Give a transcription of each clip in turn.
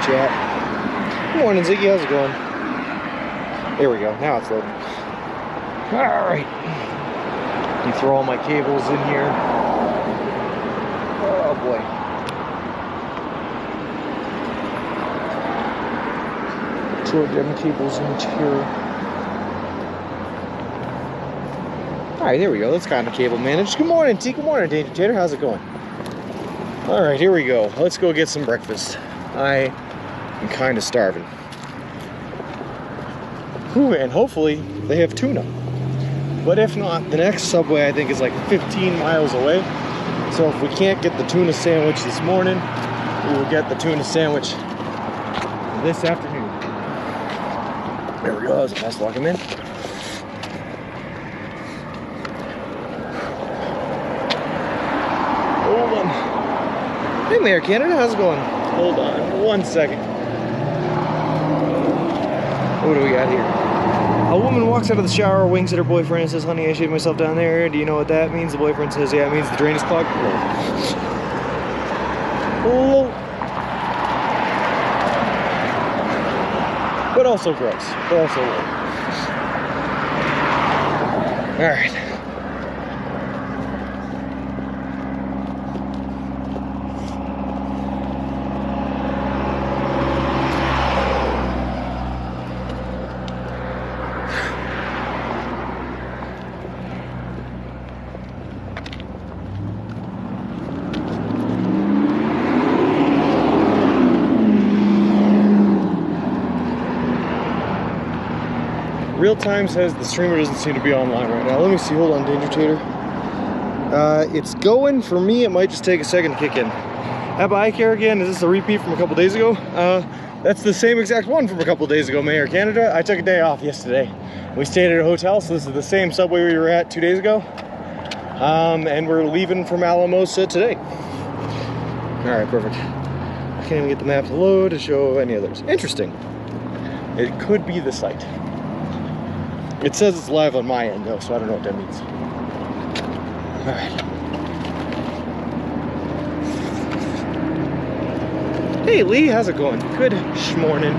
chat. Good morning, Ziggy. How's it going? There we go. Now it's loading. Alright. You throw all my cables in here. Oh boy. Throw them cables into here. Alright, there we go. That's kind of cable managed. Good morning, T. Good morning, Danger Tater. How's it going? Alright, here we go. Let's go get some breakfast. I am kind of starving. Whew, and hopefully they have tuna. But if not, the next Subway I think is like 15 miles away. So if we can't get the tuna sandwich this morning, we will get the tuna sandwich this afternoon. There we go. That was a fast walk. I'm in. Hold on. Hey, Mayor Canada, how's it going? Hold on 1 second. What do we got here? A woman walks out of the shower, winks at her boyfriend and says, honey, I shaved myself down there. Do you know what that means? The boyfriend says, yeah, it means the drain is clogged. Oh. But also gross. But also low. Alright. Real time says the streamer doesn't seem to be online right now. Let me see. Hold on, Danger Tater. It's going. For me, it might just take a second to kick in. Have I care again? Is this a repeat from a couple days ago? That's the same exact one from a couple days ago, Mayor Canada. I took a day off yesterday. We stayed at a hotel, so this is the same Subway we were at 2 days ago. And we're leaving from Alamosa today. Alright, perfect. I can't even get the map to load to show any others. Interesting. It could be the site. It says it's live on my end though, so I don't know what that means. Alright. Hey Lee, how's it going? Good schmorning.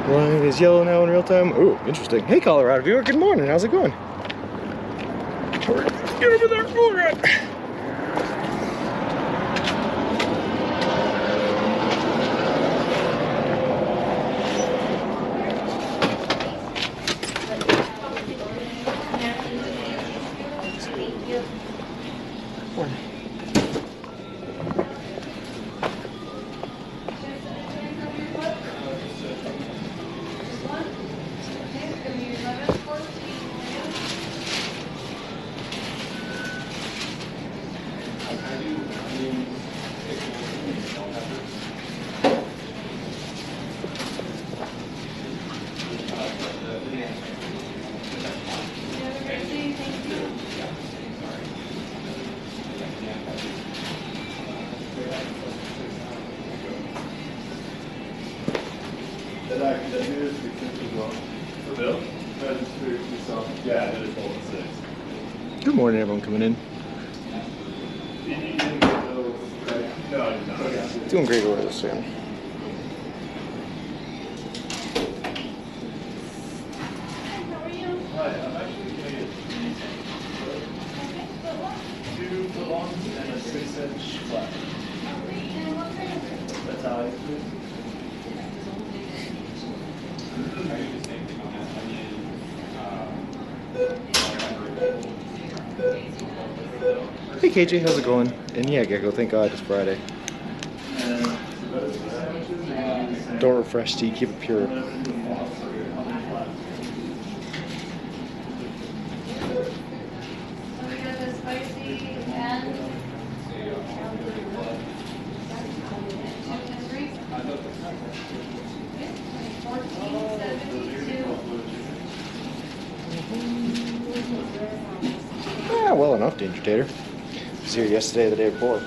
Line is yellow now in real time. Ooh, interesting. Hey Colorado viewer, good morning. How's it going? Get over there. Oh god. Good morning, everyone coming in. Doing great over this, Sam. Hey KJ, how's it going? And yeah, Gecko, thank God it's Friday. Don't refresh tea, keep it pure. Yeah, well enough, Danger Tater. I was here yesterday, the day before.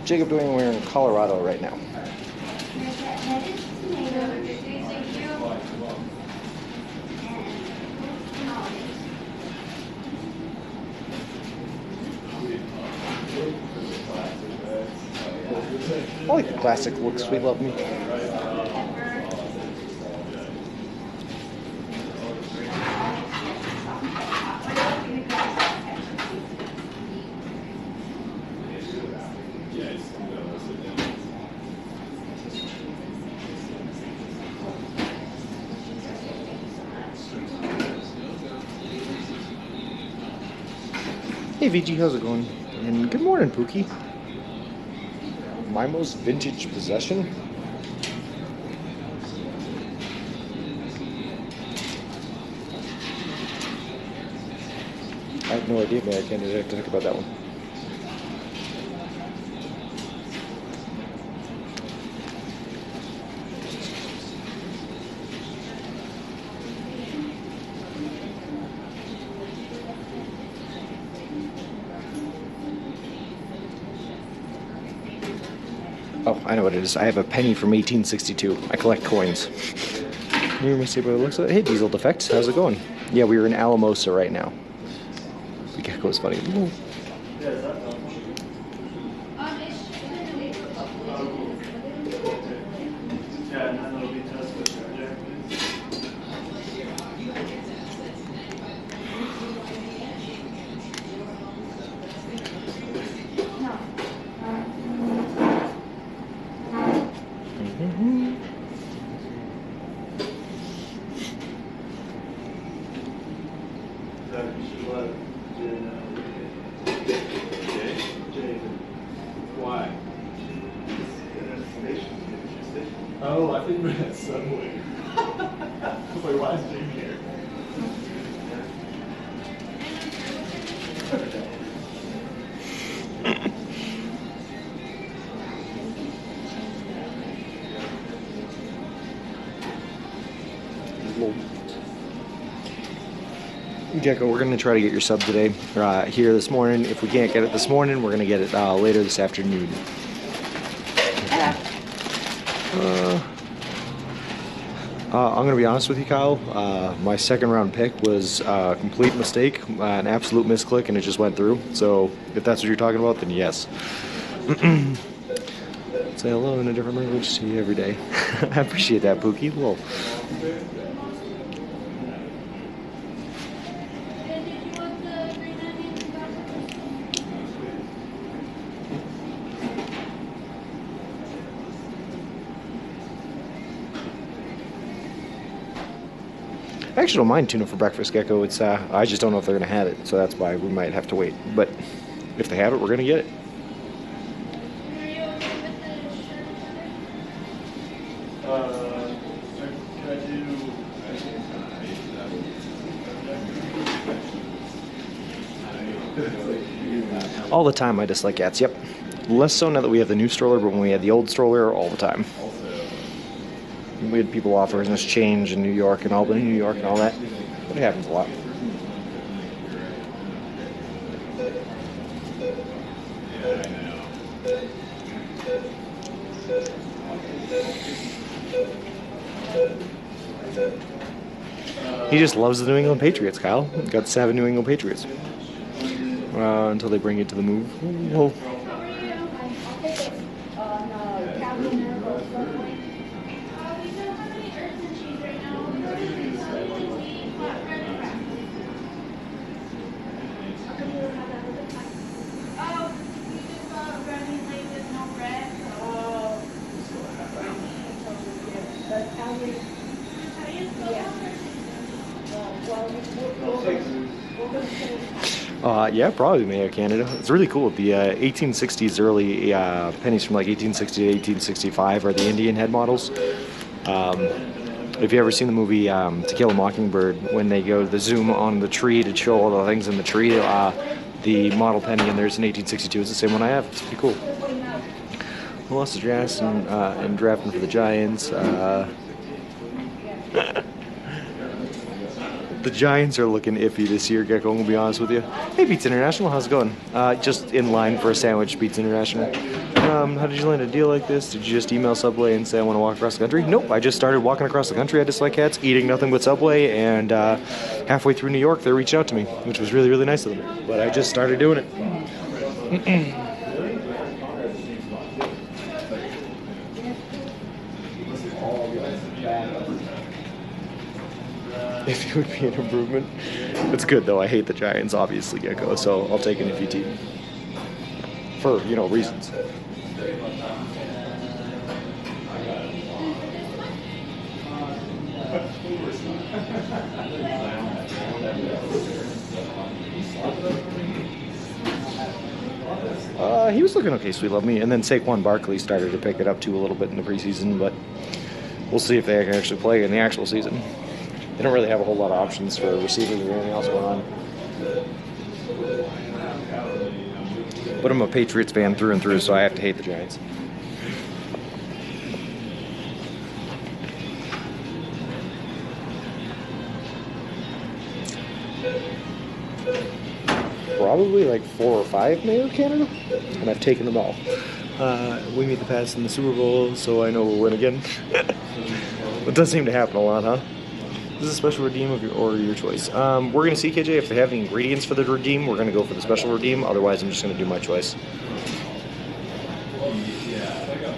Jacob doing, we're in Colorado right now. I like the classic looks. We love me. Hey VG, how's it going? And good morning, Pookie. My most vintage possession? I have no idea, man. I can't have to think about that one. Oh, I know what it is. I have a penny from 1862. I collect coins. Let me see what it looks like. Hey, Diesel Defects, how's it going? Yeah, we are in Alamosa right now. The gecko is funny. Ooh. Why? Oh, I think we're at Subway. Wait, why is Jake here? Gecko, we're going to try to get your sub today, here this morning. If we can't get it this morning, we're going to get it later this afternoon. I'm going to be honest with you, Kyle. My second round pick was a complete mistake, an absolute misclick, and it just went through. So if that's what you're talking about, then yes. Say hello in a different language to you every day. I appreciate that, Pookie. Lol. I actually don't mind tuna for breakfast, Gecko. It's I just don't know if they're gonna have it, so that's why we might have to wait. But if they have it, we're gonna get it. All the time I dislike cats, yep. Less so now that we have the new stroller, but when we had the old stroller, all the time. We had people offering us change in New York and Albany, New York and all that. But it happens a lot. He just loves the New England Patriots, Kyle. Got 7 New England Patriots. Until they bring it to the move. Well, yeah, probably Mayo Canada. It's really cool. The 1860s early pennies from like 1860 to 1865 are the Indian head models. If you ever seen the movie To Kill a Mockingbird, when they go to the zoom on the tree to show all the things in the tree, the model penny in there's in 1862 is the same one I have. It's pretty cool. Who lost his ass and drafting for the Giants? The Giants are looking iffy this year, Gecko, I'm going to be honest with you. Hey, Beats International, how's it going? Just in line for a sandwich, Beats International. How did you land a deal like this? Did you just email Subway and say I want to walk across the country? Nope, I just started walking across the country. I dislike cats, eating nothing but Subway, and halfway through New York, they reached out to me, which was really, really nice of them. But I just started doing it. If it would be an improvement. It's good, though. I hate the Giants, obviously, Gecko, so I'll take an if you team. For, you know, reasons. He was looking okay, Sweet Love Me, and then Saquon Barkley started to pick it up too a little bit in the preseason, but we'll see if they can actually play in the actual season. They don't really have a whole lot of options for receivers or anything else going on. But I'm a Patriots fan through and through, so I have to hate the Giants. Probably like 4 or 5 Mayor Canada, and I've taken them all. We meet the Pats in the Super Bowl, so I know we'll win again. It does seem to happen a lot, huh? This is a special redeem of your choice. We're going to see, KJ, if they have the ingredients for the redeem, we're going to go for the special redeem. Otherwise, I'm just going to do my choice.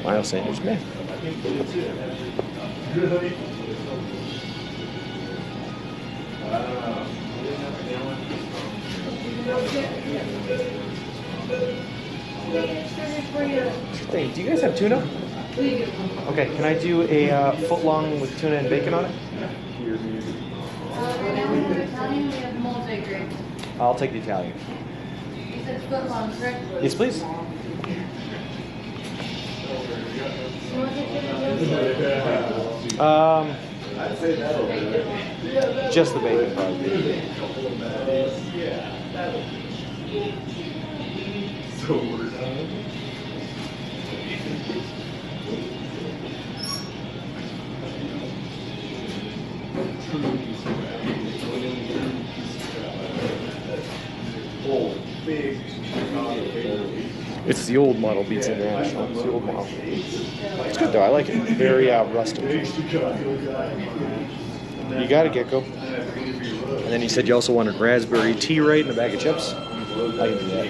Miles Sanders, man. Hey, do you guys have tuna? Okay, can I do a foot long with tuna and bacon on it? Right now we have Italian, we have multi-grain. I'll take the Italian. You said foot long, correct? Yes, please. You want the chicken I'd say that'll do it. Just the bacon, probably. So we're done. It's the old model beats international. It's the old model. It's good though. I like it. Very rustic. You got it, Gecko. And then you said you also wanted raspberry tea, right, and a bag of chips. I can do that.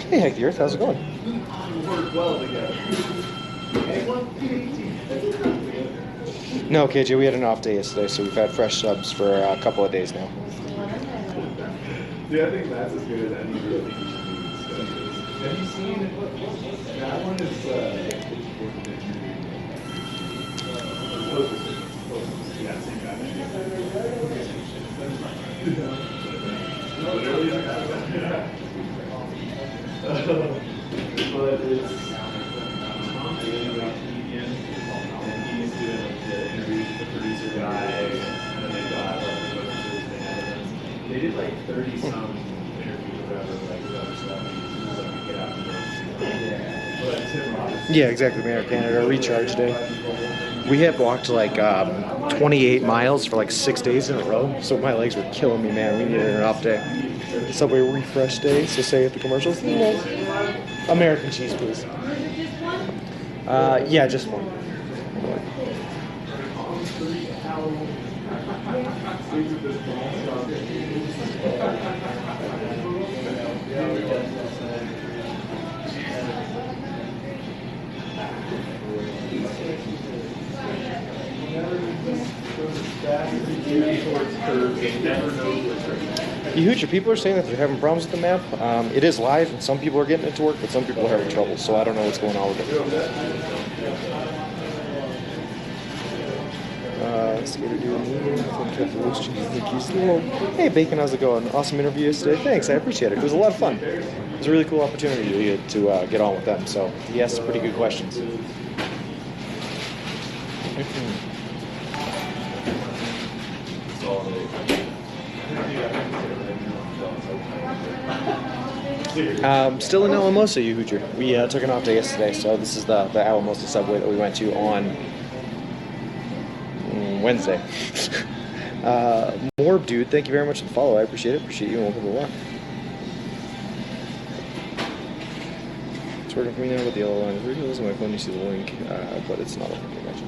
Hey, Heck the Earth, how's it going? No, KJ, we had an off day yesterday, so we've had fresh subs for a couple of days now. Yeah, I think that's as good as any really have you seen that one is yeah, same guy. But it's Tom Daly, comedian, and he's doing like the interview with the producer guy, and then they got like the producers. They did like 30 some interviews or whatever, like with other celebrities, so we get out and but Tim Robbins. Yeah, exactly. Mayor Canada recharge day. We had walked like 28 miles for like 6 days in a row, so my legs were killing me, man. We needed an off day. Subway refresh day, so say at the commercials, you know, American cheese, please. Yeah, just one. You Hoocher, people are saying that they're having problems with the map. It is live, and some people are getting it to work, but some people are having trouble, so I don't know what's going on with it. Skater dude, hey Bacon, how's it going? Awesome interview yesterday. Thanks, I appreciate it. It was a lot of fun. It was a really cool opportunity to get on with them. So he asked some pretty good questions. Still in Alamosa, you Hoocher. We took an off day yesterday, so this is the Alamosa subway that we went to on Wednesday. Morb dude, thank you very much for the follow. I appreciate it. Appreciate you and welcome to the walk. It's working for me now with the yellow line. It's really on my phone. You see the link, but it's not open to imagine.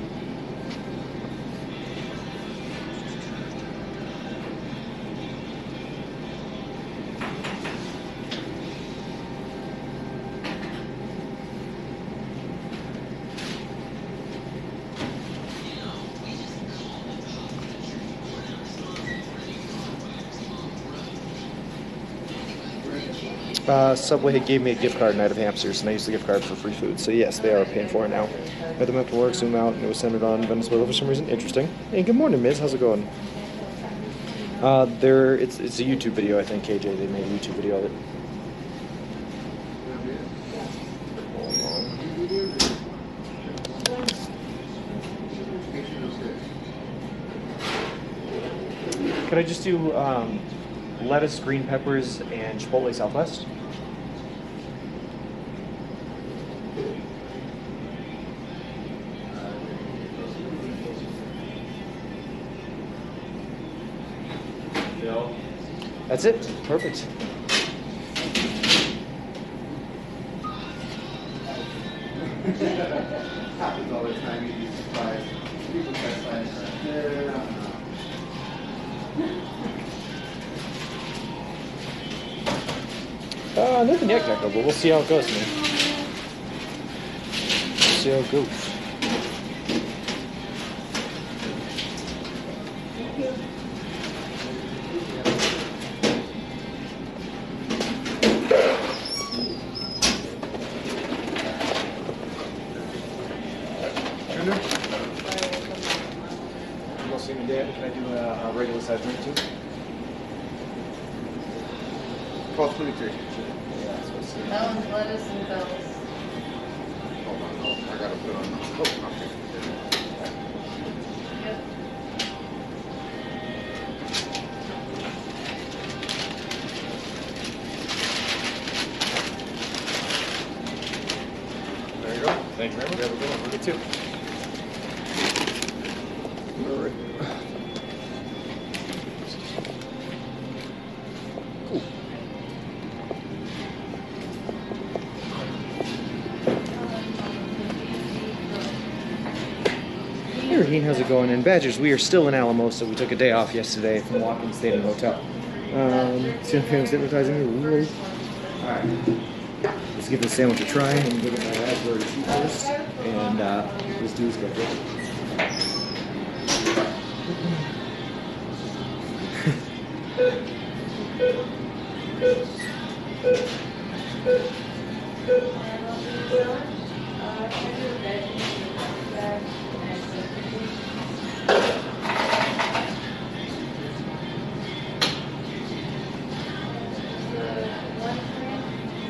Subway gave me a gift card and I had hamsters, and I used the gift card for free food. So yes, they are paying for it now. I had them after work, zoom out, and it was centered on Venezuela for some reason. Interesting. Hey, good morning, Miz. How's it going? It's a YouTube video, I think, KJ. They made a YouTube video of it. Could I just do lettuce, green peppers, and Chipotle Southwest? That's it. Perfect. Happens all the time. You'd be surprised. People test like Nothing yet, Gecko, but we'll see how it goes, man. We'll see how it goes. Can I do a regular size drink too? Cost 23. Yeah, that's what's That one's lettuce and bells. Hold on, I gotta put on. Oh, okay. Yep. There you go. Thank you very much. Have a good one. You too. All right. Cool. Hey, Raheem, how's it going? And Badgers, we are still in Alamo, so we took a day off yesterday from walking, stayed in a hotel. See if famous advertising. Alright. Let's give this sandwich a try. I'm going to get my raspberry tea first. And let's do this guy.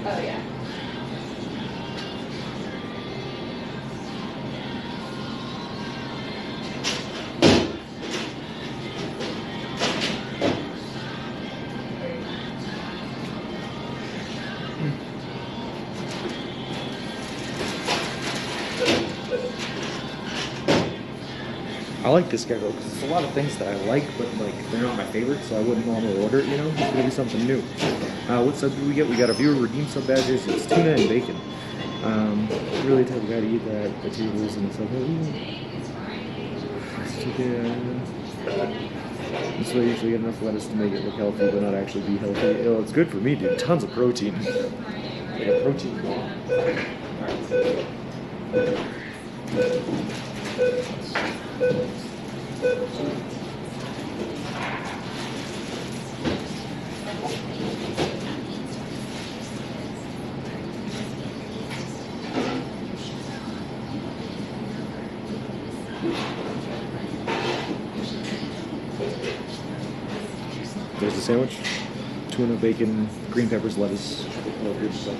Oh yeah. I like this schedule because it's a lot of things that I like, but like they're not my favorite, so I wouldn't normally order it. You know, it's gonna be something new. What sub did we get? We got a viewer redeem sub badges. It's tuna and bacon. Really the type of guy to eat that. Vegetables and stuff. This way, you usually get enough lettuce to make it look healthy, but not actually be healthy. Oh, it's good for me, dude. Tons of protein. Like a protein ball. There's the sandwich. Tuna, bacon, green peppers, lettuce. All good stuff.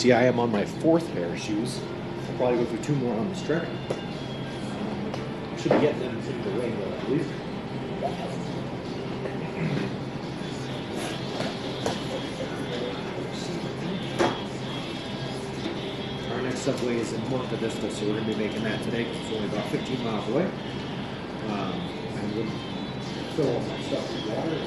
see, I am on my 4th pair of shoes. I'll probably go through 2 more on this trek. Should be getting them in the rain, though, I believe. Our next subway is in Monte Vista, so we're going to be making that today. It's only about 15 miles away. And we'll fill all my stuff with water.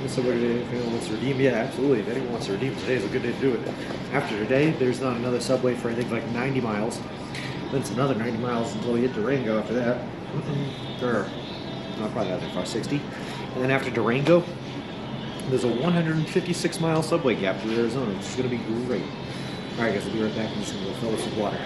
So what if anyone wants to redeem? Yeah, absolutely. If anyone wants to redeem, today is a good day to do it. After today, there's not another subway for I think like 90 miles. Then it's another 90 miles until we hit Durango after that. Or not probably not that far, 60. And then after Durango, there's a 156-mile subway gap through Arizona, which is going to be great. All right, guys, I'll be right back. I'm just going to go fill this with water.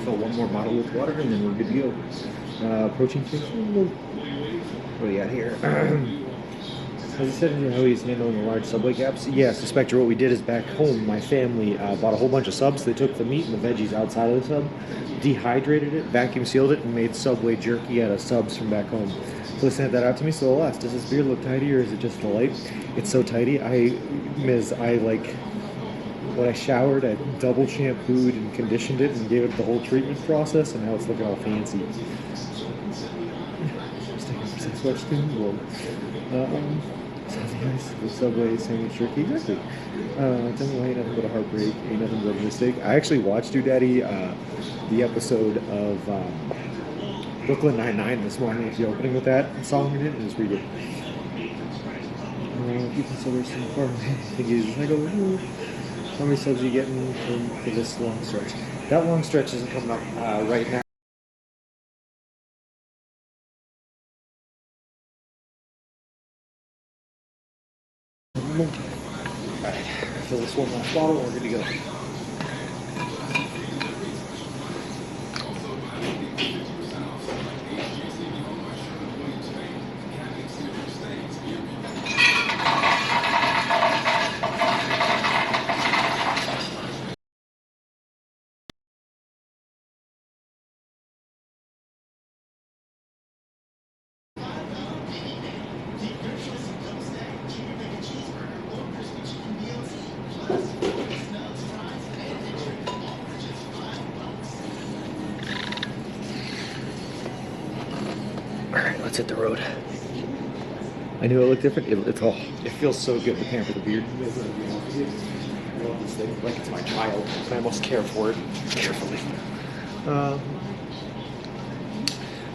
Fill one more bottle with water and then we're good to go. Protein shakes. What do you got here? As I said, you know how he's handling the large subway gaps? Yes, Inspector, what we did is back home, my family bought a whole bunch of subs. They took the meat and the veggies outside of the sub, dehydrated it, vacuum sealed it, and made Subway jerky out of subs from back home. So they sent that out to me, so I'll ask, does this beer look tidy or is it just the light? It's so tidy. When I showered, I double shampooed and conditioned it and gave it the whole treatment process, and now it's looking all fancy. The Subway sandwich jerky, exactly. Tell me why ain't nothing but a heartbreak, ain't nothing but a mistake. I actually watched Daddy, the episode of Brooklyn Nine-Nine this morning with the opening with that song in it. It was pretty good. Keeping Subway so far. I go, how many subs are you getting for this long stretch? That long stretch isn't coming up right now. Alright, fill this one last bottle and we're good to go. Alright, let's hit the road. I knew it looked different. It feels so good to pamper the beard. I love this thing like it's my child, and I must care for it carefully.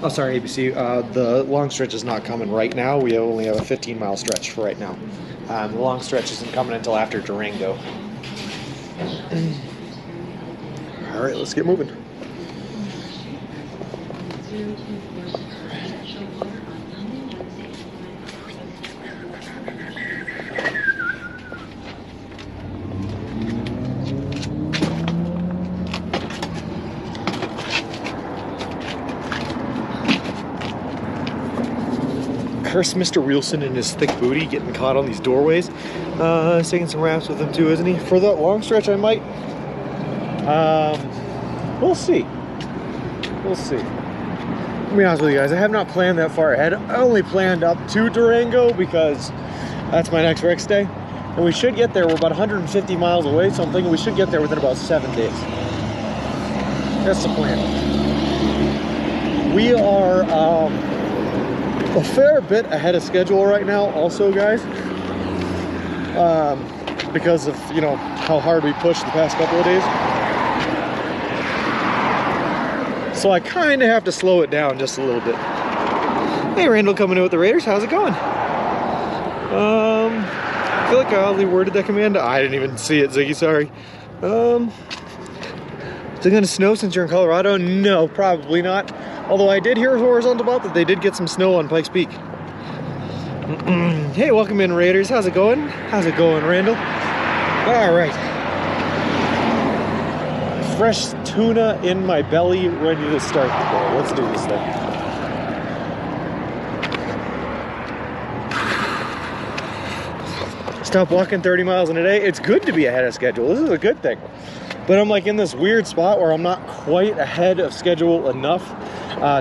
Oh, sorry, ABC. The long stretch is not coming right now. We only have a 15-mile stretch for right now. The long stretch isn't coming until after Durango. All right, let's get moving. Curse Mr. Wilson and his thick booty getting caught on these doorways. He's taking some wraps with him too, isn't he? For that long stretch, I might. We'll see. We'll see. Let me be honest with you guys, I have not planned that far ahead. I only planned up to Durango because that's my next rec stay. And we should get there. We're about 150 miles away, so I'm thinking we should get there within about 7 days. That's the plan. We are a fair bit ahead of schedule right now also, guys, because of, you know, how hard we pushed the past couple of days. So I kind of have to slow it down just a little bit. Hey, Randall coming in with the Raiders. How's it going? I feel like I oddly worded that command. I didn't even see it, Ziggy, sorry. Is it gonna snow since you're in Colorado? No, probably not. Although I did hear horizontal bop that they did get some snow on Pikes Peak. Hey, welcome in, Raiders. How's it going? How's it going, Randall? All right. Fresh tuna in my belly, ready to start the day. Let's do this thing. Stop walking 30 miles in a day. It's good to be ahead of schedule. This is a good thing. But I'm like in this weird spot where I'm not quite ahead of schedule enough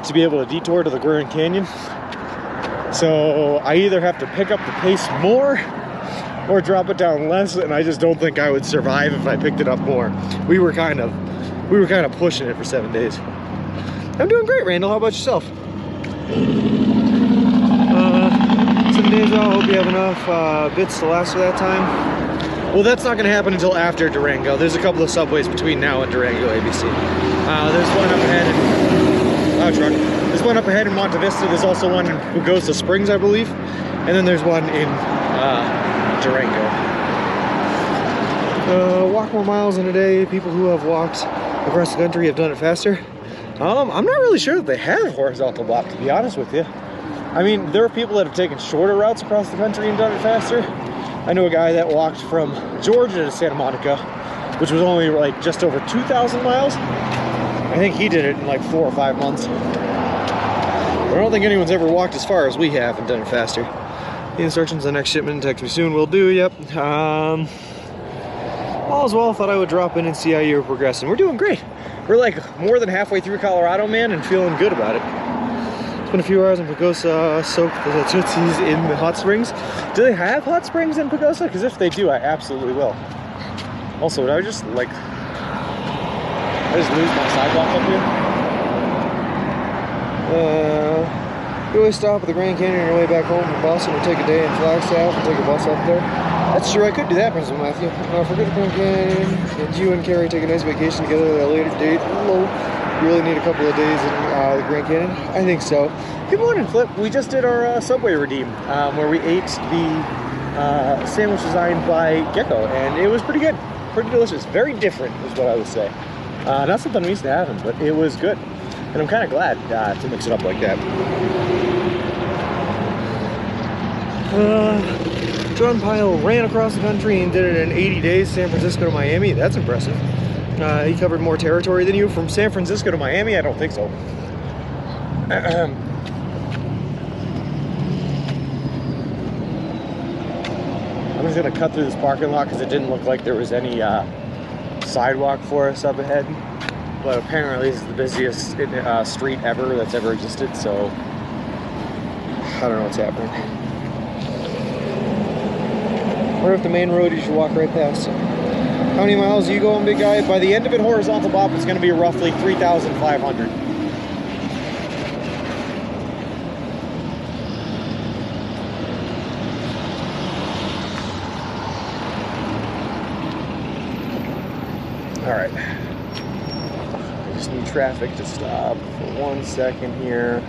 to be able to detour to the Grand Canyon. So I either have to pick up the pace more or drop it down less, and I just don't think I would survive if I picked it up more. We were kind of pushing it for 7 days. I'm doing great, Randall. How about yourself? 7 days out. Hope you have enough bits to last for that time. Well, that's not going to happen until after Durango. There's a couple of subways between now and Durango, ABC. There's one up ahead in There's one up ahead in Monte Vista. There's also one who goes to Springs, I believe, and then there's one in Durango. Walk more miles in a day. People who have walked across the country have done it faster. I'm not really sure that they have horizontal block, to be honest with you. I mean, there are people that have taken shorter routes across the country and done it faster. I know a guy that walked from Georgia to Santa Monica, which was only like just over 2,000 miles. I think he did it in like 4 or 5 months. But I don't think anyone's ever walked as far as we have and done it faster. The instructions on next shipment, text me soon, will do, yep. All is well, thought I would drop in and see how you're progressing. We're doing great. We're like more than halfway through Colorado, man, and feeling good about it. It's been a few hours in Pagosa, soaked the Tootsies in the hot springs. Do they have hot springs in Pagosa? Because if they do, I absolutely will. Also, would I just lose my sidewalk up here? You always stop at the Grand Canyon on your way back home from Boston or take a day in Flagstaff and take a bus up there. That's true, I could do that, Principal Matthew. Forget the Grand Canyon, and you and Carrie take a nice vacation together at a later date. Hello. You really need a couple of days in the Grand Canyon? I think so. Good morning, Flip. We just did our Subway redeem, where we ate the sandwich designed by Gecko, and it was pretty good. Pretty delicious. Very different, is what I would say. Not something I'm used to having, but it was good. And I'm kind of glad to mix it up like that. John Pyle ran across the country and did it in 80 days, San Francisco to Miami. That's impressive. He covered more territory than you. From San Francisco to Miami? I don't think so. I'm just going to cut through this parking lot because it didn't look like there was any sidewalk for us up ahead. But apparently this is the busiest street ever that's ever existed, so I don't know what's happening. Right off the main road, you should walk right past. How many miles are you going, big guy? By the end of it, horizontal bop is going to be roughly 3,500. All right. I just need traffic to stop for 1 second here.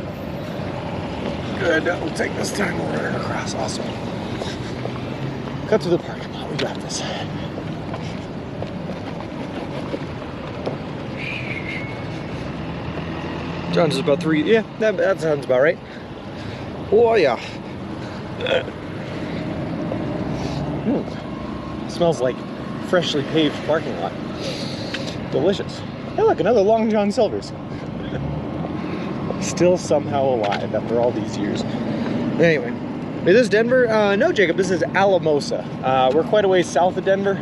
Good. We'll take this time. We're running across. Awesome. Cut through the parking lot. We got this. John's is about 3. Yeah, that sounds about right. Oh yeah. Smells like freshly paved parking lot. Delicious. Hey look, another Long John Silver's. Still somehow alive after all these years. Anyway, is this Denver? No, Jacob, this is Alamosa. We're quite a ways south of Denver.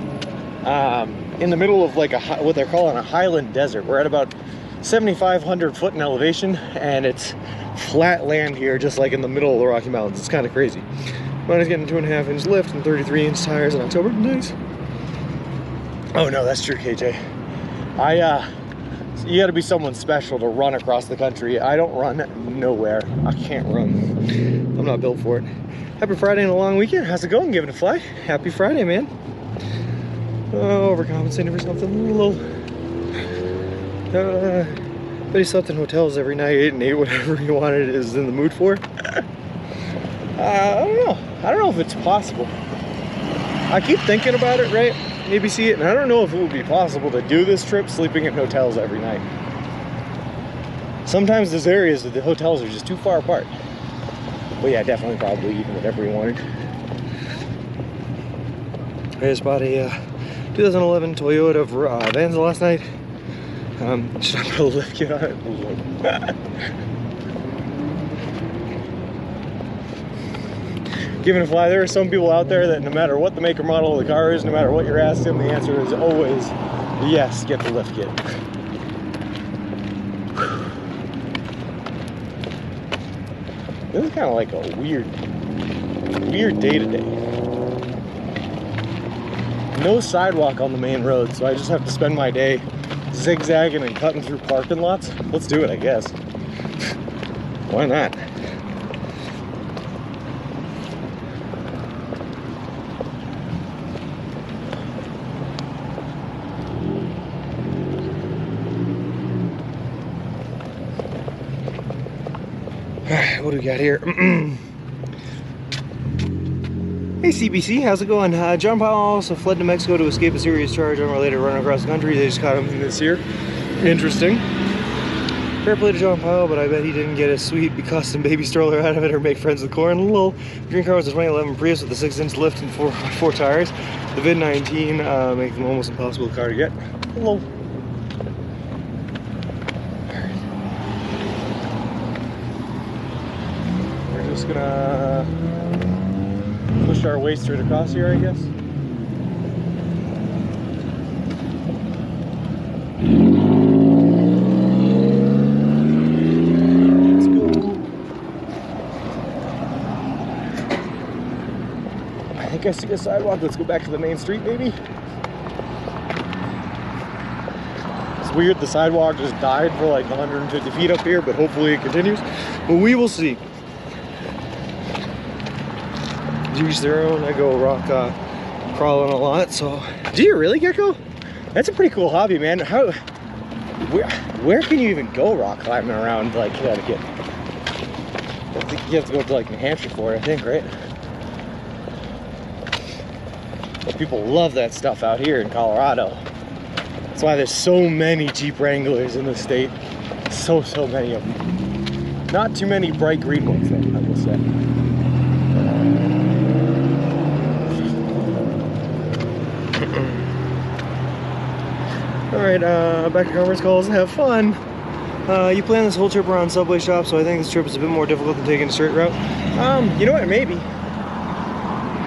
In the middle of like what they're calling a highland desert. We're at about 7,500 foot in elevation, and it's flat land here, just like in the middle of the Rocky Mountains. It's kind of crazy. Mine is getting 2.5 inch lift and 33 inch tires in October. Nice. Oh no, that's true, KJ. You gotta be someone special to run across the country. I don't run nowhere. I can't run. I'm not built for it. Happy Friday and a long weekend. How's it going? Giving it a fly. Happy Friday, man. Oh, overcompensating for something. A little. But he slept in hotels every night and ate whatever he wanted is in the mood for. I don't know. I don't know if it's possible. I keep thinking about it, right? Maybe see it, and I don't know if it would be possible to do this trip sleeping in hotels every night. Sometimes there's areas that the hotels are just too far apart. But yeah, definitely probably eating whatever he wanted. I just bought a 2011 Toyota Venza last night. Should I put a lift kit on it? Giving a fly. There are some people out there that no matter what the make or model of the car is, no matter what you're asking, the answer is always yes, get the lift kit. This is kind of like a weird day today. No sidewalk on the main road, so I just have to spend my day zigzagging and cutting through parking lots. Let's do it, I guess. Why not? What do we got here? Hey CBC, how's it going? John Powell also fled to Mexico to escape a serious charge unrelated to running across the country. They just caught him this year. Interesting. Fair play to John Powell, but I bet he didn't get a sweet custom baby stroller out of it or make friends with corn. Lol. Green car was a 2011 Prius with a 6-inch lift and four tires. The VID-19 make them almost impossible car to get. Lol. Just gonna push our way straight across here, I guess. Let's go. I think I see a sidewalk. Let's go back to the main street, maybe. It's weird, the sidewalk just died for like 150 feet up here, but hopefully it continues. But we will see. Each their own. I go rock crawling a lot, so. Do you really, Gecko? That's a pretty cool hobby, man. Where can you even go rock climbing around like Connecticut? I think you have to go to like New Hampshire for it, I think, right? But people love that stuff out here in Colorado. That's why there's so many Jeep Wranglers in the state. So many of them. Not too many bright green ones, though, I will say. Alright, back to conference calls. Have fun. You plan this whole trip around subway shops, so I think this trip is a bit more difficult than taking a straight route. You know what, maybe.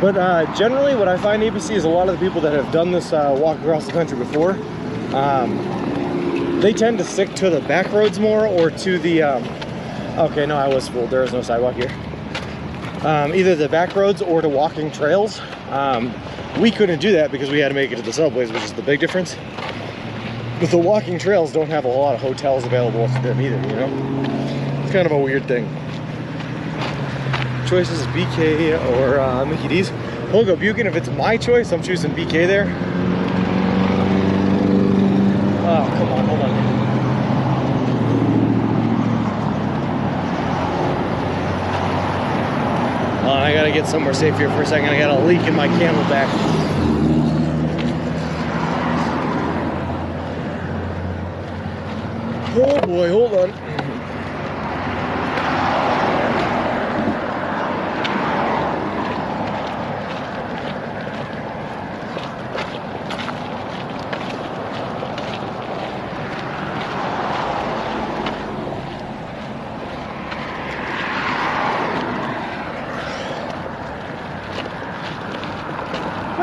But generally what I find ABC is a lot of the people that have done this walk across the country before, they tend to stick to the back roads more, or to the, okay, no, I was fooled. There is no sidewalk here. Either the back roads or to walking trails. We couldn't do that because we had to make it to the subways, which is the big difference. But the walking trails don't have a lot of hotels available to them either, you know? It's kind of a weird thing. Choices is BK or Mickey D's. Holgo Buchan, if it's my choice, I'm choosing BK there. Oh, come on, hold on. I gotta get somewhere safe here for a second. I got a leak in my Camelback. Oh boy, hold on.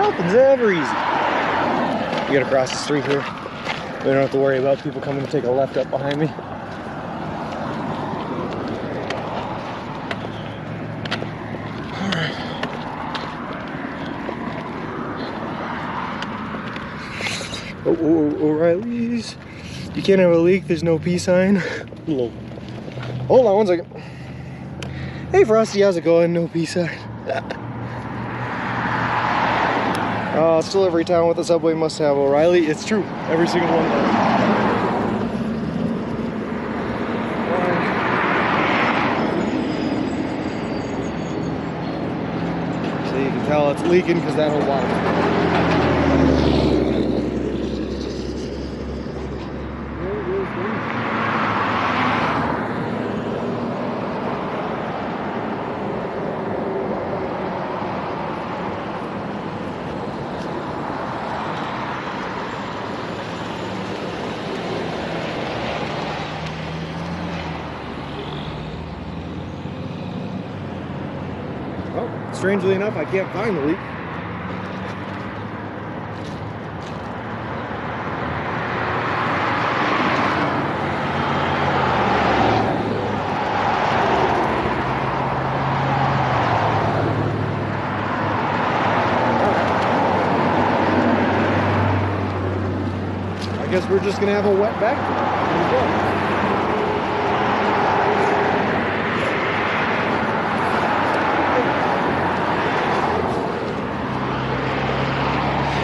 Nothing's ever easy. You gotta cross the street here. We don't have to worry about people coming to take a left up behind me. Alright. Oh, O'Reilly's. You can't have a leak, there's no peace sign. Hold on one second. Hey Frosty, how's it going? No peace sign. Still every town with a subway must have O'Reilly. It's true, every single one does. So you can tell it's leaking because that whole line. Well, strangely enough, I can't find the leak. I guess we're just gonna have a wet back.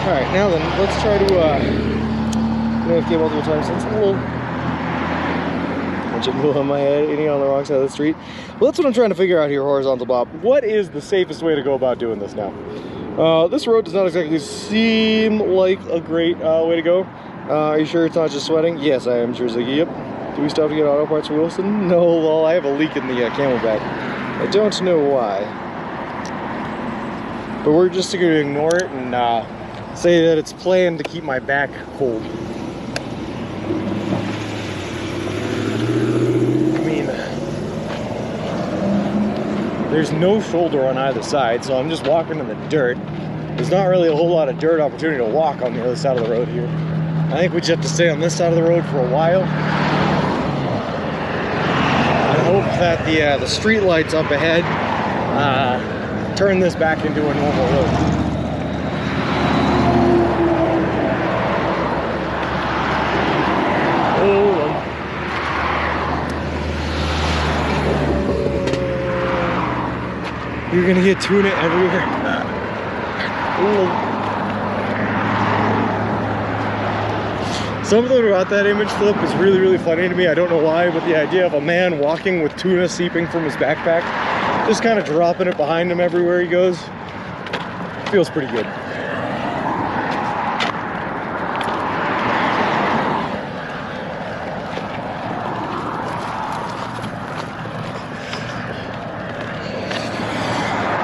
Alright, now then, let's try to, AFK multiple times since a little jiggle on my head, eating on the wrong side of the street. Well, that's what I'm trying to figure out here, Horizontal Bob. What is the safest way to go about doing this now? This road does not exactly seem like a great way to go. Are you sure it's not just sweating? Yes, I am sure, Ziggy. Yep. Do we stop to get auto parts for Wilson? No, well, I have a leak in the Camelback. I don't know why. But we're just going to ignore it and say that it's planned to keep my back cold. I mean, there's no shoulder on either side, so I'm just walking in the dirt. There's not really a whole lot of dirt opportunity to walk on the other side of the road here. I think we just have to stay on this side of the road for a while. I hope that the street lights up ahead turn this back into a normal road. You're gonna get tuna everywhere. Something about that image flip is really, really funny to me. I don't know why, but the idea of a man walking with tuna seeping from his backpack, just kind of dropping it behind him everywhere he goes, feels pretty good.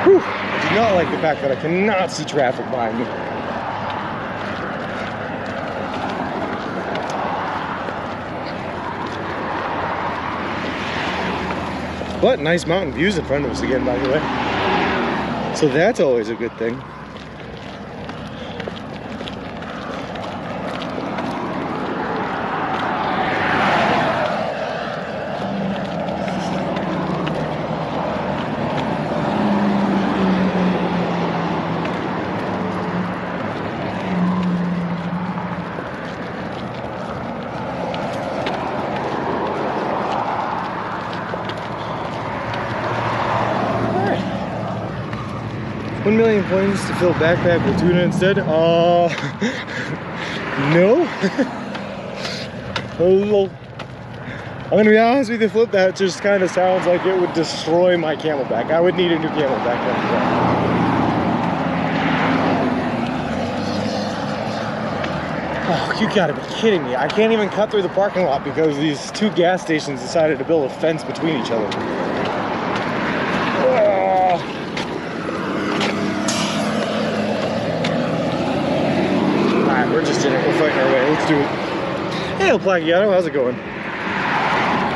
Whew. I do not like the fact that I cannot see traffic behind me. But nice mountain views in front of us again, by the way. So that's always a good thing. $1 million points to fill backpack with tuna instead? No. I'm gonna be honest with you, Flip, that just kind of sounds like it would destroy my Camelback. I would need a new Camelback. Oh, you gotta be kidding me. I can't even cut through the parking lot because these two gas stations decided to build a fence between each other. We're just in it, we're fighting our way, let's do it. Hey, El Plagiato, how's it going?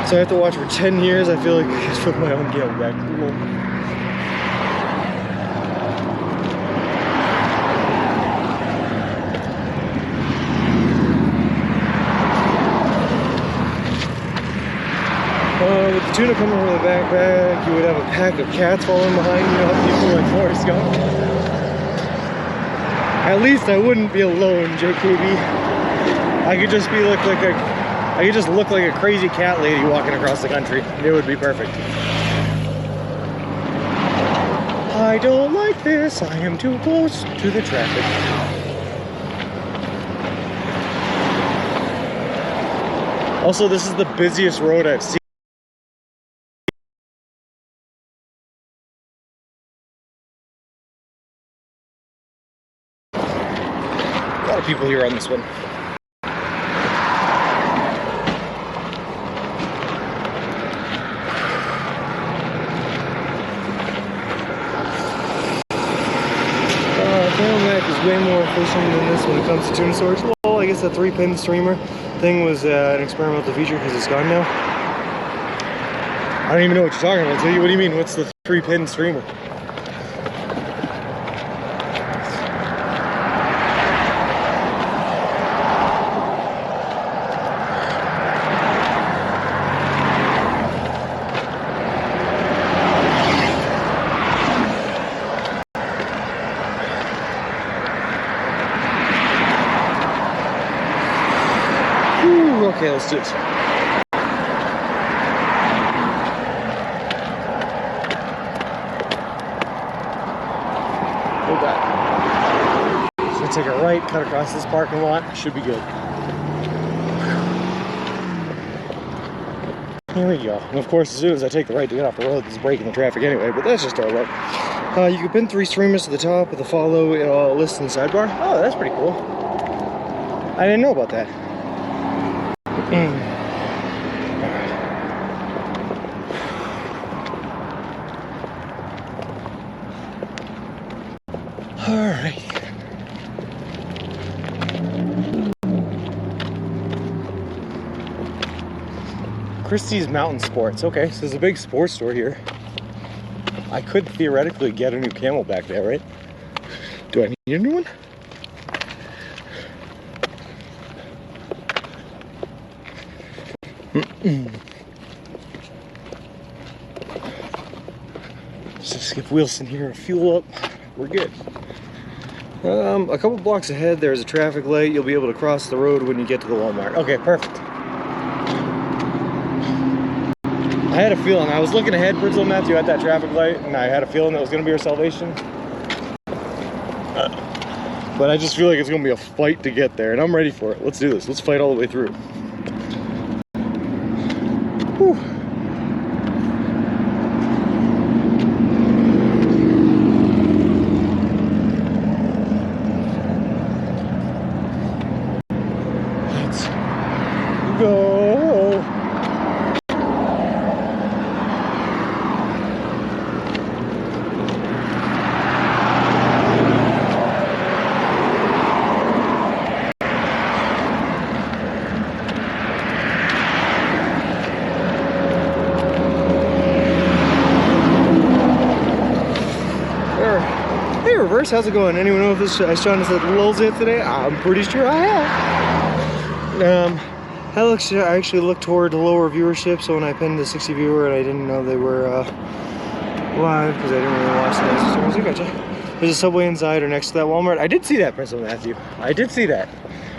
So I have to watch for 10 years, I feel like I just put my own Camelback. tuna coming from the backpack. You would have a pack of cats following behind. You know how people like Forrest Gump. At least I wouldn't be alone, JKB. I could just look like a crazy cat lady walking across the country. It would be perfect. I don't like this. I am too close to the traffic. Also, this is the busiest road I've seen. A lot of people here on this one. Camelback is way more efficient than this when it comes to tuna storage. Well, I guess the 3-pin streamer thing was an experimental feature because it's gone now. I don't even know what you're talking about, Ziggy. What do you mean? What's the 3-pin streamer? Okay, let's do it. Go back. So take a right, cut across this parking lot. Should be good. Here we go. And of course, as soon as I take the right to get off the road, this is breaking the traffic anyway, but that's just our luck. You can pin 3 streamers to the top with the follow list in the sidebar. Oh, that's pretty cool. I didn't know about that. All right. Christie's Mountain Sports. Okay, so there's a big sports store here. I could theoretically get a new Camelback there, right? Do I need a new one? Just skip Wilson here and fuel up. We're good. A couple blocks ahead, there's a traffic light. You'll be able to cross the road when you get to the Walmart. Okay, perfect. I had a feeling. I was looking ahead, Bridgeville Matthew, at that traffic light, and I had a feeling that was going to be our salvation. But I just feel like it's going to be a fight to get there, and I'm ready for it. Let's do this. Let's fight all the way through. Whew. Let's go. Hey Reverse, how's it going? Anyone know if this Sean said lulls it today? I'm pretty sure I have. I actually looked toward the lower viewership, so when I pinned the 60 viewer and I didn't know they were live because I didn't really watch them. So I gotcha. There's a Subway inside or next to that Walmart. I did see that, Prince Matthew. I did see that.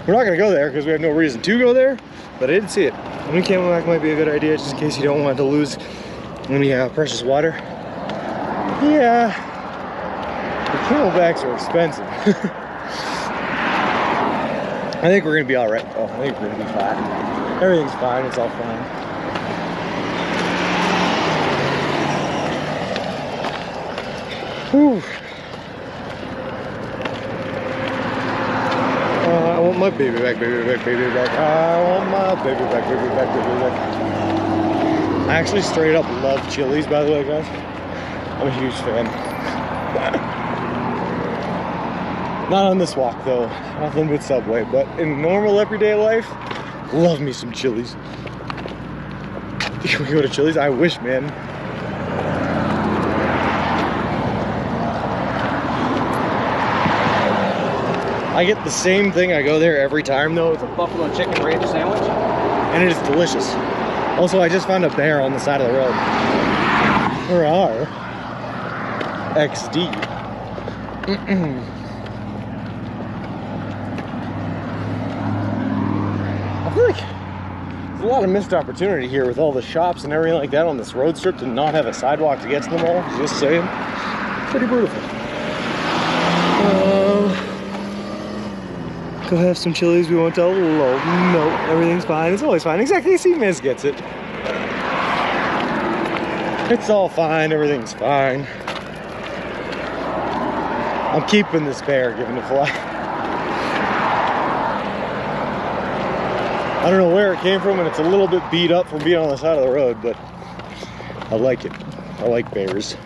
We're not gonna go there because we have no reason to go there, but I did see it. A new Camelback might be a good idea just in case you don't want to lose any precious water. Yeah. The Camelbacks are expensive. I think we're gonna be all right. Oh, I think we're gonna be fine. Everything's fine. It's all fine. Whew. I want my baby back, baby back, baby back. I want my baby back, baby back, baby back. I actually straight up love Chili's, by the way, guys. I'm a huge fan. Not on this walk though, nothing but Subway, but in normal everyday life, love me some Chili's. Can we go to Chili's? I wish, man. I get the same thing, I go there every time though. It's a buffalo chicken ranch sandwich, and it is delicious. Also, I just found a bear on the side of the road. Rawr. XD. I feel like there's a lot of missed opportunity here with all the shops and everything like that on this road strip to not have a sidewalk to get to them all. Just saying. Pretty beautiful. Go have some chilies. We won't tell low. No, everything's fine. It's always fine. Exactly. See, Miz gets it. It's all fine. Everything's fine. I'm keeping this bear, giving it a fly. I don't know where it came from, and it's a little bit beat up from being on the side of the road, but I like it. I like bears.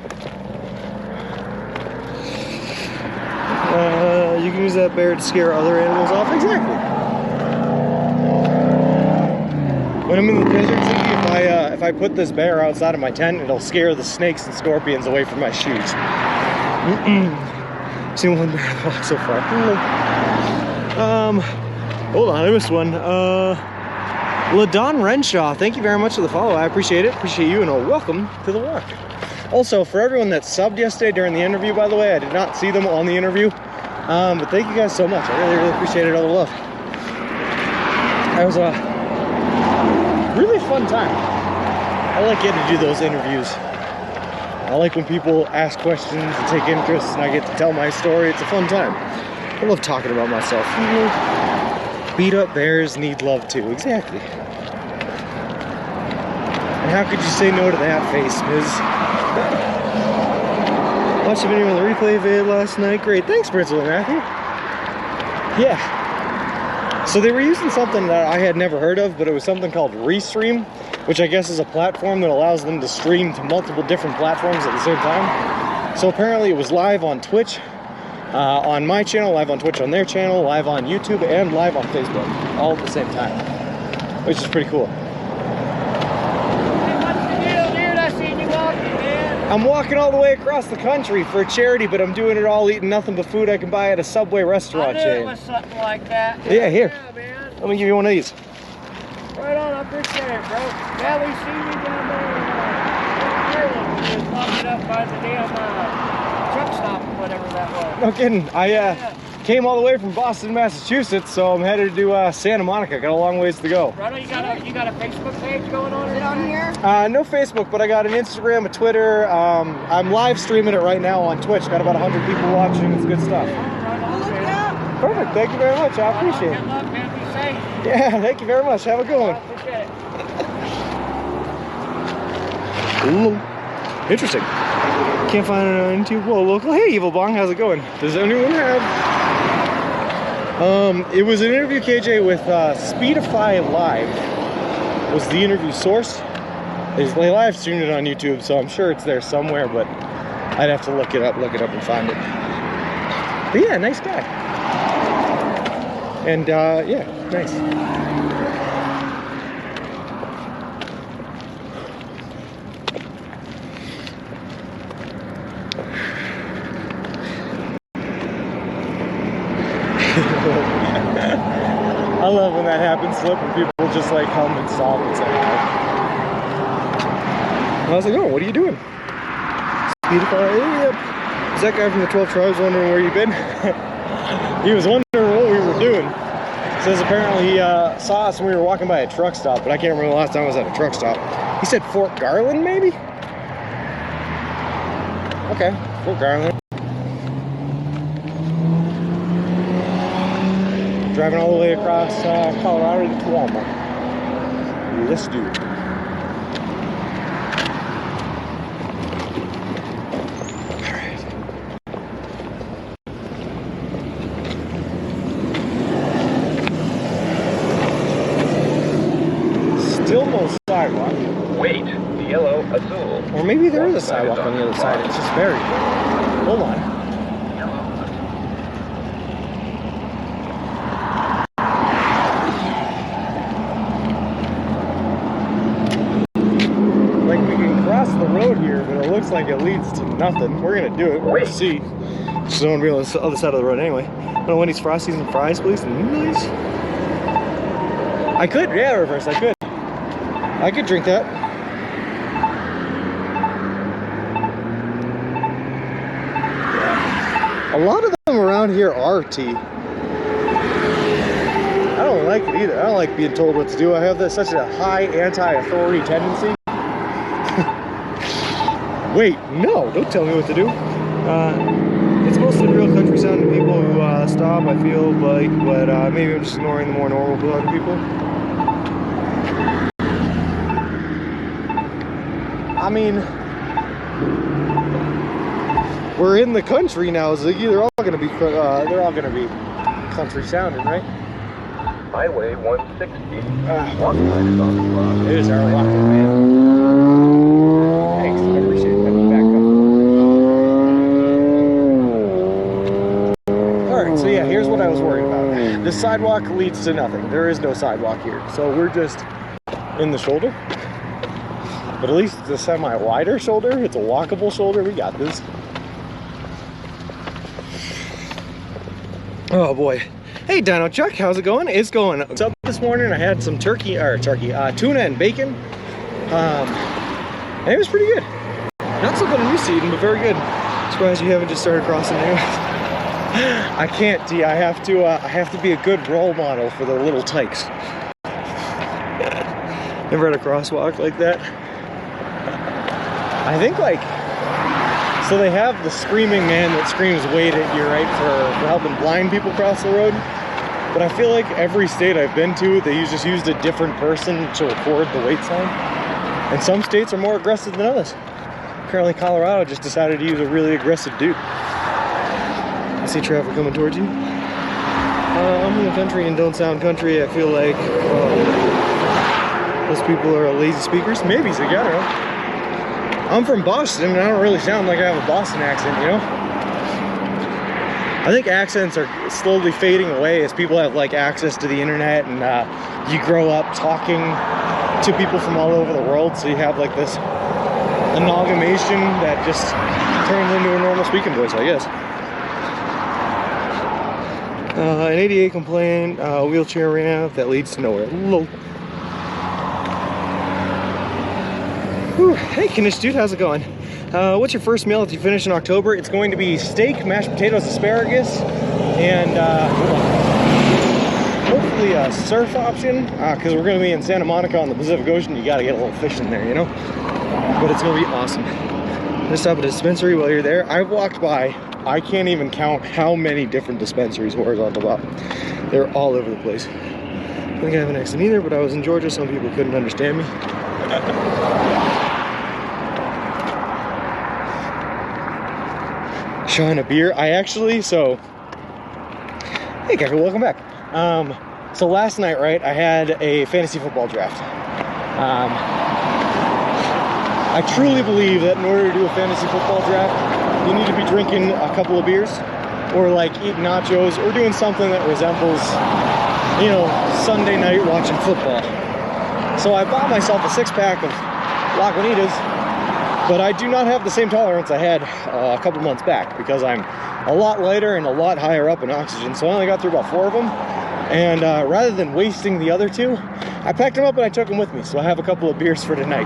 You can use that bear to scare other animals off. Exactly. When I'm in the desert, if I put this bear outside of my tent, it'll scare the snakes and scorpions away from my shoes. Seen one bear walk so far. Hold on, I missed one. LaDon Renshaw, thank you very much for the follow. I appreciate it. Appreciate you, and welcome to the walk. Also, for everyone that subbed yesterday during the interview, by the way, I did not see them on the interview. But thank you guys so much. I really appreciated all the love. That was a really fun time. I like getting to do those interviews. I like when people ask questions and take interest, and I get to tell my story. It's a fun time. I love talking about myself. Beat up bears need love too. Exactly. And how could you say no to that face, Miz? Watched the video on the replay vid last night. Great. Thanks, Principal Matthew. Yeah. So they were using something that I had never heard of, but it was something called Restream, which I guess is a platform that allows them to stream to multiple different platforms at the same time. So apparently it was live on Twitch, on my channel, live on Twitch on their channel, live on YouTube, and live on Facebook, all at the same time, which is pretty cool. I'm walking all the way across the country for a charity, but I'm doing it all eating nothing but food I can buy at a Subway restaurant chain. It was something like that. Yeah, here. Yeah, man. Let me give you one of these. Right on, I appreciate it, bro. Yeah, we see you down there in Ireland. You was popping up by the damn truck stop or whatever that was. No kidding. I came all the way from Boston, Massachusetts, so I'm headed to Santa Monica. Got a long ways to go. Right on, you got a Facebook page going on? Is it on here? No Facebook, but I got an Instagram, a Twitter. I'm live streaming it right now on Twitch. Got about 100 people watching. It's good stuff. Right on, man. Perfect. Thank you very much. I appreciate it. Good luck, man. Be safe. Yeah, thank you very much. Have a good one. I appreciate it. Ooh, interesting. Can't find it on YouTube. Whoa, local. Hey, Evil Bong, how's it going? Does anyone have? It was an interview, KJ, with Speedify Live. Was the interview source? They live streamed it on YouTube, so I'm sure it's there somewhere, but I'd have to look it up and find it. But yeah, nice guy. And yeah, nice. I love when that happens, Slip, when people just like come and stop and say hi. How's it going? What are you doing? Yep. Is that guy from the 12 Tribes wondering where you've been? He was wondering what we were doing. Says apparently he saw us when we were walking by a truck stop, but I can't remember the last time I was at a truck stop. He said Fort Garland, maybe? Okay, Fort Garland. Driving all the way across Colorado to Walmart. Let's do it. Alright. Still no sidewalk. Wait, yellow, azul. Or maybe there is a sidewalk on the other side. It's just buried. Hold on. The road here, but it looks like it leads to nothing. We're gonna do it. We're gonna see. Just don't want to be on the other side of the road anyway. Want Wendy's Frosties and fries, please? Nice. I could, yeah, reverse. I could. I could drink that. A lot of them around here are tea. I don't like it either. I don't like being told what to do. I have such a high anti-authority tendency. Wait, no, don't tell me what to do. It's mostly real country sounding people who stop, I feel like, but maybe I'm just ignoring the more normal people. I mean, we're in the country now, so they're all gonna be country sounding, right? Highway 160. Walk sign is on the block. It is our walking, man. Thanks, I appreciate that backup. Alright, so yeah, here's what I was worried about. The sidewalk leads to nothing. There is no sidewalk here. So we're just in the shoulder. But at least it's a semi-wider shoulder. It's a walkable shoulder. We got this. Oh boy. Hey Dino Chuck, how's it going? It's going. What's up this morning? I had some tuna and bacon. And it was pretty good. Not something I'm used to eating, but very good. Surprised you haven't just started crossing anyways. I can't, D. I have to be a good role model for the little tykes. Never had a crosswalk like that. I think so they have the screaming man that screams wait at you, right, for helping blind people cross the road. But I feel like every state I've been to, they just used a different person to record the wait sign. And some states are more aggressive than others. Apparently Colorado just decided to use a really aggressive dude. I see traffic coming towards you. I'm in the country and don't sound country. I feel like those people are lazy speakers. Maybe, so I don't know. I'm from Boston and I don't really sound like I have a Boston accent, you know? I think accents are slowly fading away as people have access to the internet and you grow up talking to people from all over the world, so you have this amalgamation that just turns into a normal speaking voice, I guess. An 88 complaint, wheelchair ramp that leads to nowhere. Lol. Whew. Hey Knish dude, how's it going? What's your first meal that you finish in October? It's going to be steak, mashed potatoes, asparagus, and hopefully a surf option, because we're going to be in Santa Monica on the Pacific Ocean. You got to get a little fish in there, you know? But it's going to be awesome. Just stop at a dispensary while you're there. I've walked by, I can't even count how many different dispensaries horizontal up. They're all over the place. I don't think I have an accent either, but I was in Georgia. Some people couldn't understand me. Trying a beer. I actually, hey Kevin, welcome back. So last night, right, I had a fantasy football draft. I truly believe that in order to do a fantasy football draft, you need to be drinking a couple of beers, or eating nachos, or doing something that resembles, you know, Sunday night watching football. So I bought myself a 6-pack of Lagunitas. But I do not have the same tolerance I had a couple months back, because I'm a lot lighter and a lot higher up in oxygen. So I only got through about 4 of them. And rather than wasting the other 2, I packed them up and I took them with me. So I have a couple of beers for tonight.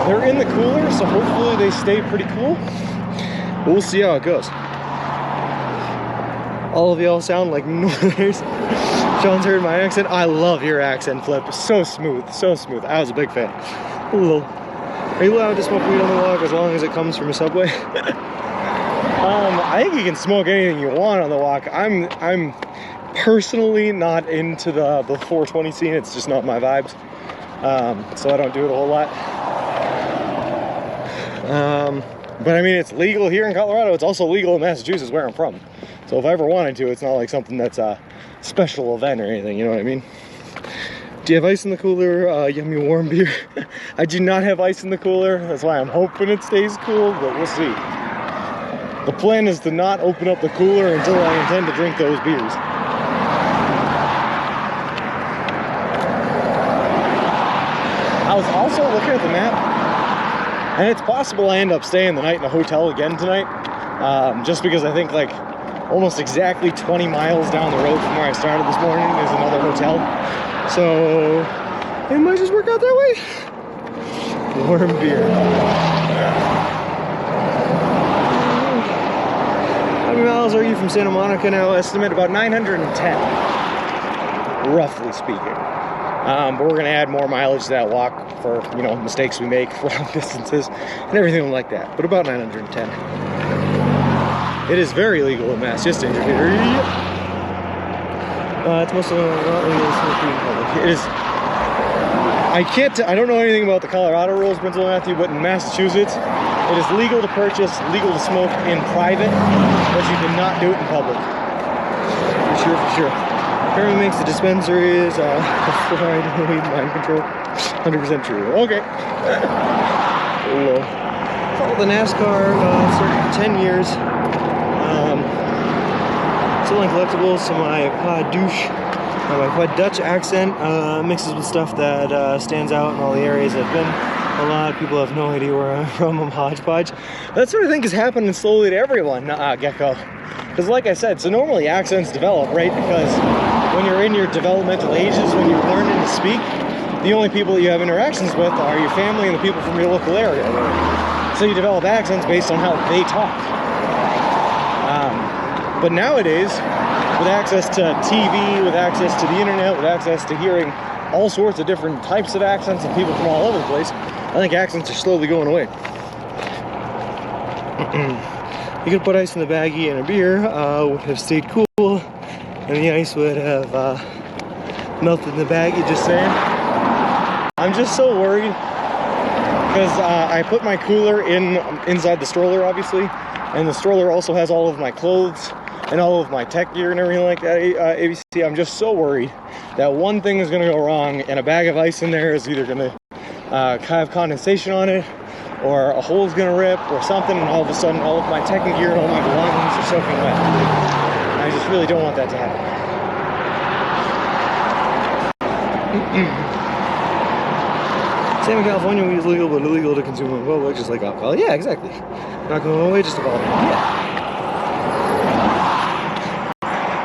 They're in the cooler, so hopefully they stay pretty cool. But we'll see how it goes. All of y'all sound like Northerners. Sean's heard my accent. I love your accent, Flip. So smooth, so smooth. I was a big fan. Are you allowed to smoke weed on the walk as long as it comes from a Subway? I think you can smoke anything you want on the walk. I'm personally not into the 420 scene. It's just not my vibes. So I don't do it a whole lot. But I mean, it's legal here in Colorado. It's also legal in Massachusetts, where I'm from. So if I ever wanted to, it's not like something that's a special event or anything, you know what I mean? Do you have ice in the cooler? Yummy warm beer. I do not have ice in the cooler. That's why I'm hoping it stays cool, but we'll see. The plan is to not open up the cooler until I intend to drink those beers. I was also looking at the map, and it's possible I end up staying the night in a hotel again tonight. Just because I think almost exactly 20 miles down the road from where I started this morning is another hotel. So It might just work out that way. Warm beer. How many miles are you from Santa Monica now? Estimate about 910, roughly speaking. But we're gonna add more mileage to that walk for, you know, mistakes we make for long distances and everything like that. But about 910. It is very legal in Mass, just indicator. It's most of it is. I don't know anything about the Colorado rules, Prince Matthew, but in Massachusetts, it is legal to purchase, legal to smoke in private, but you cannot do it in public. For sure. Apparently makes the dispensaries fried weed mind control. 100% true. Okay. Followed the NASCAR circuit for 10 years. Selling collectibles, so my Dutch accent mixes with stuff that stands out in all the areas I've been. A lot of people have no idea where I'm from. I'm hodgepodge. That sort of thing is happening slowly to everyone, Gecko. Because like I said, so normally accents develop, right? Because when you're in your developmental ages, when you're learning to speak, the only people that you have interactions with are your family and the people from your local area. So you develop accents based on how they talk. But nowadays, with access to TV, with access to the internet, with access to hearing all sorts of different types of accents and people from all over the place, I think accents are slowly going away. You could put ice in the baggie and a beer would have stayed cool, and the ice would have melted in the baggie, just saying. I'm just so worried, because I put my cooler inside the stroller, obviously, and the stroller also has all of my clothes and all of my tech gear and everything like that, ABC. I'm just so worried that one thing is going to go wrong, and a bag of ice in there is either going to have condensation on it, or a hole's going to rip, or something, and all of a sudden all of my tech gear and all my belongings are soaking wet. I just really don't want that to happen. Same in California, weed is legal, but illegal to consume in public, just like alcohol. Yeah, exactly. Not going away, just evolving. Yeah.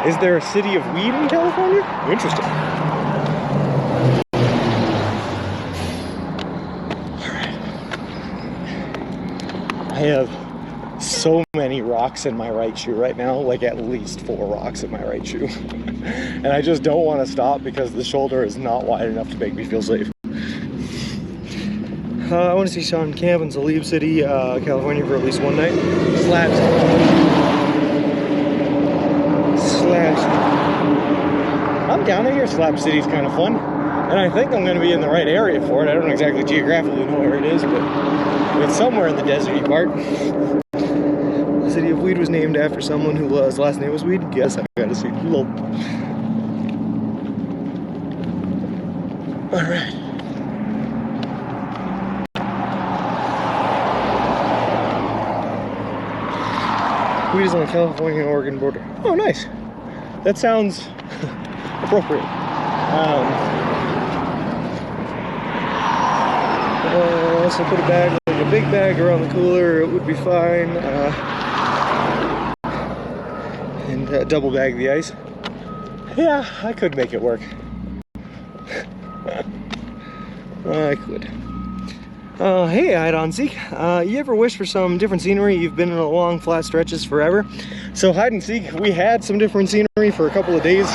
Is there a city of weed in California? Interesting. Alright. I have so many rocks in my right shoe right now, like at least 4 rocks in my right shoe. And I just don't want to stop because the shoulder is not wide enough to make me feel safe. I want to see Sean camp in Salib City, California for at least one night. Slabs. I'm down. I hear Slab City's kind of fun, and I think I'm going to be in the right area for it. I don't exactly geographically know where it is, but it's somewhere in the deserty part. The city of Weed was named after someone whose last name was Weed. Guess I gotta see. Lol. All right. Weed is on the California-Oregon border. Oh, nice. That sounds appropriate. So put a bag, like a big bag around the cooler, it would be fine. And double bag the ice. Yeah, I could make it work. I could. Hey, hide on seek. You ever wish for some different scenery? You've been in a long flat stretches forever. So hide and seek, we had some different scenery for a couple of days.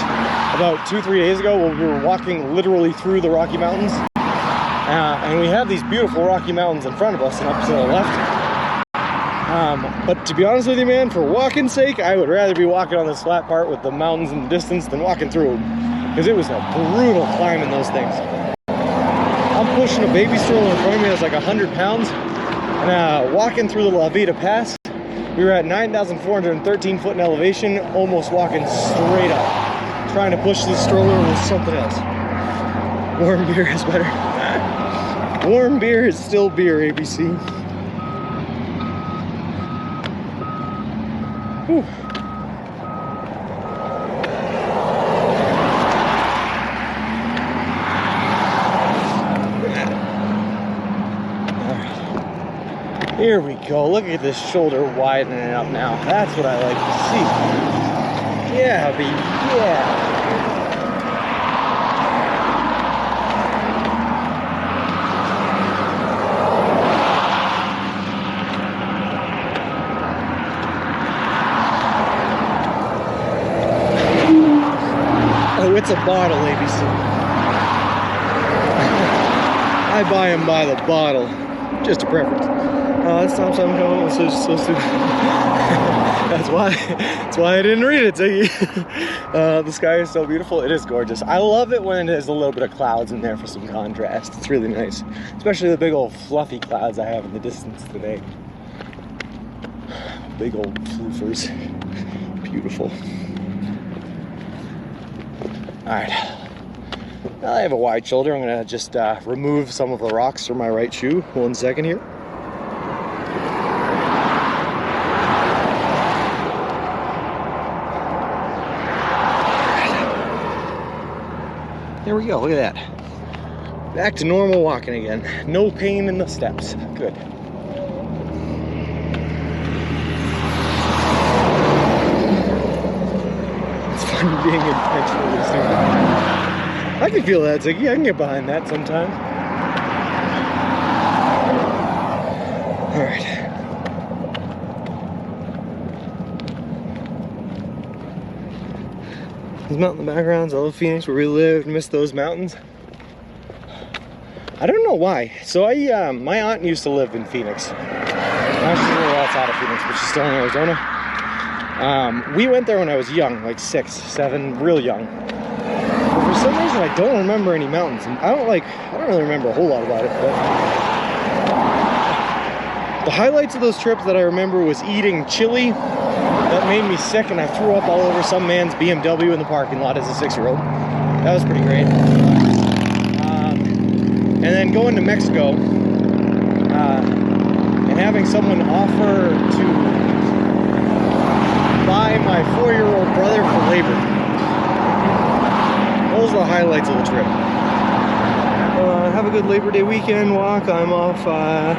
About 2-3 days ago, when we were walking literally through the Rocky Mountains. And we have these beautiful Rocky Mountains in front of us and up to the left. But to be honest with you, man, for walking sake, I would rather be walking on this flat part with the mountains in the distance than walking through them. Because it was a brutal climb in those things. I'm pushing a baby stroller in front of me that's like 100 pounds. And walking through the La Vida Pass, we were at 9,413 foot in elevation, almost walking straight up. Trying to push this stroller with something else. Warm beer is better. Warm beer is still beer, ABC. Whew. Here we go. Look at this shoulder widening up now. That's what I like to see. Yeah, baby. Yeah. it's a bottle, ABC. I buy them by the bottle. Just a preference. This time I'm coming so soon. That's why I didn't read it, Ziggy. The sky is so beautiful. It is gorgeous. I love it when there's a little bit of clouds in there for some contrast. It's really nice. Especially the big old fluffy clouds I have in the distance today. Big old floofers. Beautiful. Alright. Now I have a wide shoulder. I'm going to just remove some of the rocks from my right shoe. 1 second here. There we go, look at that. Back to normal walking again. No pain in the steps. Good. It's fun being intentionally stupid. I can feel that, Ziggy. I can get behind that sometimes. Alright. These mountain backgrounds, I love Phoenix, where we lived, miss those mountains. I don't know why. So my aunt used to live in Phoenix. Now she's a little outside of Phoenix, but she's still in Arizona. We went there when I was young, like 6, 7, real young. But for some reason, I don't remember any mountains. And I don't really remember a whole lot about it, but the highlights of those trips that I remember was eating chili that made me sick, and I threw up all over some man's BMW in the parking lot as a 6-year-old. That was pretty great. And then going to Mexico and having someone offer to buy my 4-year-old brother for labor. Those are the highlights of the trip. Have a good Labor Day weekend walk. I'm off to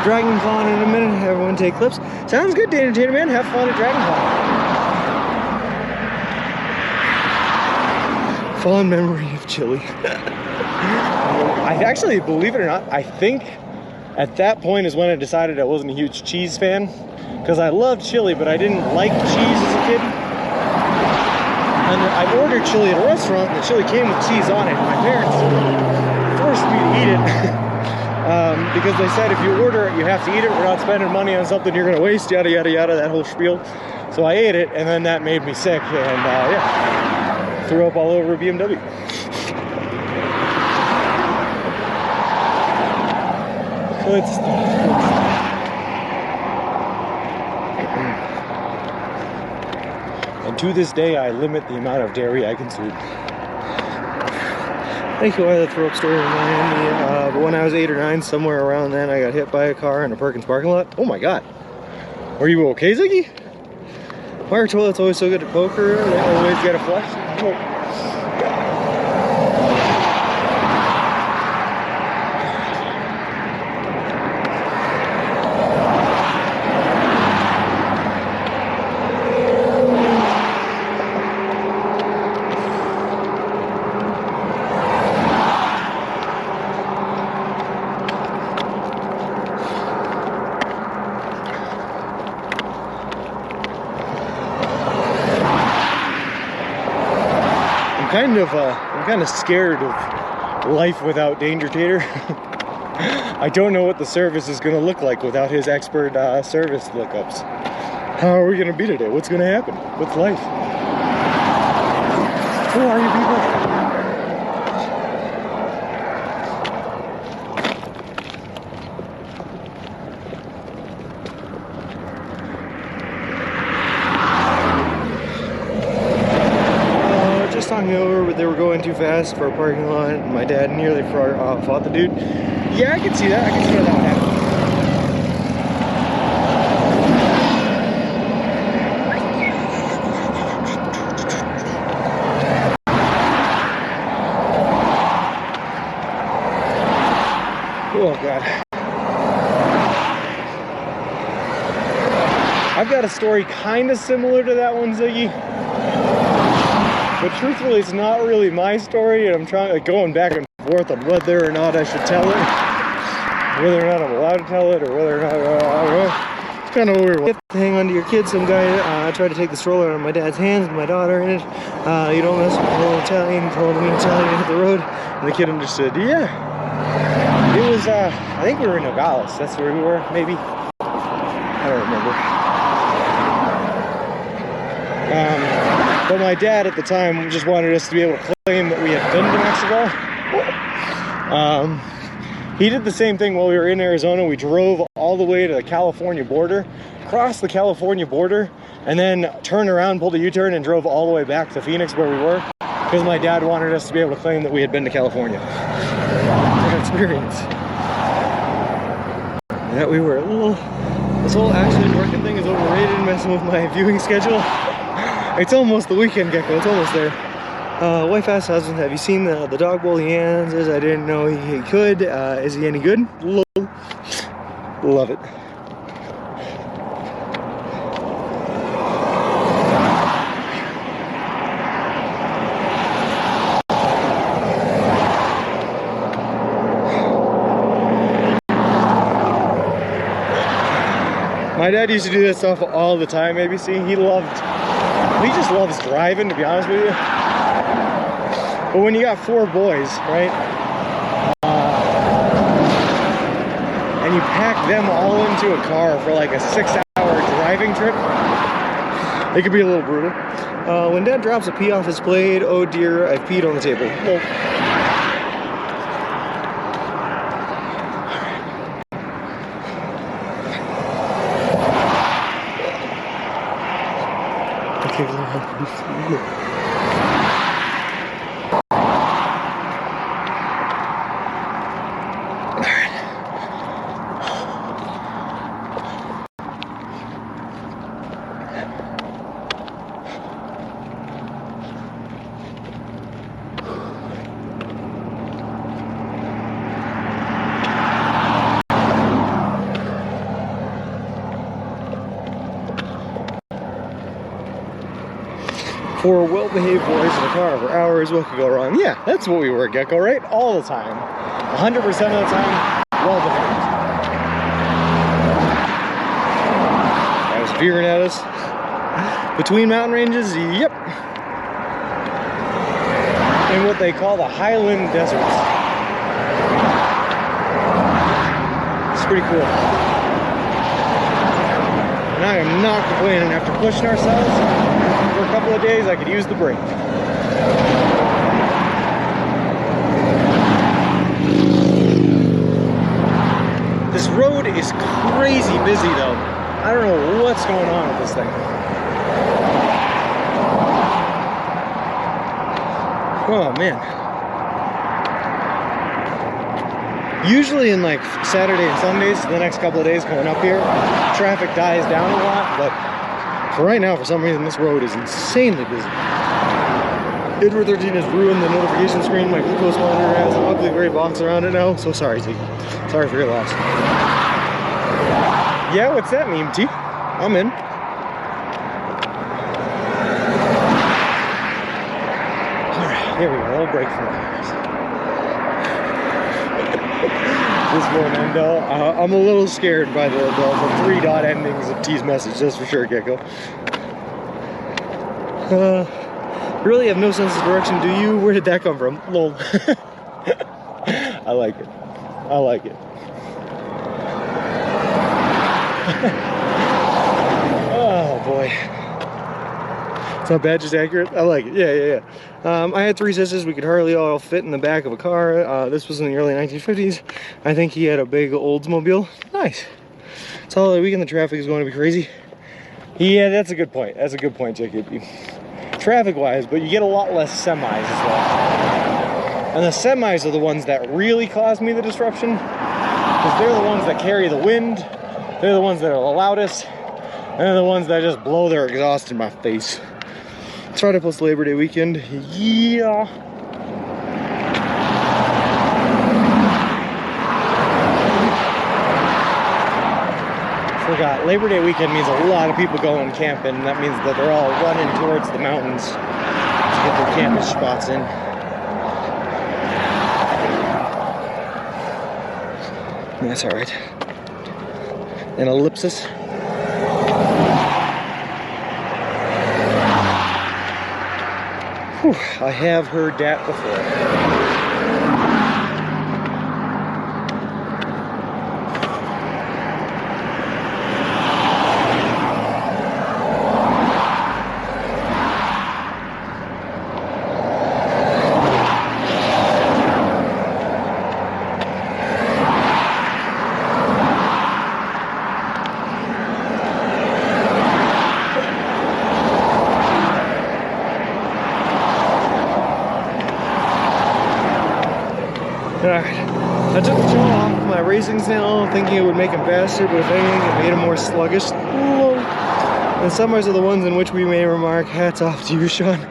Dragon Con in a minute. Everyone take clips. Sounds good, Dana Tater, man. Have fun at Dragon Con. Fond memory of chili. I actually, believe it or not, I think at that point is when I decided I wasn't a huge cheese fan. Because I loved chili, but I didn't like cheese as a kid. And I ordered chili at a restaurant, and the chili came with cheese on it. And my parents forced me to eat it. Because they said if you order it, you have to eat it. We're not spending money on something you're going to waste, yada, yada, yada, that whole spiel. So I ate it, and then that made me sick. And yeah, threw up all over a BMW. Good stuff. And to this day, I limit the amount of dairy I consume. Thank you, why the throw up story reminded me. But when I was 8 or 9, somewhere around then, I got hit by a car in a Perkins parking lot. Oh my god. Are you okay, Ziggy? Why are toilets always so good at poker? They always get a flush. Oh. I'm kind of scared of life without Danger Tater. I don't know what the service is going to look like without his expert service lookups. How are we going to be today? What's going to happen? What's life? Who are you people? Me over, but they were going too fast for a parking lot, and my dad nearly fought the dude. Yeah, I can see that. I can see how that would happen. Oh god. I've got a story kind of similar to that one, Ziggy. But truthfully, it's not really my story, and I'm going back and forth on whether or not I should tell it, whether or not I'm allowed to tell it, or whether or not I don't know. kind of weird. You have to hang on to your kids. Some guy tried to take the stroller out of my dad's hands with my daughter in it. You don't mess with a little Italian. Told him in Italian to hit the road, and the kid understood. Yeah, it was. I think we were in Nogales. That's where we were, maybe. I don't remember. But my dad at the time just wanted us to be able to claim that we had been to Mexico. He did the same thing while we were in Arizona. We drove all the way to the California border, crossed the California border, and then turned around, pulled a U-turn, and drove all the way back to Phoenix where we were, because my dad wanted us to be able to claim that we had been to California. An experience. Yeah, we were a little... This whole actually working thing is overrated, messing with my viewing schedule. It's almost the weekend, Gecko. It's almost there. Wife asked husband, have you seen the dog bowl? He answers, I didn't know he could. Is he any good? Love it. My dad used to do this stuff all the time, ABC. He just loves driving, to be honest with you. But when you got 4 boys, right? And you pack them all into a car for like a 6-hour driving trip, it could be a little brutal. When Dad drops a pee off his plate, oh dear, I've peed on the table. Well, For well-behaved boys in the car for hours, what could go wrong? Yeah, that's what we were, Gecko, right? All the time. 100% of the time, well-behaved. I was veering at us. Between mountain ranges, yep. In what they call the Highland Deserts. It's pretty cool. And I am not complaining. After pushing ourselves for a couple of days, I could use the break. This road is crazy busy though. I don't know what's going on with this thing. Oh man. Usually in like Saturday and Sundays, the next couple of days coming up here, traffic dies down a lot, but for right now, for some reason, this road is insanely busy. Edward 13 has ruined the notification screen. My glucose monitor has an ugly gray box around it now. So sorry, Zeke. Sorry for your loss. Yeah, what's that mean, T? I'm in. Alright, here we go. A little break from the this one, and I'm a little scared by the 3-dot endings of T's message, that's for sure, Gecko. Really have no sense of direction, do you? Where did that come from? Lol. I like it. I like it. Oh boy. It's not bad, just accurate. I like it. Yeah. I had 3 sisters. We could hardly all fit in the back of a car. This was in the early 1950s. I think he had a big Oldsmobile. Nice. It's holiday weekend. The traffic is going to be crazy. Yeah, that's a good point. That's a good point, JKB. Traffic-wise, but you get a lot less semis as well. And the semis are the ones that really cause me the disruption, because they're the ones that carry the wind. They're the ones that are the loudest. And they're the ones that just blow their exhaust in my face. Friday plus Labor Day weekend. Yeah. Forgot. Labor Day weekend means a lot of people going camping. That means that they're all running towards the mountains to get their camping spots in. That's alright. An ellipsis. Whew, I have heard that before. I took the jaw off my racing saddle thinking it would make him faster, but if anything, it made him more sluggish. And summers are the ones in which we may remark, hats off to you, Sean.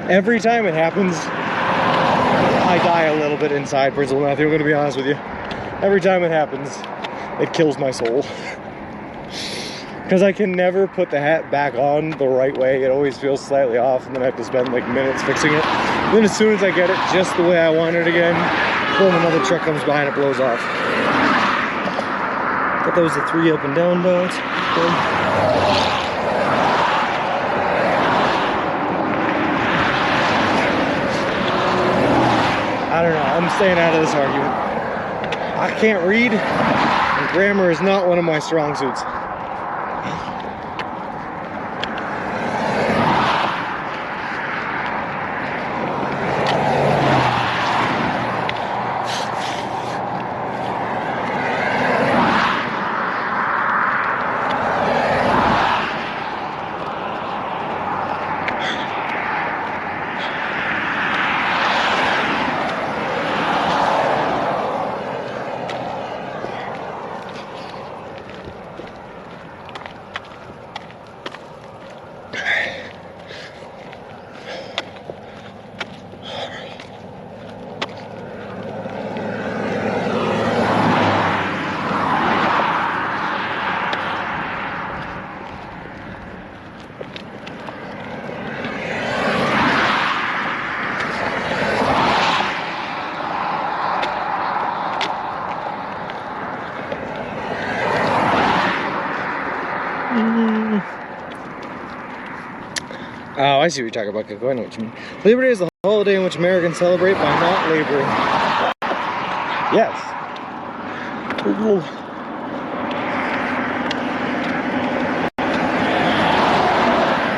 Every time it happens, I die a little bit inside, Principal Matthew, I'm going to be honest with you. Every time it happens, it kills my soul. Because I can never put the hat back on the right way. It always feels slightly off, and then I have to spend like minutes fixing it. And then as soon as I get it just the way I want it again, boom, another truck comes by and it blows off. Thought that was the 3 up and down dots. I don't know, I'm staying out of this argument. I can't read, and grammar is not one of my strong suits. Oh, I see what you're talking about, Coco. I know what you mean. Labor Day is the holiday in which Americans celebrate by not laboring. Yes.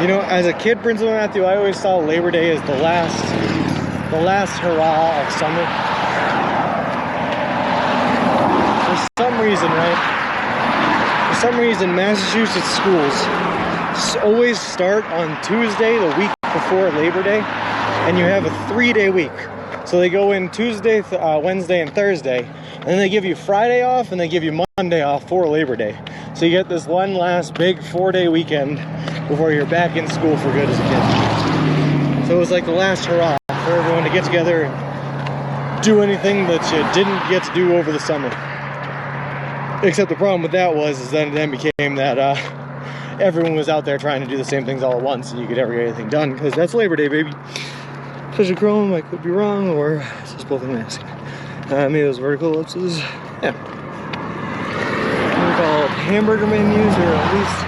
You know, as a kid, Principal Matthew, I always saw Labor Day as the last hurrah of summer. For some reason, right? For some reason, Massachusetts schools always start on Tuesday, the week before Labor Day, and you have a 3-day week. So they go in Tuesday, Wednesday, and Thursday, and then they give you Friday off, and they give you Monday off for Labor Day. So you get this one last big 4-day weekend before you're back in school for good as a kid. So it was like the last hurrah for everyone to get together and do anything that you didn't get to do over the summer. Except the problem with that was then it then became that everyone was out there trying to do the same things all at once, and you could never get anything done, because that's Labor Day, baby. Pleasure Chrome, I could be wrong, or it's just both I'm asking. Maybe those vertical ellipses. Yeah. We call it hamburger menus, or at least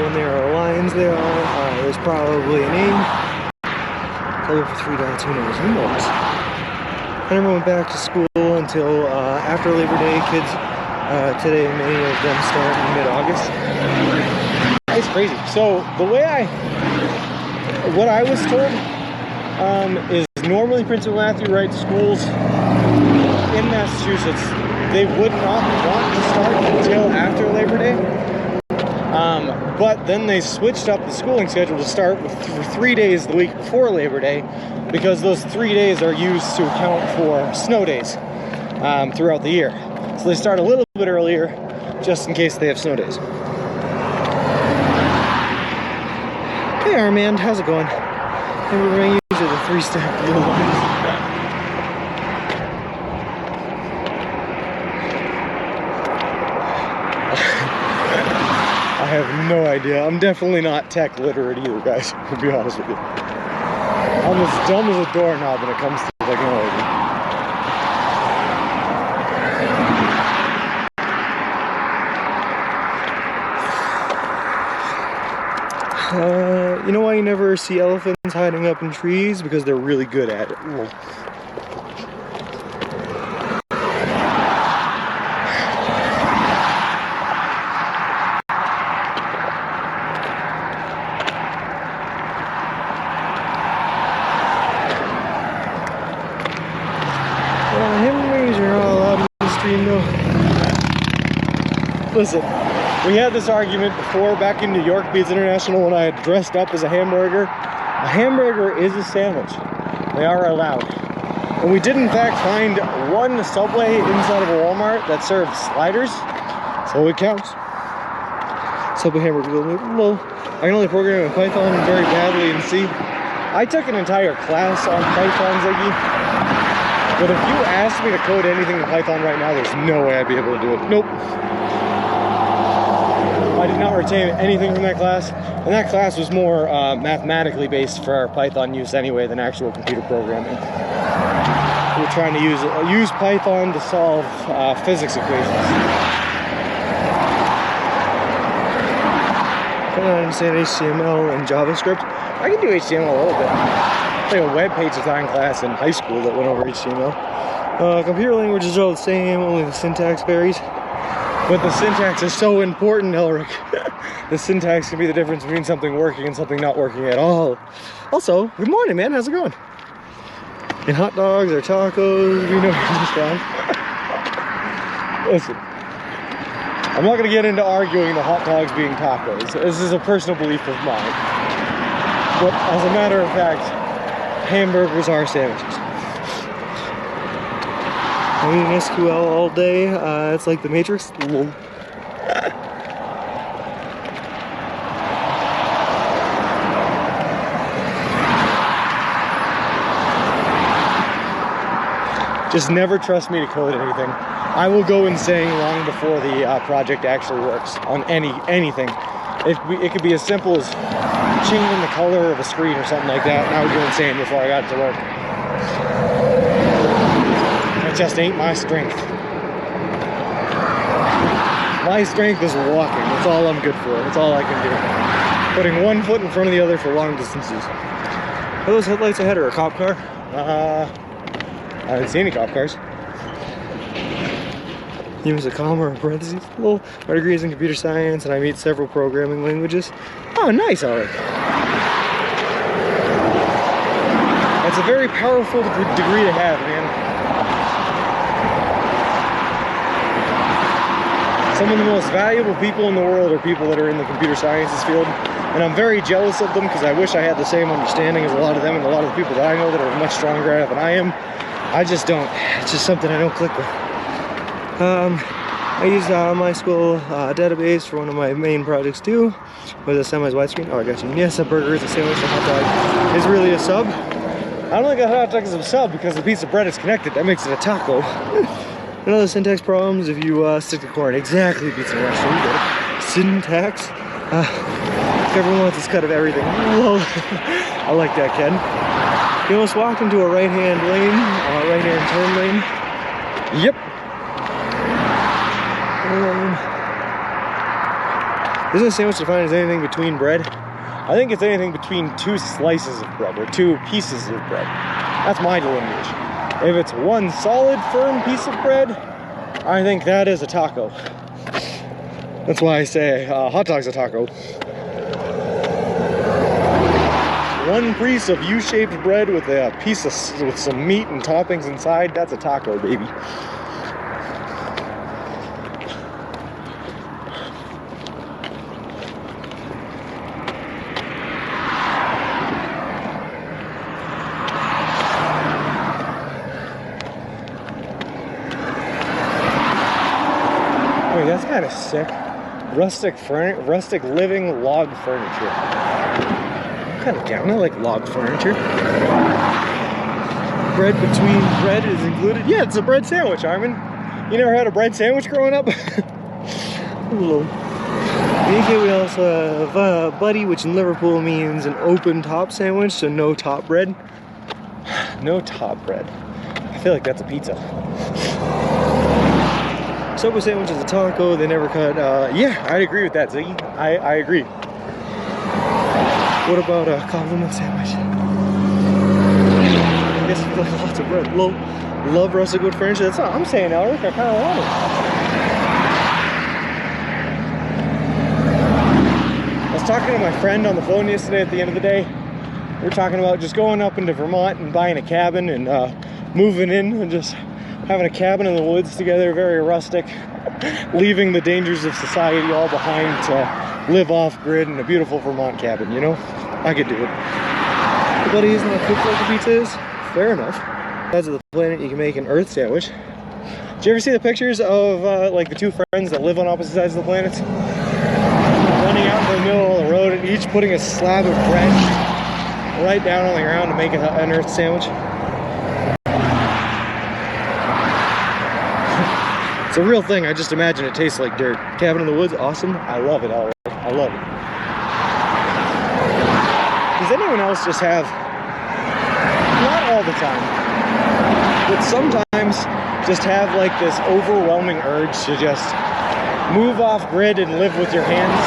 when there are lines there, there's probably a name. Play for $3, who knows? Who knows? I never went back to school until after Labor Day. Kids today, many of them start in mid-August. It's crazy. So the way what I was told is normally Principal Matthew Wright schools in Massachusetts, they would not want to start until after Labor Day. But then they switched up the schooling schedule to start for 3 days the week before Labor Day, because those 3 days are used to account for snow days throughout the year. So they start a little bit earlier, just in case they have snow days. Hey Armand, how's it going? And we're going to use the 3-step blue lines. I have no idea. I'm definitely not tech literate either, guys, to be honest with you. I'm as dumb as a doorknob when it comes to technology. You know why you never see elephants hiding up in trees? Because they're really good at it. Ooh. Hamburgers are all out in the stream though. Listen, we had this argument before back in New York Pizza International when I had dressed up as a hamburger. A hamburger is a sandwich. They are allowed. And we did in fact find one Subway inside of a Walmart that served sliders, so it counts. Subway hamburger. Well, I can only program in Python very badly in C. I took an entire class on Python, Ziggy. But if you asked me to code anything in Python right now, there's no way I'd be able to do it. Nope. I did not retain anything from that class, and that class was more mathematically based for our Python use anyway than actual computer programming. We were trying to use Python to solve physics equations. I don't understand HTML and JavaScript. I can do HTML a little bit. I had a web page design class in high school that went over HTML. Computer languages are all the same, only the syntax varies. But the syntax is so important, Elric. The syntax can be the difference between something working and something not working at all. Also, good morning, man. How's it going? And hot dogs or tacos, we know where this from. Listen, I'm not going to get into arguing the hot dogs being tacos. This is a personal belief of mine. But as a matter of fact, hamburgers are sandwiches. I'm eating SQL all day. It's like the Matrix. Lol. Just never trust me to code anything. I will go insane long before the project actually works on anything. It could be as simple as changing the color of a screen or something like that, and I would go insane before I got it to work. It just ain't my strength. My strength is walking. That's all I'm good for. That's all I can do. Putting one foot in front of the other for long distances. Are those headlights ahead or a cop car? I didn't see any cop cars. Use a comma or parentheses. Well, my degree is in computer science and I meet several programming languages. Oh, nice, Alric. That's a very powerful degree to have, man. Some of the most valuable people in the world are people that are in the computer sciences field. And I'm very jealous of them because I wish I had the same understanding as a lot of them and a lot of the people that I know that are much stronger at it than I am. I just don't. It's just something I don't click with. I use MySQL database for one of my main projects too. With a semi's widescreen. Oh, I got you. Yes, a burger is a sandwich. A hot dog is really a sub. I don't think a hot dog is a sub because the piece of bread is connected. That makes it a taco. Another syntax problems if you stick to corn. Exactly, pizza restaurant. You get it. Syntax. Everyone wants this cut of everything. Whoa. I like that, Ken. You almost walked into a right-hand lane, right-hand turn lane. Yep. Isn't a sandwich defined as anything between bread? I think it's anything between two slices of bread or two pieces of bread. That's my delineation. If it's one solid, firm piece of bread, I think that is a taco. That's why I say hot dog's a taco. One piece of U-shaped bread with a piece of with some meat and toppings inside, that's a taco, baby. Wait, that's kind of sick. Rustic living log furniture. Kind of down. I like log furniture. Bread between bread is included. Yeah, it's a bread sandwich, Armin. You never had a bread sandwich growing up? Hello. In the UK, we also have buddy, which in Liverpool means an open top sandwich, so no top bread. No top bread. I feel like that's a pizza. Subway sandwich is a taco. They never cut. Yeah, I'd agree with that, Ziggy. I agree. What about a compliment sandwich? I guess you like lots of bread. Love rustic wood furniture. That's all I'm saying, Elric. I kind of want it. I was talking to my friend on the phone yesterday at the end of the day. We were talking about just going up into Vermont and buying a cabin and moving in and just having a cabin in the woods together, very rustic, leaving the dangers of society all behind to live off grid in a beautiful Vermont cabin, you know? I could do it. But he's not cooked like the pizza is. Fair enough. Sides of the planet, you can make an Earth sandwich. Did you ever see the pictures of like the two friends that live on opposite sides of the planet? Running out in the middle of the road and each putting a slab of bread right down on the ground to make an Earth sandwich. It's a real thing. I just imagine it tastes like dirt. Cabin in the woods, awesome. I love it, Elric. I love it. Does anyone else just have, not all the time, but sometimes just have like this overwhelming urge to just move off grid and live with your hands,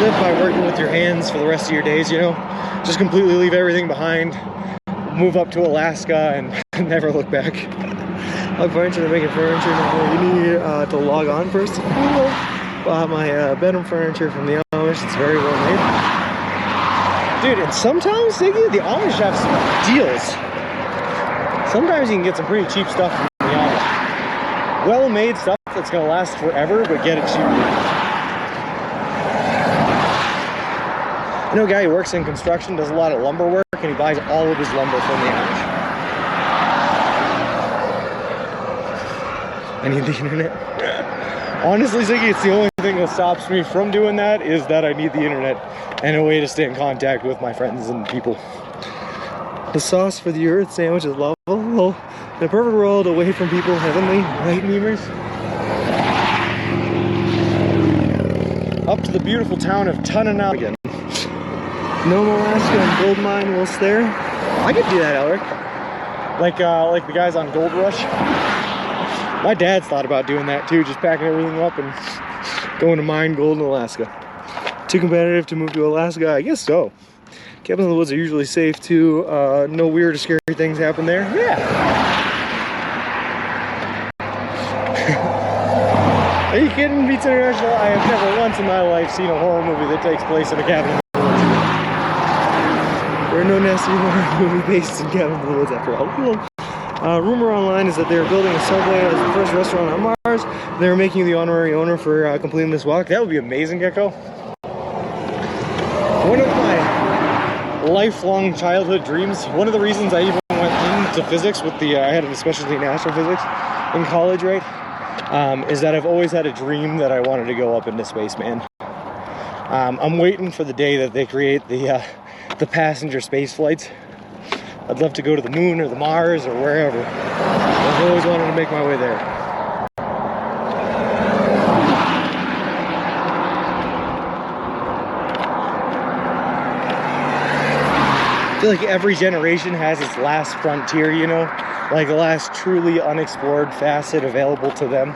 live by working with your hands for the rest of your days, you know? Just completely leave everything behind, move up to Alaska and never look back. Log furniture, they're making furniture. You need to log on first. Bought my bedroom furniture from the Amish. It's very well made. Dude, and sometimes, Ziggy, the Amish have some deals. Sometimes you can get some pretty cheap stuff from the Amish. Well-made stuff that's going to last forever, but get it cheaper. I know a guy who works in construction, does a lot of lumber work, and he buys all of his lumber from the Amish. I need the internet. Honestly, Ziggy, it's the only thing that stops me from doing that is that I need the internet and a way to stay in contact with my friends and people. The sauce for the Earth sandwich is lovable. In a perfect world, away from people, heavenly, right, memers? Up to the beautiful town of Tunanau again. Nome, Alaska and gold mine whilst there. I could do that, Elric. Like the guys on Gold Rush. My dad's thought about doing that too, just packing everything up and going to mine gold in Alaska. Too competitive to move to Alaska? I guess so. Cabins in the woods are usually safe too. No weird or scary things happen there. Yeah. Are you kidding? Beats International? I have never once in my life seen a horror movie that takes place in a cabin in the woods. There are no nasty horror movie based in cabins in the woods after all. Rumor online is that they're building a Subway as the first restaurant on Mars. They're making you the honorary owner for completing this walk. That would be amazing, Gecko. One of my lifelong childhood dreams, one of the reasons I even went into physics with the, I had a specialty in astrophysics in college, right? Is that I've always had a dream that I wanted to go up into space, man. I'm waiting for the day that they create the passenger space flights. I'd love to go to the moon or the Mars or wherever. I've always wanted to make my way there. I feel like every generation has its last frontier, you know? Like the last truly unexplored facet available to them.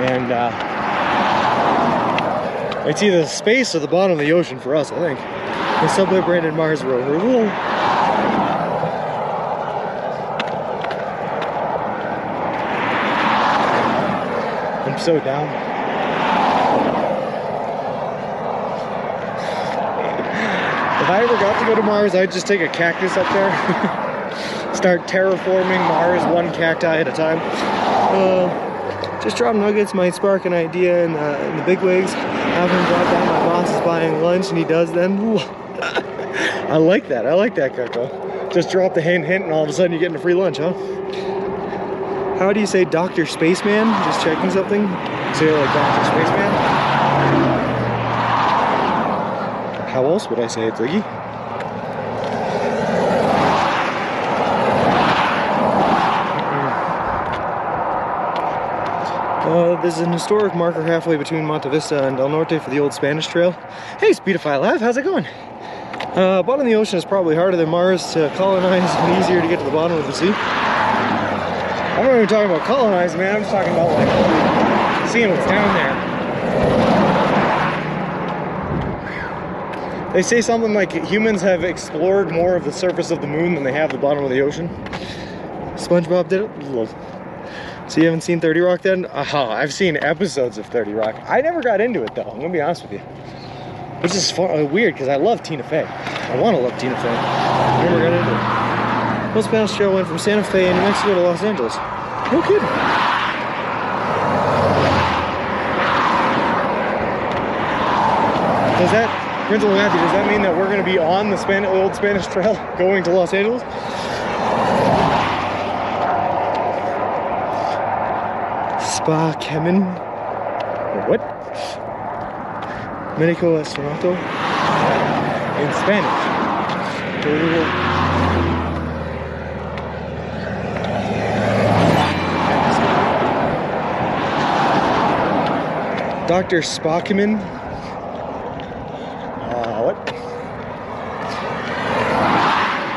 And it's either space or the bottom of the ocean for us, I think. The Subway branded Mars rover. I'm so down. If I ever got to go to Mars, I'd just take a cactus up there. Start terraforming Mars one cacti at a time. Just drop nuggets might spark an idea in the big wigs. Have him drop down my boss is buying lunch, and he does then. I like that, Coco. Just drop the hint, and all of a sudden you get into free lunch, huh? How do you say Dr. Spaceman? Just checking something? Say like Dr. Spaceman? How else would I say it, Ziggy? There's an historic marker halfway between Monte Vista and Del Norte for the old Spanish Trail. Hey, Speedify Live, how's it going? Bottom of the ocean is probably harder than Mars to colonize and easier to get to the bottom of the sea. I'm not even talking about colonize, man. I'm just talking about like seeing what's down there. They say something like humans have explored more of the surface of the moon than they have the bottom of the ocean. SpongeBob did it. Love. So you haven't seen 30 Rock then? I've seen episodes of 30 Rock. I never got into it though, I'm gonna be honest with you. Which is fun, weird because I love Tina Fey. I want to love Tina Fey. I never got into it. Most Spanish trail went from Santa Fe in New Mexico to Los Angeles. No kidding. Does that, Principal Matthew, does that mean that we're going to be on the old Spanish trail going to Los Angeles? Spa Kemen? What? Medico Esperanto? In Spanish. Dr. Spockman. What?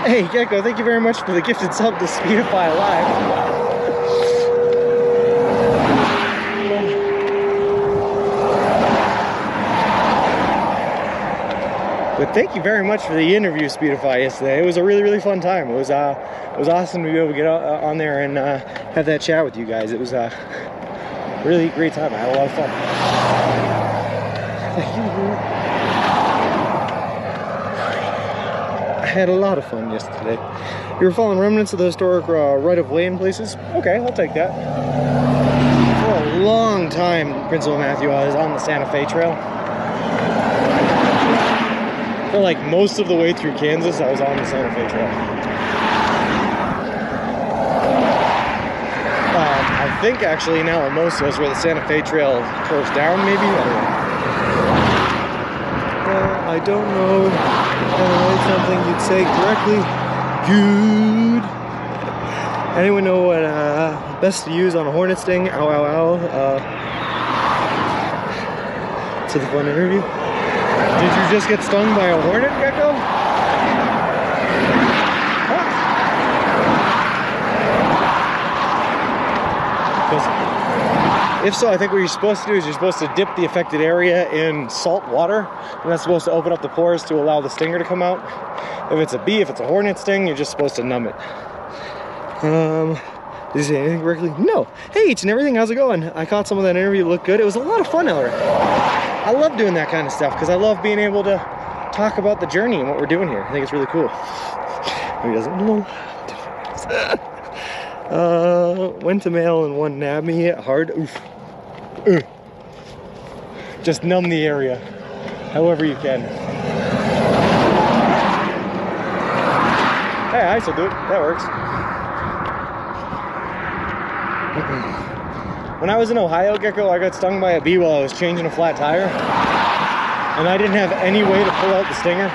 Hey, Gecko, thank you very much for the gifted sub to Speedify Live. But thank you very much for the interview, Speedify, yesterday. It was a really, really fun time. It was awesome to be able to get on there and have that chat with you guys. It was a really great time. I had a lot of fun. I had a lot of fun yesterday. You were following remnants of the historic right-of-way in places? Okay, I'll take that. For a long time, Principal Matthew, I was on the Santa Fe Trail. For like most of the way through Kansas, I was on the Santa Fe Trail. I think actually now Hermosa is where the Santa Fe Trail curves down, maybe? I don't know. Write something you'd say correctly. Good. Anyone know what best to use on a hornet sting? Ow, ow, ow. To the fun interview. Did you just get stung by a hornet, Gecko? Huh. If so, I think what you're supposed to do is you're supposed to dip the affected area in salt water, and that's supposed to open up the pores to allow the stinger to come out. If it's a bee, if it's a hornet sting, you're just supposed to numb it. Did you say anything correctly? No. Hey, H and everything, how's it going? I caught some of that interview, it looked good. It was a lot of fun, Eller. I love doing that kind of stuff because I love being able to talk about the journey and what we're doing here. I think it's really cool. Maybe doesn't know. Went to mail and one nabbed me hard. Oof. Just numb the area however you can. Hey, I still do it. That works. When I was in Ohio, Gecko, I got stung by a bee while I was changing a flat tire. And I didn't have any way to pull out the stinger.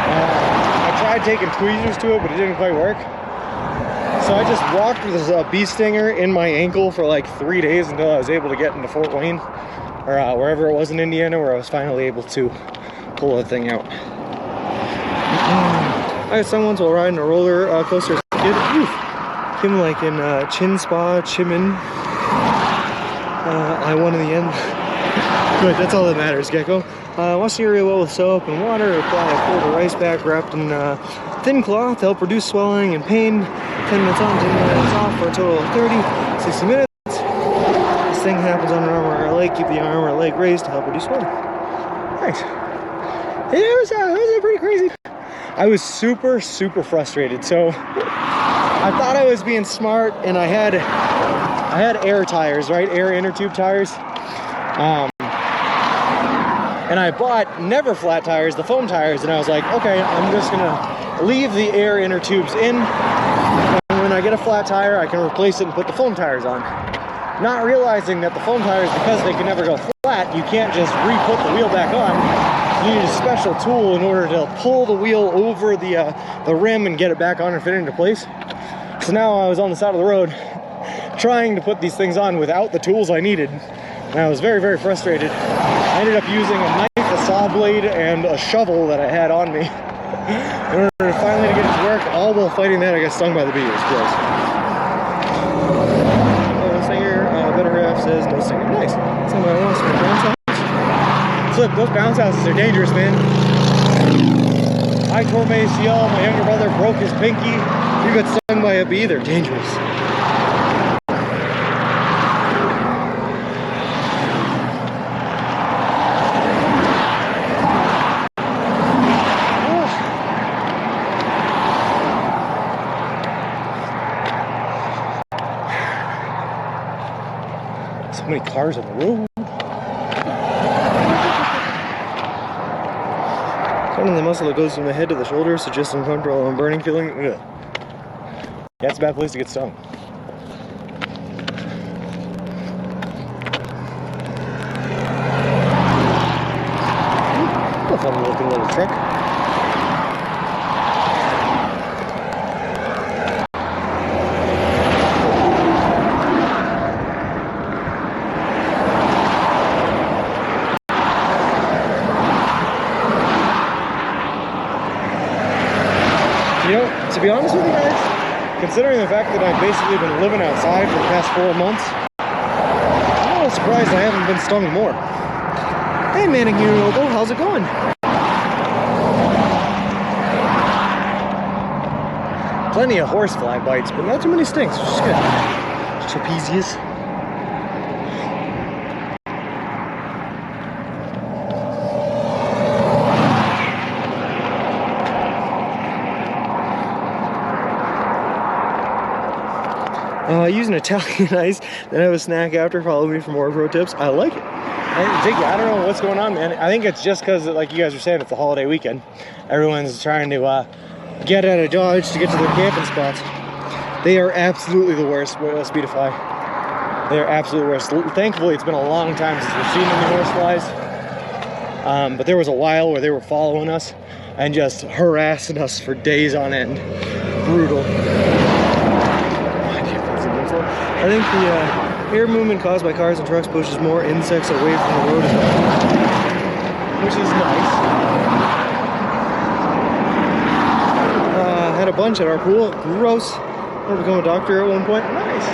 I tried taking tweezers to it, but it didn't quite work. So I just walked with a bee stinger in my ankle for like 3 days until I was able to get into Fort Wayne, or wherever it was in Indiana, where I was finally able to pull the thing out. I had stung once while riding a roller coaster as a kid. Oof. Him like in Chin Spa, Chimin. I won in the end. Good, that's all that matters, Gecko. Wash the area well with soap and water. Apply a fold of rice pack wrapped in thin cloth to help reduce swelling and pain. 10 minutes on, 10 minutes off for a total of 30, 60 minutes. This thing happens on an arm or a leg. Keep the arm or leg raised to help reduce swelling. Nice. It was pretty crazy. I was super, super frustrated. So I thought I was being smart, and I had air tires, right? Air inner tube tires. And I bought never flat tires, the foam tires, and I was like, okay, I'm just gonna leave the air inner tubes in, and when I get a flat tire, I can replace it and put the foam tires on. Not realizing that the foam tires, because they can never go flat, you can't just re-put the wheel back on. You need a special tool in order to pull the wheel over the rim and get it back on and fit it into place. So now I was on the side of the road trying to put these things on without the tools I needed. And I was very, very frustrated. I ended up using a knife, a saw blade, and a shovel that I had on me in order to finally get it to work. All while fighting that, I got stung by the bee. It was close. Oh, stinger, better ref says no stinger. Nice. Somebody wants my grandson. Flip, those bounce houses are dangerous, man. I tore my ACL, my younger brother broke his pinky. You got stung by a bee, they're dangerous. So many cars on the road. Kind of the muscle that goes from the head to the shoulder, so just uncomfortable and burning feeling. Ugh. That's a bad place to get stung. A fun looking little truck. You know, to be honest with you guys, considering the fact that I've basically been living outside for the past 4 months, I'm a little surprised I haven't been stung more. Hey, Manning Noble, how's it going? Plenty of horsefly bites, but not too many stings, which is good. Trapezius. Using Italian ice, then have a snack after. Follow me for more pro tips. I like it. I don't know what's going on, man. I think it's just because, like you guys were saying, it's the holiday weekend. Everyone's trying to get out of Dodge to get to their camping spots. They are absolutely the worst. Let's beautify. They are absolutely worst. Thankfully, it's been a long time since we've seen any horseflies. But there was a while where they were following us and just harassing us for days on end. Brutal. I think the air movement caused by cars and trucks pushes more insects away from the road as well, which is nice. Had a bunch at our pool. Gross. I want to become a doctor at one point. Nice.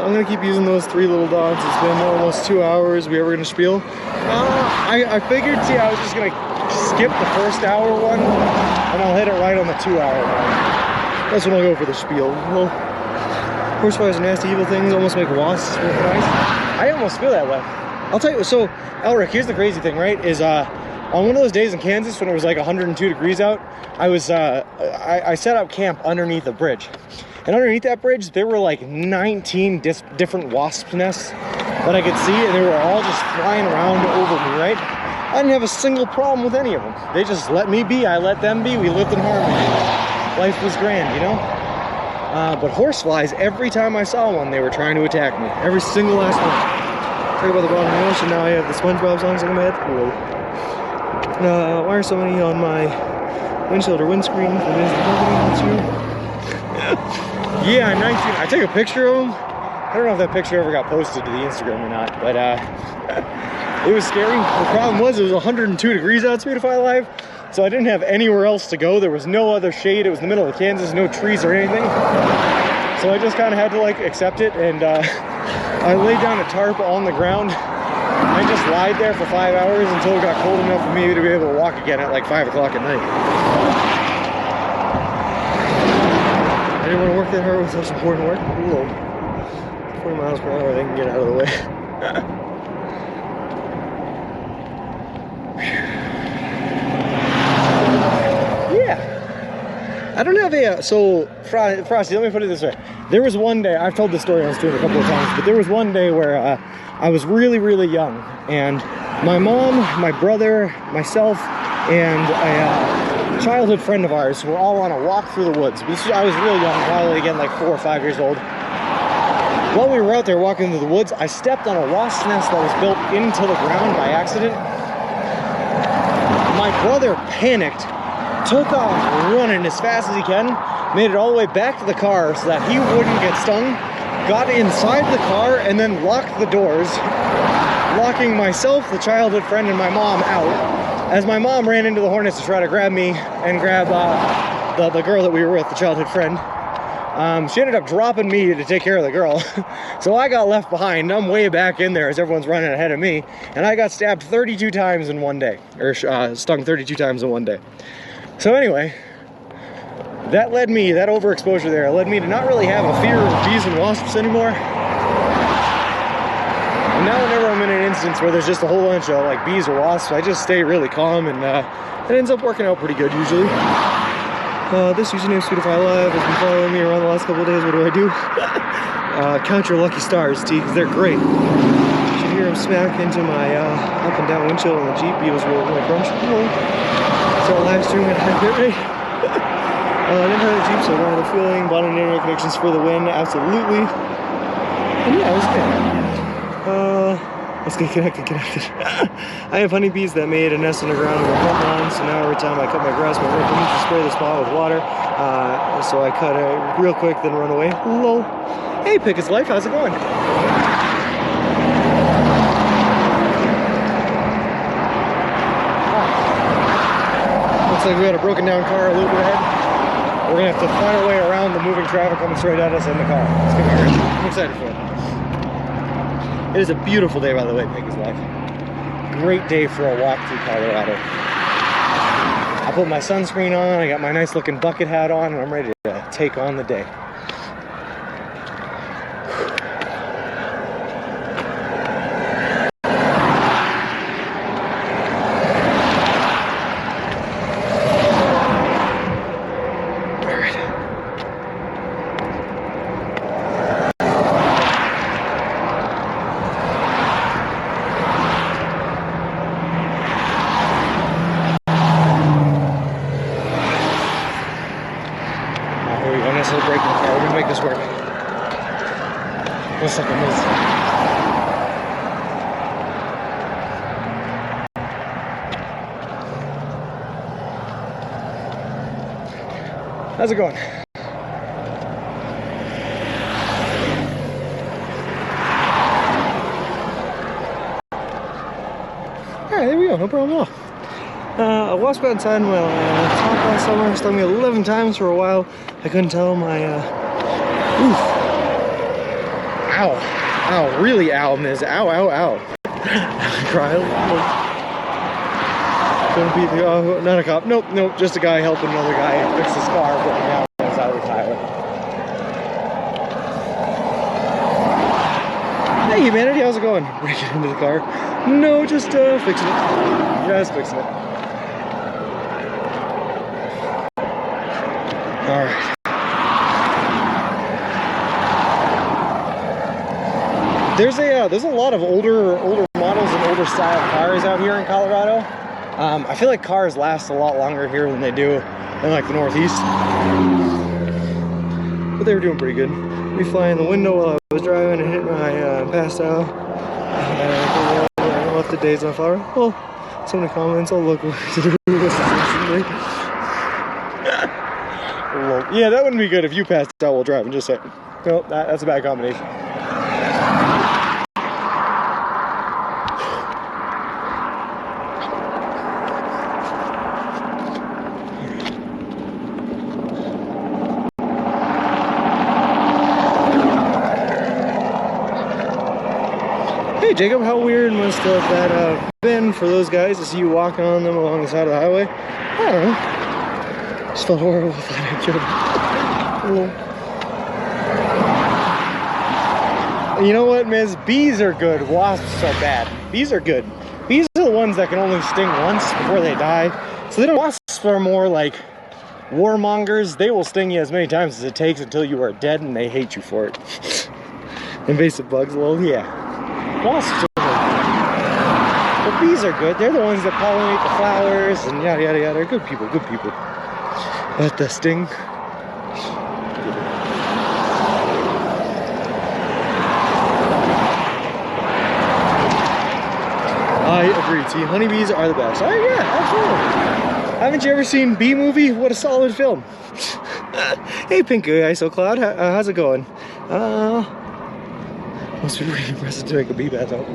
I'm gonna keep using those 3 little dogs. It's been almost 2 hours. We ever gonna spiel? I figured, see, I was just gonna skip the first hour one, and I'll hit it right on the 2-hour one. That's when I'll go for the spiel. Well, horseflies are nasty, evil things. Almost make wasps look nice. I almost feel that way. I'll tell you. So, Elric, here's the crazy thing, right? Is on one of those days in Kansas when it was like 102 degrees out, I was I set up camp underneath a bridge. And underneath that bridge, there were like 19 different wasp nests that I could see, and they were all just flying around over me, right? I didn't have a single problem with any of them. They just let me be, I let them be, we lived in harmony. Life was grand, you know? But horseflies, every time I saw one, they were trying to attack me. Every single last one. Talk about the bottom of the ocean, now I have the SpongeBob songs in my head. Whoa. Why are so many on my windshield or windscreen? Yeah, 19. I took a picture of them. I don't know if that picture ever got posted to the Instagram or not, but it was scary. The problem was it was 102 degrees out, Speedify Live, so I didn't have anywhere else to go. There was no other shade. It was in the middle of Kansas, no trees or anything. So I just kind of had to like accept it, and I laid down a tarp on the ground and just lied there for 5 hours until it got cold enough for me to be able to walk again at like 5 o'clock at night. I didn't want to work that hard with such important work. Ooh, 40 miles per hour, they can get out of the way. Yeah. I don't have a, so Frosty, let me put it this way. There was one day, I've told this story on stream a couple of times, but there was one day where I was really, really young, and my mom, my brother, myself, and a childhood friend of ours were all on a walk through the woods. I was really young, probably again like 4 or 5 years old. While we were out there walking through the woods, I stepped on a wasp nest that was built into the ground by accident. My brother panicked, took off running as fast as he can, made it all the way back to the car so that he wouldn't get stung, got inside the car and then locked the doors, locking myself, the childhood friend, and my mom out, as my mom ran into the hornets to try to grab me and grab the girl that we were with, the childhood friend. She ended up dropping me to take care of the girl. So I got left behind. I'm way back in there as everyone's running ahead of me. And I got stabbed 32 times in one day. Or stung 32 times in one day. So anyway, that overexposure there led me to not really have a fear of bees and wasps anymore. And now whenever I'm in an instance where there's just a whole bunch of like bees or wasps, I just stay really calm, and it ends up working out pretty good usually. This username, SweetifyLive, has been following me around the last couple of days. What do? Count your lucky stars, T, because they're great. You should hear him smack into my up and down windshield on the Jeep. He was rolling my crunch. So I'll live stream at high bit rate. Never had a Jeep, so I don't have the feeling. Bought an internet connections for the win, absolutely. And yeah, it was good. Let's get connected. I have honeybees that made a nest in the ground in the front lawn, so now every time I cut my grass, my wife needs to spray the spot with water. So I cut it real quick, then run away. Lol. Hey, Pick His Life, how's it going? Looks like we got a broken down car a little bit ahead. We're gonna have to find our way around the moving traffic coming straight at us in the car. It's gonna be great. I'm excited for it. It is a beautiful day, by the way, Pick His Life. Great day for a walk through Colorado. I put my sunscreen on, I got my nice looking bucket hat on, and I'm ready to take on the day. What's up, amazing? How's it going? Alright, there we go, no problem at all. A wasp got inside my top last summer, stung me 11 times for a while. I couldn't tell my, oof. Ow, ow, really ow, Miz. Ow, ow, ow. Cry. Don't beat the, oh, not a cop. Nope, nope, just a guy helping another guy fix his car broken down on the side of the highway. Hey, humanity, how's it going? Breaking into the car. No, just fixing it. Just fixing it. Alright. There's a lot of older models and older style cars out here in Colorado. I feel like cars last a lot longer here than they do in like the Northeast. But they were doing pretty good. We fly in the window while I was driving and hit my passed out. I left the days on fire. Well, so many comments. I'll look to the yeah, that wouldn't be good if you passed out while driving. Just saying. No, that's a bad combination. Hey Jacob, how weird must that have been for those guys to see you walking on them along the side of the highway? I don't know. Just felt horrible. Thought I killed. You know what, Miz? Bees are good. Wasps are bad. Bees are good. Bees are the ones that can only sting once before they die. So they don't. Wasps are more like warmongers. They will sting you as many times as it takes until you are dead, and they hate you for it. Invasive bugs, well, yeah. Wasps are good. But bees are good. They're the ones that pollinate the flowers and yada yada yada. They're good people, good people. But the sting. I agree, T. Honeybees are the best. Oh yeah, absolutely. Haven't you ever seen Bee Movie? What a solid film. Hey Pink ISO Cloud, how's it going? Must be really impressive to make a bee bath out.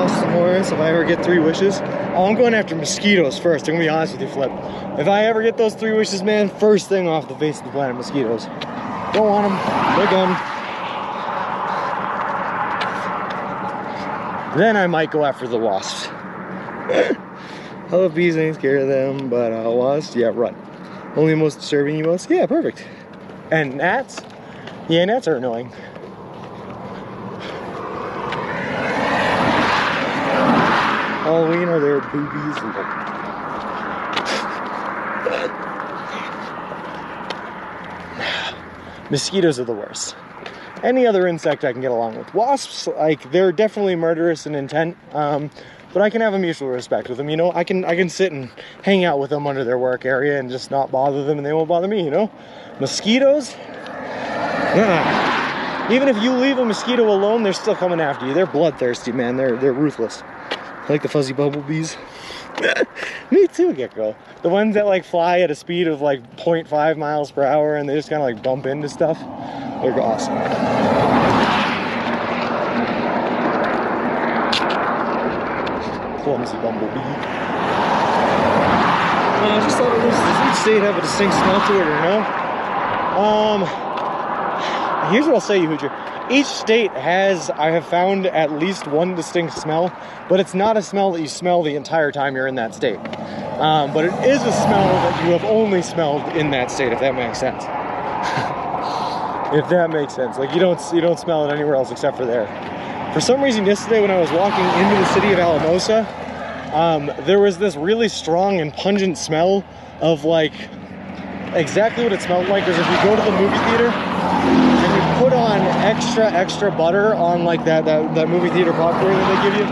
Austin Morris if I ever get 3 wishes. Oh, I'm going after mosquitoes first. I'm gonna be honest with you, Flip. If I ever get those 3 wishes, man, first thing off the face of the planet, mosquitoes. Don't want them. They're gone. Then I might go after the wasps. I love bees, I ain't scared of them, but wasps, yeah, run. Only the most disturbing emos? Yeah, perfect. And gnats? Yeah, gnats are annoying. Halloween are their boobies. Mosquitoes are the worst. Any other insect I can get along with. Wasps, like, they're definitely murderous in intent, but I can have a mutual respect with them, you know? I can sit and hang out with them under their work area and just not bother them, and they won't bother me, you know? Mosquitoes? Even if you leave a mosquito alone, they're still coming after you. They're bloodthirsty, man. They're ruthless. I like the fuzzy bumblebees. Me too, gecko. The ones that like fly at a speed of like 0.5 miles per hour and they just kind of like bump into stuff. They're awesome. Clumsy bumblebee. I just thought it was, does each state have a distinct smell to it or no? Here's what I'll say, you Hoocher. Each state has, I have found, at least one distinct smell, but it's not a smell that you smell the entire time you're in that state. But it is a smell that you have only smelled in that state, if that makes sense. If that makes sense. Like, you don't smell it anywhere else except for there. For some reason, yesterday when I was walking into the city of Alamosa, there was this really strong and pungent smell of, like, exactly what it smelled like is if you go to the movie theater and you put on extra butter on like that movie theater popcorn that they give you,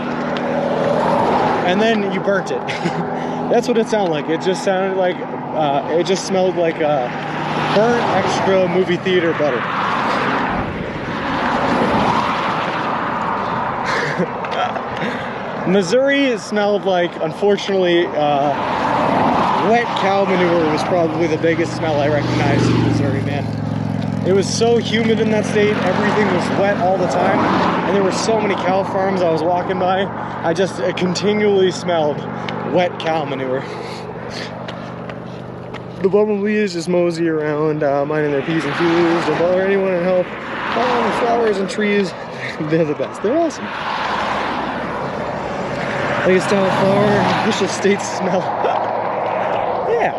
and then you burnt it. That's what it sounded like. It just sounded like it just smelled like burnt extra movie theater butter. Missouri smelled like, unfortunately, wet cow manure was probably the biggest smell I recognized in Missouri, man. It was so humid in that state, everything was wet all the time, and there were so many cow farms I was walking by, I just continually smelled wet cow manure. The bumblebees just mosey around, minding their P's and Q's, don't bother anyone and help. The flowers and trees, they're the best, they're awesome. Like a style flower, official state smell. Yeah.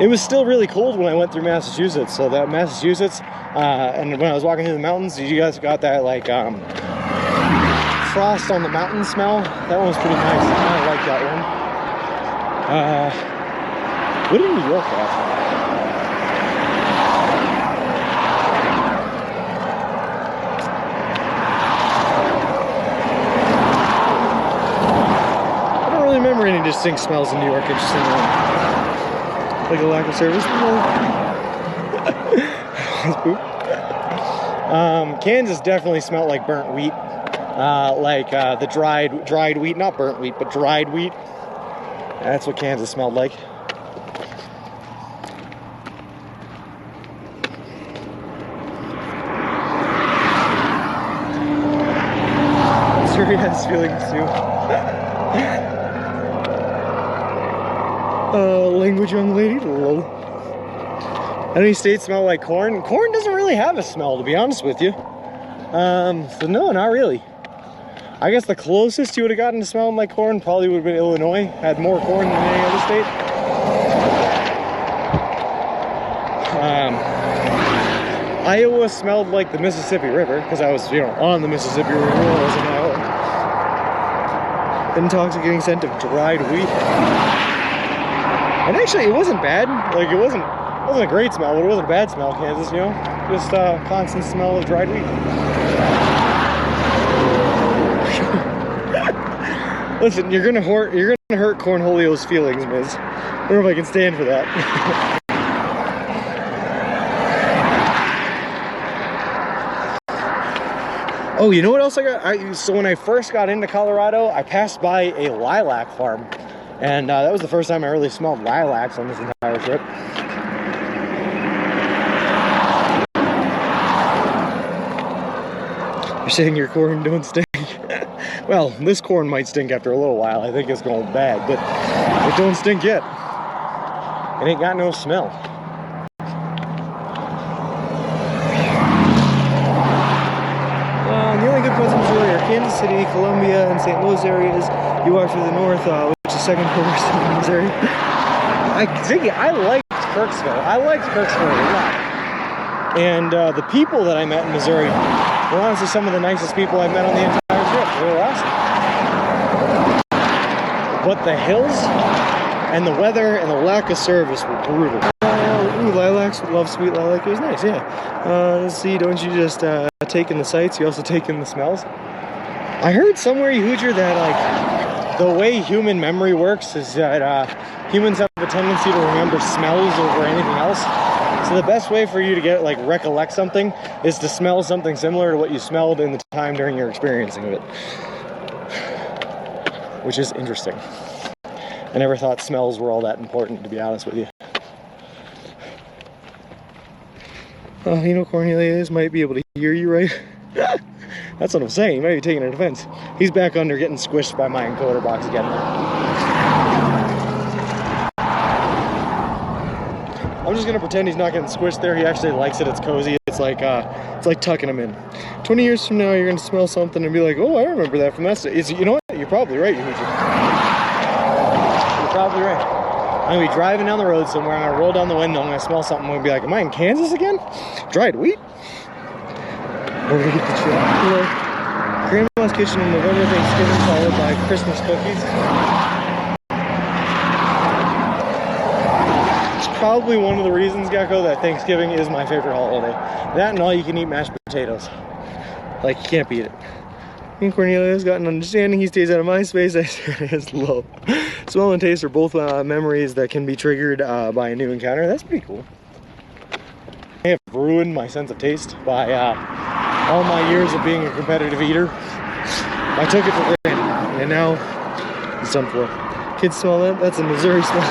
It was still really cold when I went through Massachusetts, so that Massachusetts, and when I was walking through the mountains, you guys got that like frost on the mountain smell. That one was pretty nice. I like that one. What did New York have? I don't really remember any distinct smells in New York, interestingly. Like a lack of service. Kansas definitely smelled like burnt wheat. The dried wheat, not burnt wheat, but dried wheat. That's what Kansas smelled like. Missouri has feelings too. Language young lady, lol. Any states smell like corn? Corn doesn't really have a smell, to be honest with you. So no, not really. I guess the closest you would have gotten to smelling like corn probably would have been Illinois. Had more corn than any other state. Iowa smelled like the Mississippi River because I was, on the Mississippi River. I was in Iowa. Intoxicating scent of dried wheat. And actually, it wasn't bad. Like, it wasn't a great smell, but it wasn't a bad smell, Kansas, Just constant smell of dried wheat. Listen, you're gonna hurt Cornholio's feelings, Miz. I don't know if I can stand for that. Oh, you know what else I got? So when I first got into Colorado, I passed by a lilac farm. And that was the first time I really smelled lilacs on this entire trip. You're saying your corn don't stink? Well, this corn might stink after a little while. I think it's going bad, but it don't stink yet. It ain't got no smell. The only good parts of Missouri are Kansas City, Columbia, and St. Louis areas. You walk through the north, which is second worst in Missouri. I liked Kirksville. I liked Kirksville a lot. And the people that I met in Missouri were honestly some of the nicest people I've met on the entire trip. They were awesome. But the hills and the weather and the lack of service were brutal. Ooh, lilacs, love sweet lilac. It was nice, yeah. Let's see, don't you just take in the sights, you also take in the smells? I heard somewhere, you Hoosier, that like the way human memory works is that humans have a tendency to remember smells over anything else. So the best way for you to get recollect something is to smell something similar to what you smelled in the time during your experiencing of it. Which is interesting. I never thought smells were all that important, to be honest with you. Oh, you know, Cornelius might be able to hear you, right? That's what I'm saying. He might be taking an offense. He's back under getting squished by my encoder box again. I'm just gonna pretend he's not getting squished there. He actually likes it. It's cozy. It's like tucking him in. 20 years from now, you're gonna smell something and be like, "Oh, I remember that from that." You know what? You're probably right. You're probably right. I'm gonna be driving down the road somewhere. I'm gonna roll down the window. I'm gonna smell something. I'm gonna be like, "Am I in Kansas again? Dried wheat?" We're gonna get the chocolate. Grandma's kitchen in November, Thanksgiving, followed by Christmas cookies. Probably one of the reasons, Gecko, that Thanksgiving is my favorite holiday. That and all you can eat mashed potatoes. Like, you can't beat it. Me and Cornelius got an understanding. He stays out of my space. I stay at his low. Smell and taste are both memories that can be triggered by a new encounter. That's pretty cool. I have ruined my sense of taste by all my years of being a competitive eater. I took it for granted, and now it's done for. Kids smell that? That's a Missouri smell.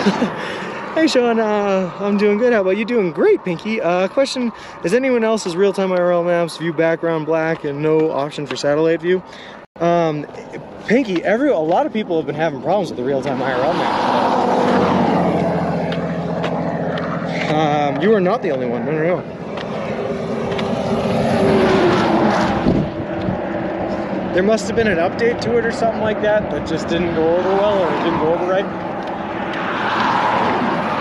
Hey Sean, I'm doing good. How about you? Doing great, Pinky. Question, is anyone else's real-time IRL maps view background black and no option for satellite view? Pinky, a lot of people have been having problems with the real-time IRL map. You are not the only one. No. There must have been an update to it or something like that just didn't go over well, or it didn't go over right.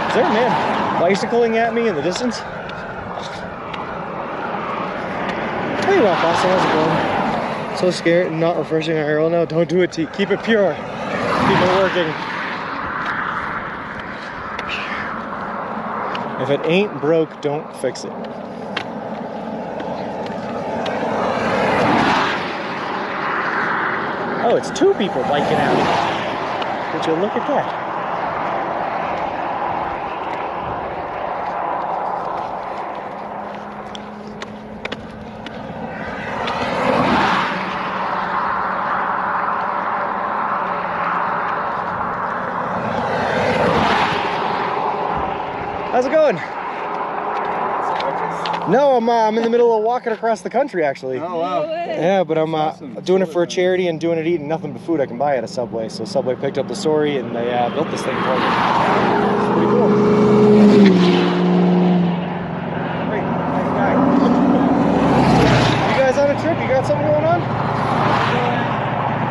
Is there a man bicycling at me in the distance? Hey, well, Boston, how's it going? So scared and not refreshing IRL now. Don't do it, T. Keep it pure. Keep it working. If it ain't broke, don't fix it. Oh, it's two people biking at me. Would you look at that? How's it going? No, I'm in the middle of walking across the country, actually. Oh, wow. Yeah, but I'm doing it for a charity and doing it eating nothing but food I can buy at a Subway. So Subway picked up the story and they built this thing for me. It's pretty cool. Great, nice guy. You guys on a trip? You got something going on?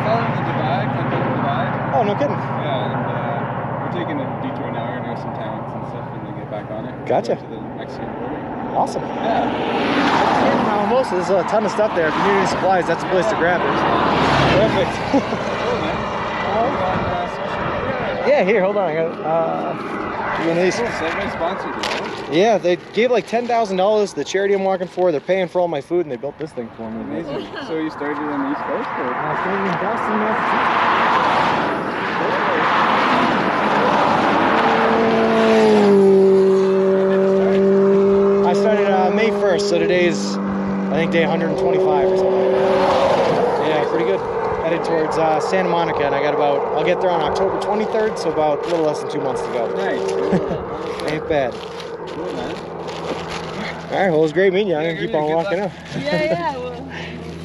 Following the divide, Continental Divide. Oh, no kidding. Yeah, and we're taking a detour now. We're near some towns and stuff, and then get back on it. Gotcha. To the Mexican border. Awesome. Yeah. Most there's a ton of stuff there. If you need any supplies, that's the place to grab it. Perfect. Cool, man. Are you on social media? Yeah, here, hold on. I got one of these. Cool, Subway sponsored it, right? Yeah, they gave like $10,000 to the charity I'm working for. They're paying for all my food, and they built this thing for me. Amazing. So you started on the East Coast, or? I started in Boston, Massachusetts. I started May 1st, so today's, I think, day 125 or something. Yeah, pretty good. Headed towards Santa Monica, and I'll get there on October 23rd, so about a little less than 2 months to go. Nice. Ain't bad. Cool, man. All right, well, it was great meeting you. I'm going to keep on walking out. Yeah, we'll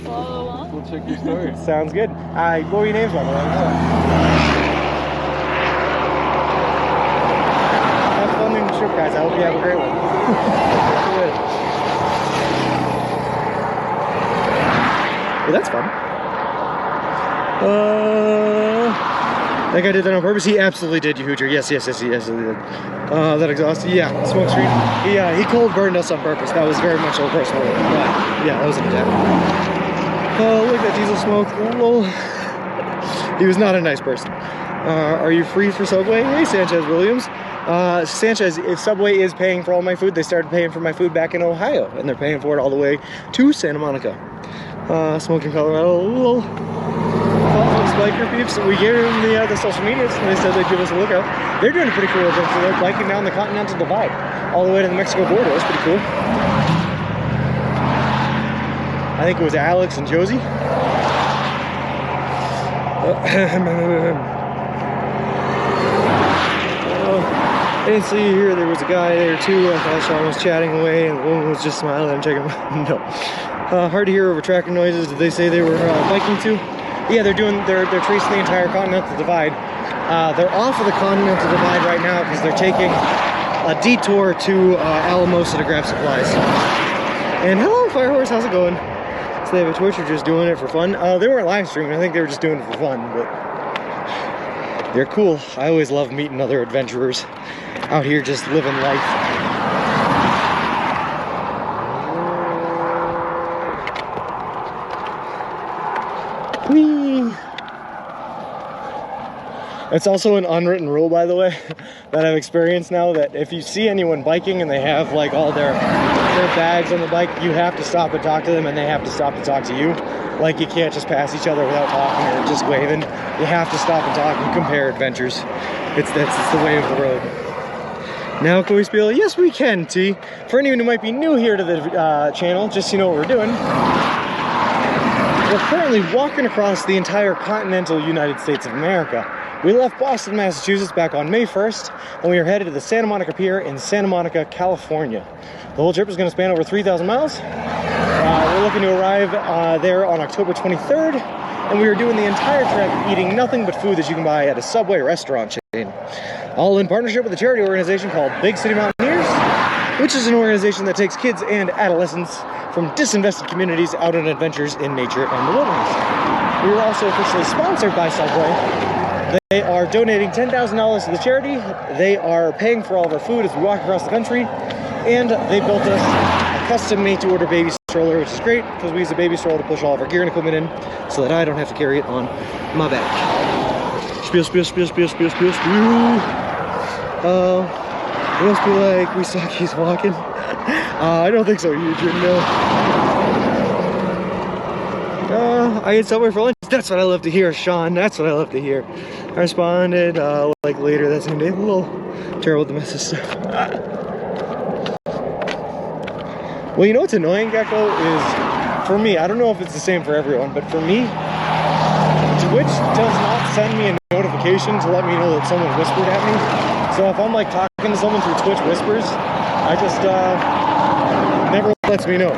follow along. We'll check your story. Sounds good. What were your names, by the way? Have fun in the trip, guys. I hope you have a great one. Well, that's fun. That guy did that on purpose. He absolutely did, you hooter. Yes, he absolutely did. That exhaust, yeah, smoke screen. He cold burned us on purpose. That was very much a personal. But yeah, that was an attack. Oh, look at that diesel smoke. Lol. He was not a nice person. Are you free for Subway? Hey, Sanchez Williams. Sanchez, if Subway is paying for all my food, they started paying for my food back in Ohio, and they're paying for it all the way to Santa Monica. Smoking Colorado. Lol. Biker peeps, we gave them the social medias, and they said they'd give us a lookout. They're doing a pretty cool adventure. They're biking down the Continental Divide all the way to the Mexico border. That's pretty cool. I think it was Alex and Josie. I didn't see you here. There was a guy there too. I thought Sean was chatting away, and the woman was just smiling and checking. No. Hard to hear over tractor noises. Did they say they were biking too? Yeah, they're tracing the entire Continental Divide. They're off of the Continental Divide right now because they're taking a detour to Alamosa to grab supplies. And hello, Firehorse, how's it going? So they have a Twitch or just doing it for fun? They weren't live streaming. I think they were just doing it for fun, but they're cool. I always love meeting other adventurers out here just living life. Whee! It's also an unwritten rule, by the way, that I've experienced now, that if you see anyone biking and they have like all their bags on the bike, you have to stop and talk to them, and they have to stop to talk to you. Like, you can't just pass each other without talking or just waving. You have to stop and talk and compare adventures. It's the way of the road. Now can we spiel? Yes, we can, T. For anyone who might be new here to the channel, just so you know what we're doing. We're currently walking across the entire continental United States of America. We left Boston, Massachusetts back on May 1st, and we are headed to the Santa Monica Pier in Santa Monica, California. The whole trip is going to span over 3,000 miles. We're looking to arrive there on October 23rd, and we are doing the entire trip eating nothing but food that you can buy at a Subway restaurant chain. All in partnership with a charity organization called Big City Mountaineers, which is an organization that takes kids and adolescents from disinvested communities out on adventures in nature and the wilderness. We were also officially sponsored by Subway. They are donating $10,000 to the charity. They are paying for all of our food as we walk across the country. And they built us a custom made to order baby stroller, which is great because we use a baby stroller to push all of our gear and equipment in so that I don't have to carry it on my back. Spiel, spiel, spiel, spiel, spiel, spiel, spiel. It must be like we saw Keith walking. I don't think so, Eugene, no. I ate Subway for lunch. That's what I love to hear, Sean. That's what I love to hear. I responded like later that same day. A little terrible with the message stuff. Well, you know what's annoying, Gecko, is for me, I don't know if it's the same for everyone, but for me, Twitch does not send me a notification to let me know that someone whispered at me. So if I'm like talking to someone through Twitch whispers, I just never lets me know.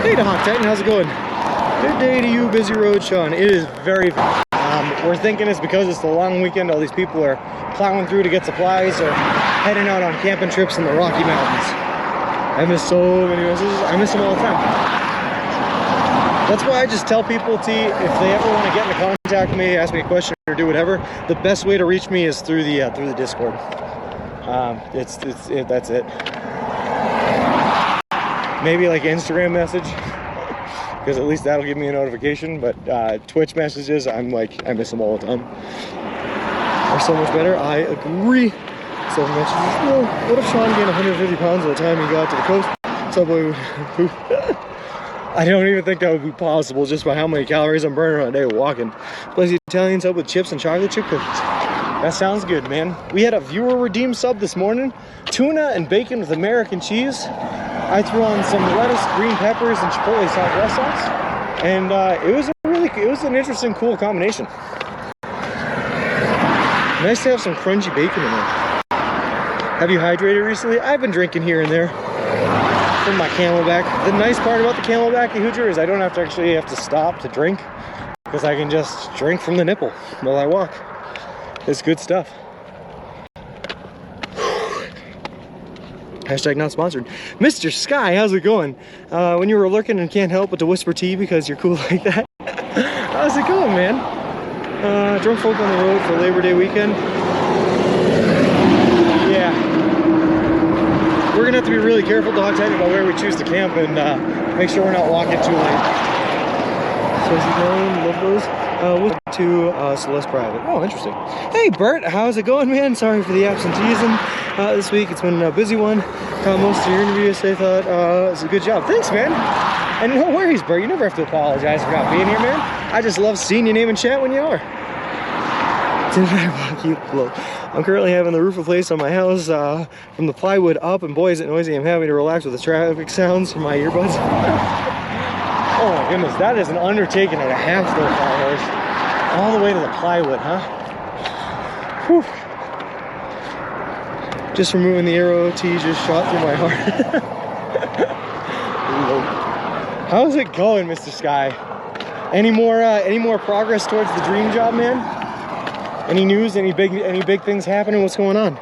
Hey to Hawk Titan, how's it going? Good day to you, busy road, Sean. It is very, we're thinking it's because it's the long weekend, all these people are plowing through to get supplies or heading out on camping trips in the Rocky Mountains. I miss so many messages. I miss them all the time. That's why I just tell people, T, if they ever want to get into contact with me, ask me a question or do whatever, the best way to reach me is through the Discord. That's it. Maybe like Instagram message, because at least that'll give me a notification. But Twitch messages, I miss them all the time. Are so much better. I agree. So messages. Well, what if Sean gained 150 pounds by the time he got to the coast? Subway would poop. I don't even think that would be possible just by how many calories I'm burning on a day walking. Plus the Italian sub with chips and chocolate chip cookies. That sounds good, man. We had a viewer redeemed sub this morning. Tuna and bacon with American cheese. I threw on some lettuce, green peppers, and chipotle Southwest sauce. And it was an interesting, cool combination. Nice to have some crunchy bacon in there. Have you hydrated recently? I've been drinking here and there. from my Camelback. The nice part about the Camelback Hoosier is I don't have to stop to drink, because I can just drink from the nipple while I walk. It's good stuff. Hashtag not sponsored. Mr. Sky, how's it going? When you were lurking and can't help but to whisper tea because you're cool like that. How's it going, man? Drunk folk on the road for Labor Day weekend. Yeah. We're gonna have to be really careful, dog tight, about where we choose to camp and make sure we're not walking too late. So is he going? Love those. We'll to Celeste Private. Oh, interesting. Hey, Bert, how's it going, man? Sorry for the absenteeism this week. It's been a busy one. Got most of your interviews. They thought it's a good job. Thanks, man. And no worries, Bert. You never have to apologize for not being here, man. I just love seeing your name in chat when you are. I'm currently having the roof replaced on my house from the plywood up, and boy, is it noisy. I'm having to relax with the traffic sounds from my earbuds. Oh my goodness, that is an undertaking and a half though, Firehorse. All the way to the plywood, huh? Whew. Just removing the arrow T just shot through my heart. How's it going, Mr. Sky? Any more progress towards the dream job, man? Any news? Any big things happening? What's going on?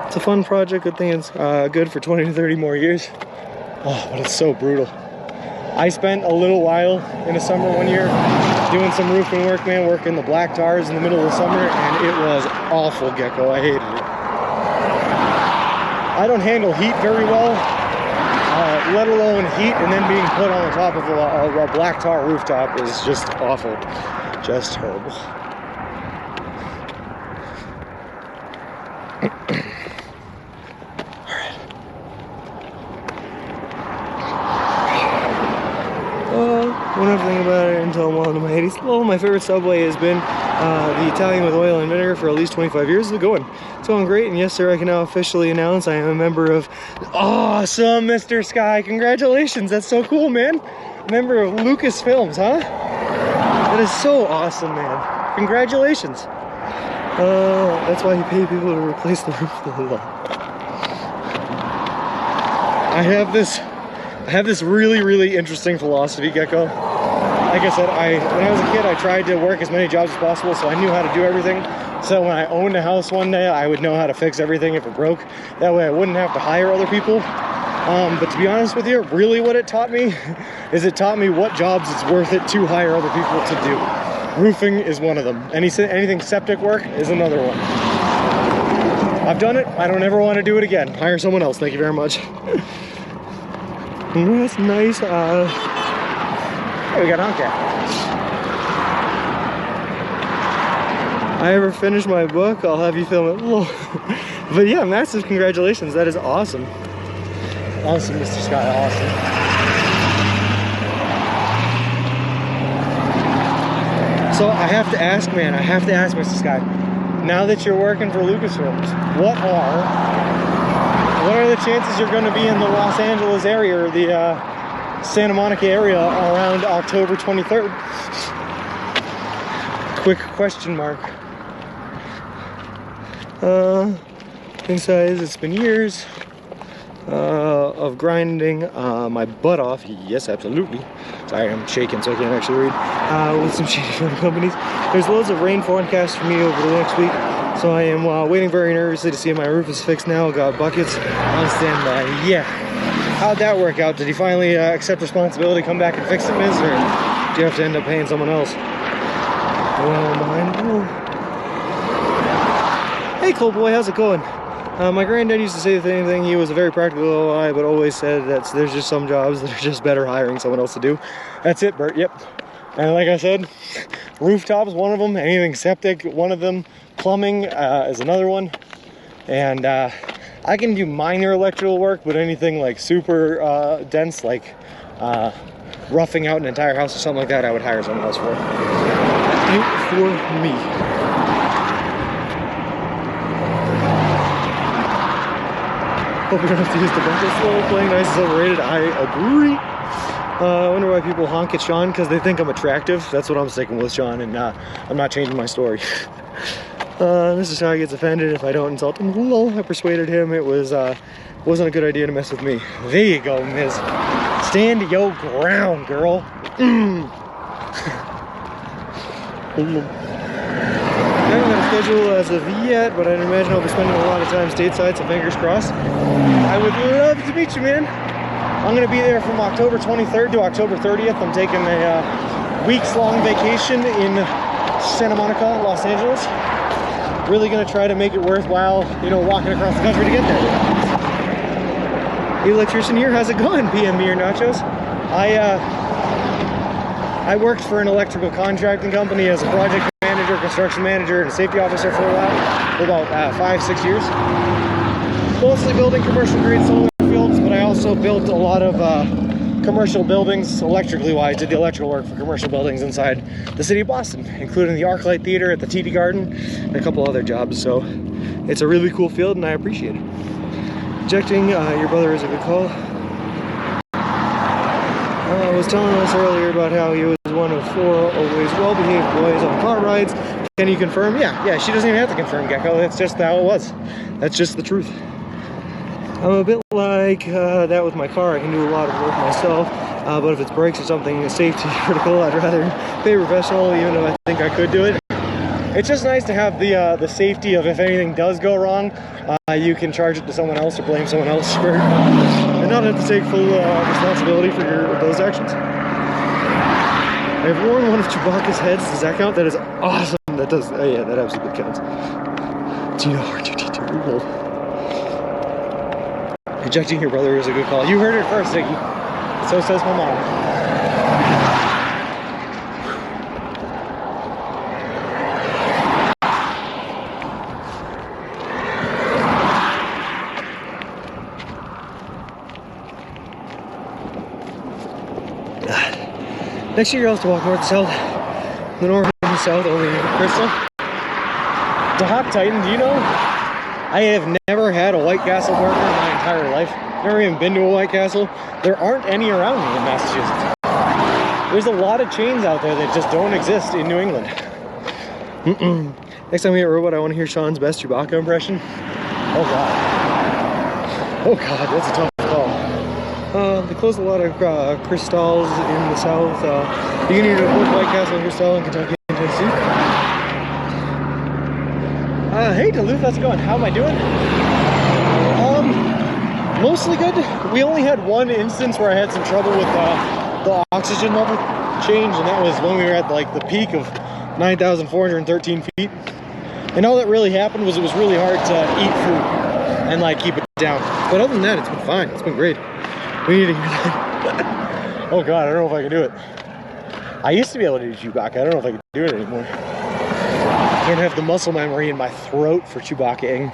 It's a fun project. Good thing it's good for 20 to 30 more years. Oh, but it's so brutal. I spent a little while in the summer one year doing some roofing work, man, working the black tars in the middle of the summer, and it was awful, Gecko. I hated it. I don't handle heat very well, let alone heat and then being put on the top of a black tar rooftop is just awful. Just horrible. Won't have to think about it until I'm well into my 80s. Well, my favorite Subway has been the Italian with oil and vinegar for at least 25 years. It's going great. And yes, sir, I can now officially announce I am a member of awesome, Mr. Sky. Congratulations. That's so cool, man. Member of Lucasfilms, huh? That is so awesome, man. Congratulations. That's why you pay people to replace the roof of the lawn. I have this really interesting philosophy, Gecko. Like I said, when I was a kid, I tried to work as many jobs as possible, so I knew how to do everything. So when I owned a house one day, I would know how to fix everything if it broke. That way I wouldn't have to hire other people. But to be honest with you, really what it taught me is it taught me what jobs it's worth it to hire other people to do. Roofing is one of them. Anything septic work is another one. I've done it. I don't ever want to do it again. Hire someone else. Thank you very much. That's nice. Hey, we got honk at. I ever finish my book, I'll have you film it. But yeah, massive congratulations. That is awesome. Awesome, Mr. Sky. Awesome. So I have to ask, man. I have to ask, Mr. Sky. Now that you're working for Lucasfilms, what are the chances you're going to be in the Los Angeles area or the Santa Monica area around October 23rd? Quick question mark. King size, it's been years of grinding my butt off. Yes, absolutely. Sorry, I'm shaking so I can't actually read. With some shady phone companies. There's loads of rain forecast for me over the next week. So I am waiting very nervously to see if my roof is fixed now. Got buckets on standby. Yeah. How'd that work out? Did he finally accept responsibility, come back and fix it, Miz? Or do you have to end up paying someone else? Well, behind. Oh. Hey, cool boy, how's it going? My granddad used to say the same thing. He was a very practical guy, but always said that there's just some jobs that are just better hiring someone else to do. That's it, Bert. Yep. And like I said, rooftop is one of them. Anything septic, one of them. Plumbing is another one. And I can do minor electrical work, but anything like super dense, like roughing out an entire house or something like that, I would hire someone else for. Ain't for me. Hope we don't have to use the bucket slow. Playing nice is overrated. I agree. I wonder why people honk at Sean, because they think I'm attractive. That's what I'm sticking with, Sean, and I'm not changing my story. This is how he gets offended if I don't insult him. Lol, I persuaded him. It was wasn't a good idea to mess with me. There you go, Miz. Stand your ground, girl. I haven't got a schedule as of yet, but I'd imagine I'll be spending a lot of time stateside, so fingers crossed. I would love to meet you, man. I'm gonna be there from October 23rd to October 30th. I'm taking a weeks-long vacation in Santa Monica, Los Angeles. Really gonna try to make it worthwhile, you know, walking across the country to get there. The electrician here, how's it going? PM me or nachos. I worked for an electrical contracting company as a project manager, construction manager, and a safety officer for a while, for about 5-6 years. Mostly building commercial grade solar fields, but I also built a lot of commercial buildings, electrically wise, did the electrical work for commercial buildings inside the city of Boston, including the ArcLight Theater at the TD Garden, and a couple other jobs. So it's a really cool field, and I appreciate it. Ejecting your brother is a good call. I was telling us earlier about how he was one of 4 always well-behaved boys on car rides. Can you confirm? Yeah, she doesn't even have to confirm, Gecko. That's just how it was. That's just the truth. I'm a bit like that with my car. I can do a lot of work myself, but if it's brakes or something safety critical, I'd rather pay a professional, even though I think I could do it. It's just nice to have the safety of if anything does go wrong, you can charge it to someone else or blame someone else for, and not have to take full responsibility for those actions. I've worn one of Chewbacca's heads. Does that count? That is awesome. That does. Yeah, that absolutely counts. Do you know R2D2? Hold. Ejecting your brother is a good call. You heard it first, Ziggy. So says my mom. Next year you'll have to walk north to south. The north and the south only Crystal. Doc Titan, do you know? I have never had a White Castle burger in my entire life. Never even been to a White Castle. There aren't any around me in Massachusetts. There's a lot of chains out there that just don't exist in New England. Next time we get a robot, I want to hear Sean's best Chewbacca impression. Oh god. Oh god, that's a tough call. They closed a lot of Crystals in the south. You can either both White Castle and Crystal in Kentucky and Tennessee. Hey Duluth, how's it going? How am I doing? Mostly good. We only had one instance where I had some trouble with the oxygen level change, and that was when we were at like the peak of 9,413 feet. And all that really happened was it was really hard to eat food and like keep it down. But other than that, it's been fine. It's been great. We need to hear that. Oh god, I don't know if I can do it. I used to be able to do Chewbacca. I don't know if I can do it anymore. I don't have the muscle memory in my throat for Chewbacca-ing.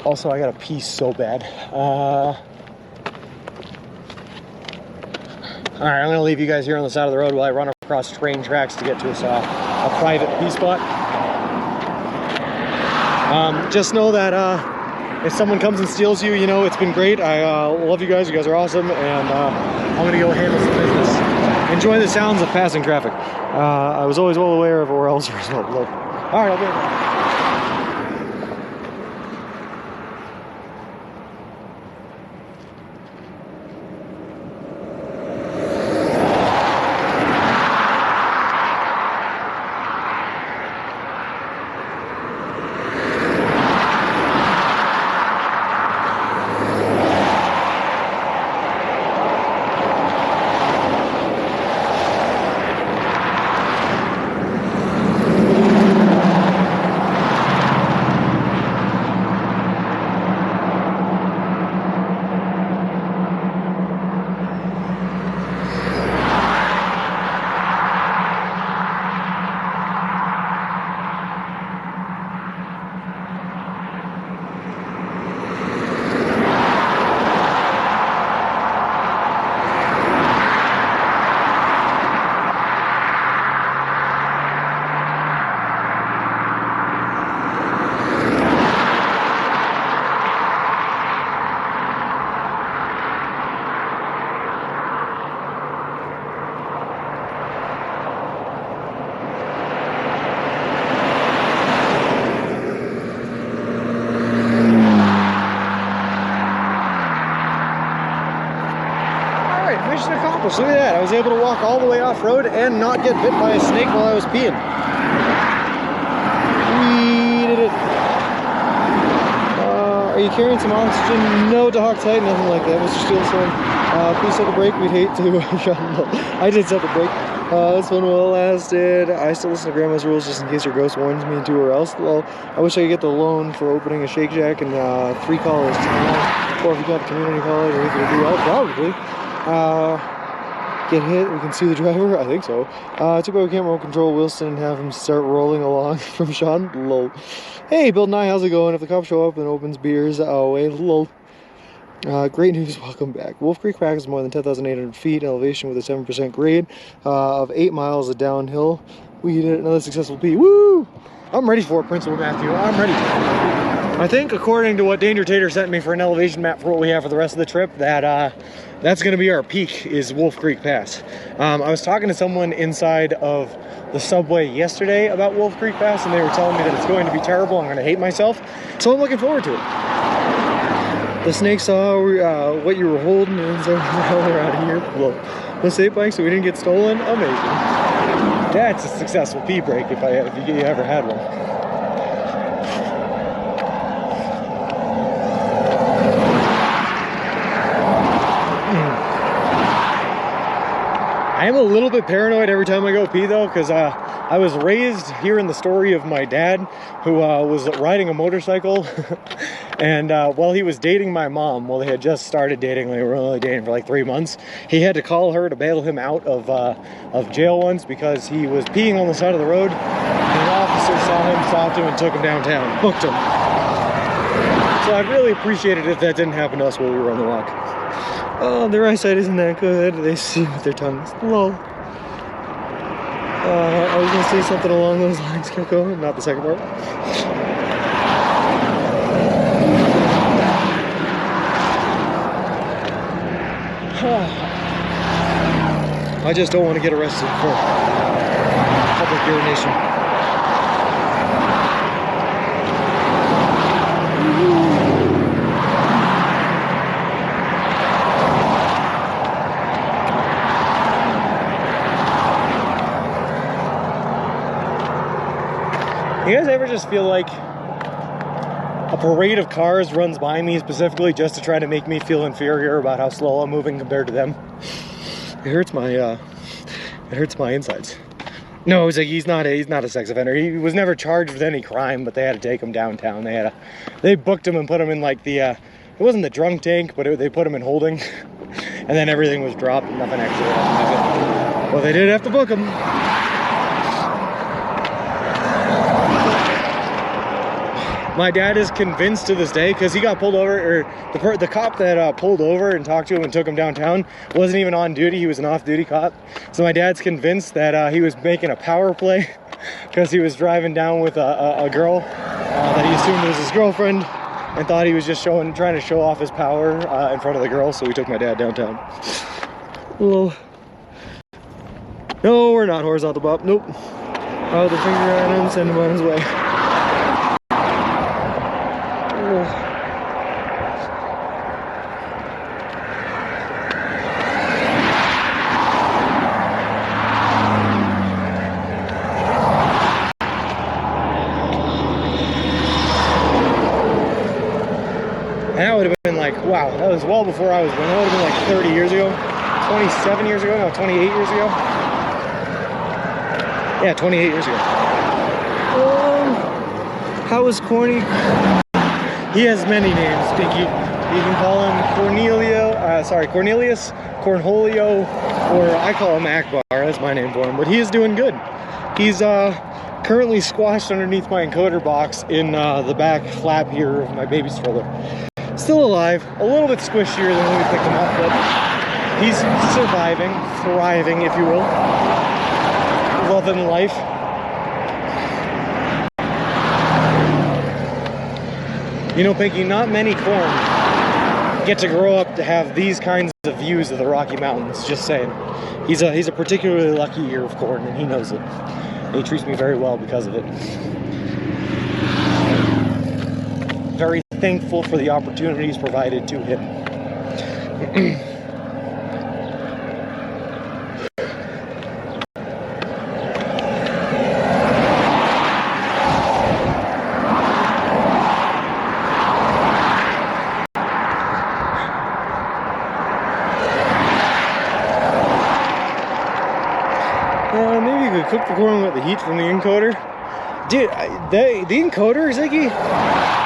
Also, I gotta pee so bad. Alright, I'm gonna leave you guys here on the side of the road while I run across train tracks to get to a private pee spot. Just know that if someone comes and steals you, you know, it's been great. I love you guys. You guys are awesome. And I'm going to go handle some business. Enjoy the sounds of passing traffic. I was always well aware of where else was well below. All right, I'll be right back. accomplished. Look at that. I was able to walk all the way off-road and not get bit by a snake while I was peeing. We did it. Are you carrying some oxygen? No, to hog tight, nothing like that. Mr. Steelstone, please set the brake. We'd hate to. I did set the brake. This one well lasted. I still listen to Grandma's rules just in case your ghost warns me to or else. Well, I wish I could get the loan for opening a Shake Shack and 3 collars. Or if you got the community college or anything to do, I'll probably get hit. We can sue the driver. I think so. Too bad we can't remote control Wilson and have him start rolling along from Sean. Lol. Hey, Bill Nye, how's it going? If the cops show up and opens beers away, lol. Great news, welcome back. Wolf Creek Pack is more than 10,800 feet elevation with a 7% grade of 8 miles of downhill. We did another successful P. Woo! I'm ready for it, Principal Matthew. I'm ready. I think, according to what Danger Tater sent me for an elevation map for what we have for the rest of the trip, that that's going to be our peak, is Wolf Creek Pass. I was talking to someone inside of the subway yesterday about Wolf Creek Pass, and they were telling me that it's going to be terrible. I'm going to hate myself, so I'm looking forward to it. The snake saw what you were holding, and so now we're out of here. Well, no state bike, so we didn't get stolen. Amazing. That's a successful pee break if you ever had one. I am a little bit paranoid every time I go pee though, because I was raised hearing the story of my dad who was riding a motorcycle and while he was dating my mom, well, they had just started dating, they were only dating for like 3 months, he had to call her to bail him out of jail once because he was peeing on the side of the road and an officer saw him, stopped him, and took him downtown, booked him. So I'd really appreciate it if that didn't happen to us while we were on the walk. Oh, their eyesight isn't that good. They see with their tongues. Lol. I was going to say something along those lines, Kiko, not the second part. I just don't want to get arrested for public urination. You guys ever just feel like a parade of cars runs by me specifically just to try to make me feel inferior about how slow I'm moving compared to them? It hurts my insides. No, it's like he's not a sex offender. He was never charged with any crime, but they had to take him downtown. They booked him and put him in like the it wasn't the drunk tank, but they put him in holding, and then everything was dropped. And nothing actually happened. Well, they did have to book him. My dad is convinced to this day, because he got pulled over, or the cop that pulled over and talked to him and took him downtown wasn't even on duty, he was an off-duty cop. So my dad's convinced that he was making a power play because he was driving down with a girl that he assumed was his girlfriend and thought he was just trying to show off his power in front of the girl, so we took my dad downtown. Well, no, we're not horizontal bop, nope. Oh, the finger on him, send him on his way. And that would have been like, wow, that was well before I was born. That would have been like 30 years ago, 27 years ago, no, 28 years ago. Yeah, 28 years ago. How is Corny? He has many names, Pinky. You can call him Cornelius, Cornholio, or I call him Akbar. That's my name for him. But he is doing good. He's currently squashed underneath my encoder box in the back flap here of my baby stroller. Still alive, a little bit squishier than when we picked him up, but he's surviving, thriving, if you will. Loving life. You know, Pinky, not many corn get to grow up to have these kinds of views of the Rocky Mountains, just saying. He's a particularly lucky year of corn, and he knows it. And he treats me very well because of it. Very thankful for the opportunities provided to him. cook the corn with the heat from the encoder. Dude, the encoder, Ziggy,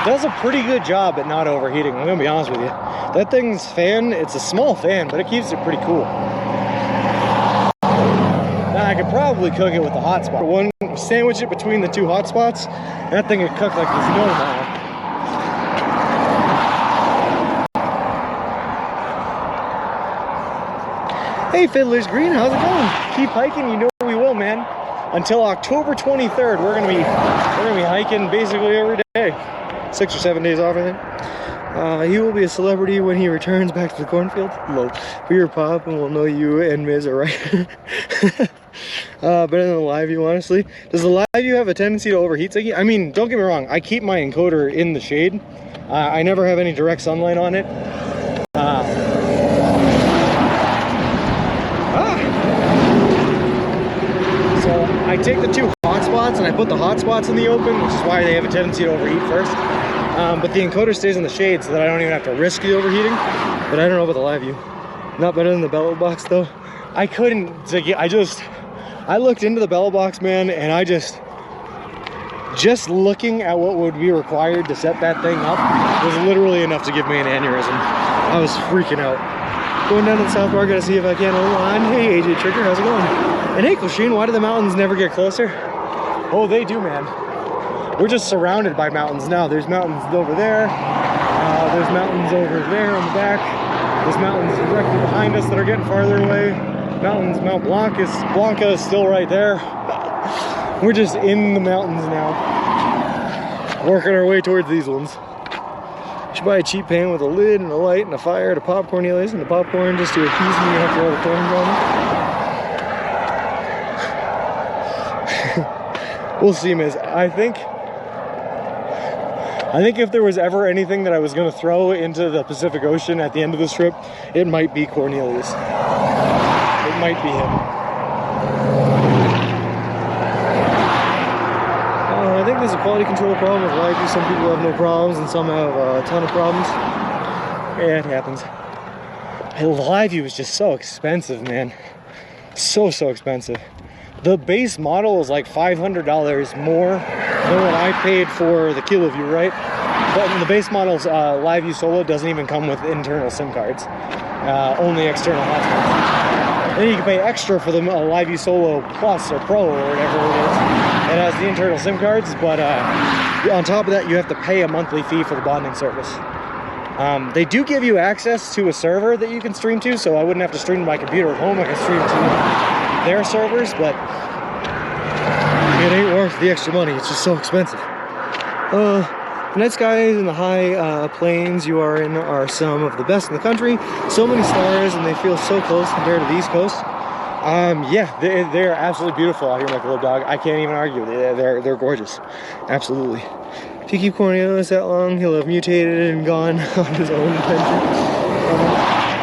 does a pretty good job at not overheating. I'm gonna be honest with you. That thing's fan, it's a small fan, but it keeps it pretty cool. Now, I could probably cook it with the hot spot. Sandwich it between the two hot spots, and that thing would cook like there's no tomorrow. Hey Fiddler's Green, how's it going? Keep hiking, you know we will, man. Until October 23rd, we're gonna be hiking basically every day. 6 or 7 days off, I think. He will be a celebrity when he returns back to the cornfield. Low. Be your pop and we'll know you and Miz are right. Better than the live view, honestly. Does the live view have a tendency to overheat, Ziggy? I mean, don't get me wrong, I keep my encoder in the shade. I never have any direct sunlight on it. So I take the two hot spots and I put the hot spots in the open, which is why they have a tendency to overheat first. But the encoder stays in the shade so that I don't even have to risk the overheating. But I don't know about the live view. Not better than the bellow box though. I couldn't, I looked into the bellow box, man, and I just looking at what would be required to set that thing up was literally enough to give me an aneurysm. I was freaking out. Going down to the South Park, gotta see if I can hold on. Hey AJ Trigger, how's it going? And hey Kosheen, why do the mountains never get closer? Oh, they do, man. We're just surrounded by mountains now. There's mountains over there. There's mountains over there on the back. There's mountains directly behind us that are getting farther away. Mountains, Mount Blanca is still right there. We're just in the mountains now. Working our way towards these ones. Should buy a cheap pan with a lid and a light and a fire to pop Cornelius and the popcorn just to appease me after all the corn gone. We'll see, Miz. I think if there was ever anything that I was going to throw into the Pacific Ocean at the end of this trip, it might be Cornelius. It might be him. I think there's a quality control problem with live view. Some people have no problems and some have a ton of problems. Yeah, it happens. Live view is just so expensive, man. So expensive. The base model is like $500 more than what I paid for the Kilo View, right? But the base model's Live View Solo doesn't even come with internal SIM cards. Only external hotspots. Then you can pay extra for the Live View Solo Plus or Pro or whatever it is. It has the internal SIM cards, but on top of that, you have to pay a monthly fee for the bonding service. They do give you access to a server that you can stream to, so I wouldn't have to stream to my computer at home. I can stream to their servers, but it ain't worth the extra money. It's just so expensive. The night skies and the high plains you are in are some of the best in the country. So many stars, and they feel so close compared to the East Coast. Yeah, they're absolutely beautiful out here, my little dog. I can't even argue. They're gorgeous. Absolutely. If you keep Cornelius that long, he'll have mutated and gone on his own adventure.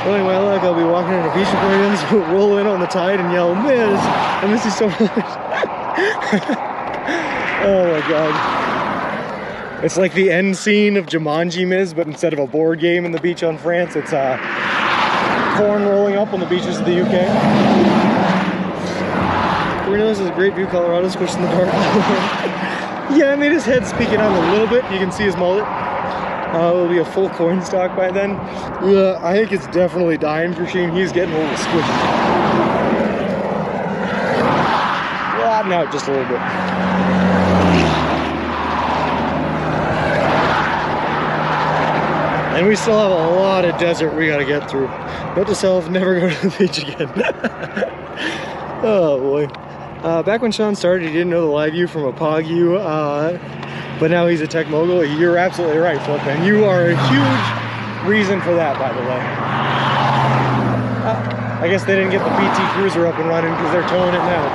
Knowing my luck, I'll be walking on a beach in Cornelius, roll in on the tide and yell, Miz, I miss you so much. Oh my god. It's like the end scene of Jumanji, Miz, but instead of a board game in the beach on France, it's corn rolling up on the beaches of the UK. Cornelius is a great view. Colorado's squished in the dark. Yeah, I made his head speaking out a little bit. You can see his mullet. It'll be a full corn stalk by then. I think it's definitely dying for Sheen. He's getting a little squishy. Flatten out just a little bit. And we still have a lot of desert we gotta get through. Note to self, never go to the beach again. Oh boy. Back when Sean started, he didn't know the live view from a POG view, but now he's a tech mogul. You're absolutely right, Flip, and you are a huge reason for that, by the way. I guess they didn't get the BT Cruiser up and running because they're towing it now.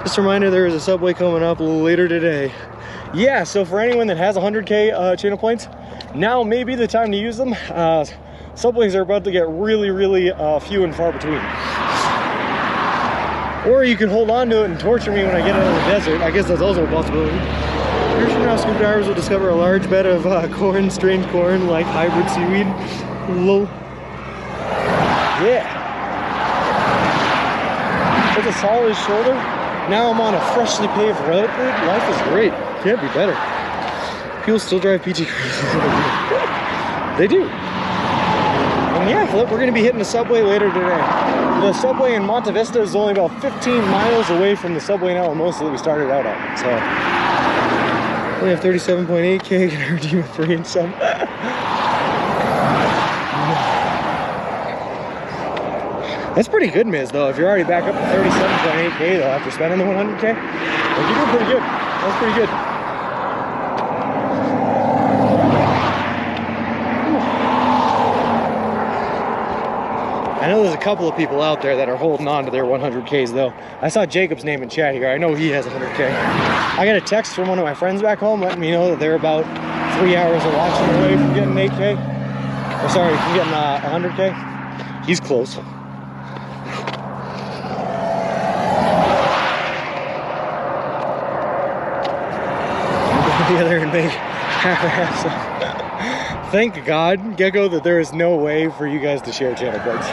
Just a reminder, there is a subway coming up a little later today. Yeah, so for anyone that has 100K channel points, now may be the time to use them. Subways are about to get really, really few and far between. Or you can hold on to it and torture me when I get out of the desert. I guess that's also a possibility. Years from now, scuba divers will discover a large bed of corn, strange corn, like hybrid seaweed. Lol. Yeah. What's to Sola's shoulder. Now I'm on a freshly paved road. Dude, life is great. Can't be better. People still drive PT Cruisers. They do. And yeah, Flip, we're going to be hitting the subway later today. The subway in Monte Vista is only about 15 miles away from the subway in Alamosa that we started out at. So, we have 37.8K, gonna redeem a 3 and some. That's pretty good, Miz, though. If you're already back up to 37.8K, though, after spending the 100K, like, you're doing pretty good. That's pretty good. I know there's a couple of people out there that are holding on to their 100Ks, though. I saw Jacob's name in chat here. I know he has 100K. I got a text from one of my friends back home letting me know that they're about 3 hours of watching away from getting 8K. Or sorry, from getting 100K. He's close. Together and make half. Thank God, Gecko, that there is no way for you guys to share channel points.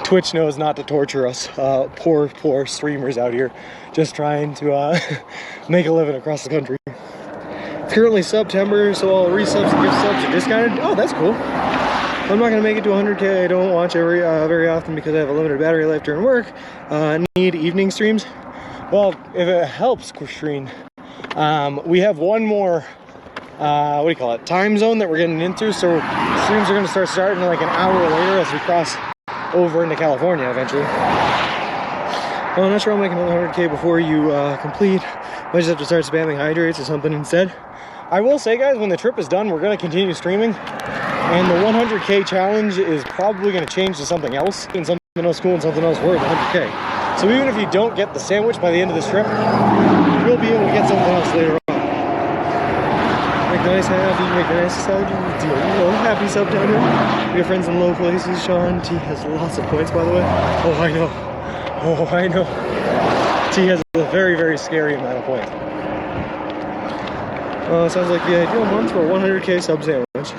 Twitch knows not to torture us, poor streamers out here, just trying to make a living across the country. It's currently September, so all resubs and gift subs are discounted. Oh, that's cool. I'm not gonna make it to 100K. I don't watch very often because I have a limited battery life during work. Need evening streams. Well, if it helps, Shreen, we have one more, what do you call it, time zone that we're getting into, so streams are going to start starting like an hour later as we cross over into California eventually. Well, I'm not sure I'll make another 100K before you complete. Might just have to start spamming hydrates or something instead. I will say, guys, when the trip is done, we're going to continue streaming, and the 100K challenge is probably going to change to something else, and something else cool and something else worth 100K. So even if you don't get the sandwich by the end of this trip, you'll be able to get something else later on. McNice, happy McNice happy September. We have friends in low places. Sean T has lots of points, by the way. Oh, I know. Oh, I know. T has a very, very scary amount of points. Sounds like the ideal month for a 100K sub sandwich.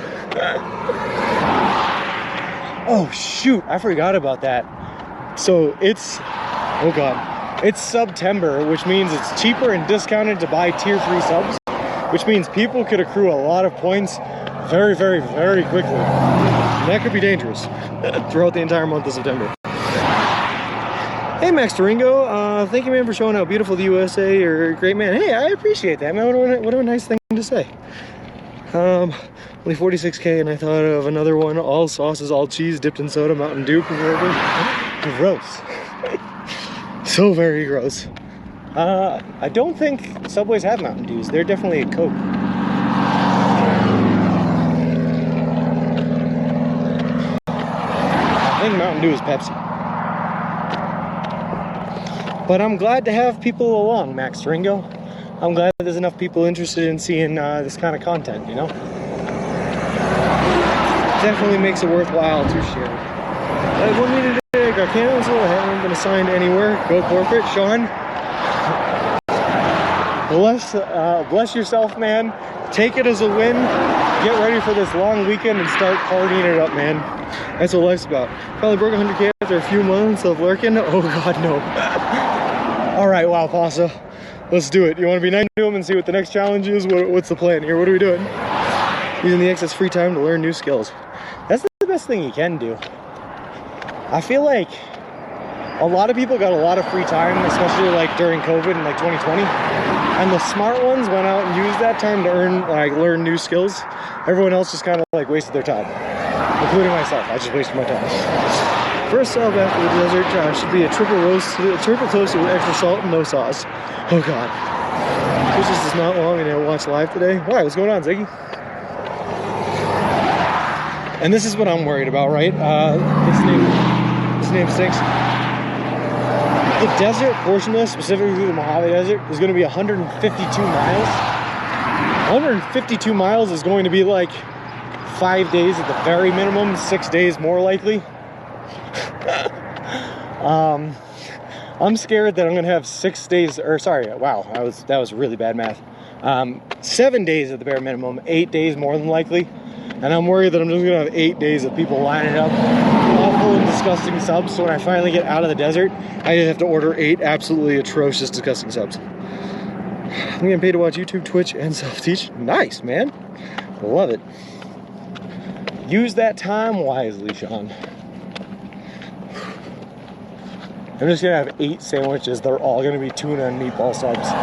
Oh shoot, I forgot about that. So it's, oh god, it's September, which means it's cheaper and discounted to buy tier 3 subs, which means people could accrue a lot of points very, very, very quickly. And that could be dangerous throughout the entire month of September. Hey, Max Doringo, thank you, man, for showing how beautiful the USA. You're a great man. Hey, I appreciate that, man. What a nice thing to say. Only 46K, and I thought of another one. All sauces, all cheese, dipped in soda, Mountain Dew. Gross. So very gross. I don't think Subways have Mountain Dews. They're definitely a Coke. I think Mountain Dew is Pepsi. But I'm glad to have people along, Max Ringo. I'm glad that there's enough people interested in seeing this kind of content, you know? Definitely makes it worthwhile to share. What needed today? I got canceled. I haven't been assigned anywhere. Go corporate, Sean. Bless yourself, man. Take it as a win. Get ready for this long weekend and start partying it up, man. That's what life's about. Probably broke 100K after a few months of lurking. Oh god, no. All right, wow, Pasa. Let's do it. You want to be nice to him and see what the next challenge is? What's the plan here? What are we doing? Using the excess free time to learn new skills. That's the best thing you can do. I feel like a lot of people got a lot of free time, especially like during COVID and like 2020. And the smart ones went out and used that time to learn new skills. Everyone else just kind of like wasted their time, including myself. I just wasted my time. First sub after the desert should be a triple toasted with extra salt and no sauce. Oh god. This is not long and I watch live today. Why? What's going on, Ziggy? And this is what I'm worried about, right? This name stinks. The desert portion of this, specifically the Mojave Desert, is going to be 152 miles. 152 miles is going to be like 5 days at the very minimum, 6 days more likely. I'm scared that I'm going to have 6 days, or sorry, wow, that was really bad math. 7 days at the bare minimum, 8 days more than likely. And I'm worried that I'm just gonna have 8 days of people lining up awful and disgusting subs. So when I finally get out of the desert, I just have to order 8 absolutely atrocious, disgusting subs. I'm getting paid to watch YouTube, Twitch, and self-teach. Nice, man. Love it. Use that time wisely, Sean. I'm just gonna have 8 sandwiches. They're all gonna be tuna and meatball subs. And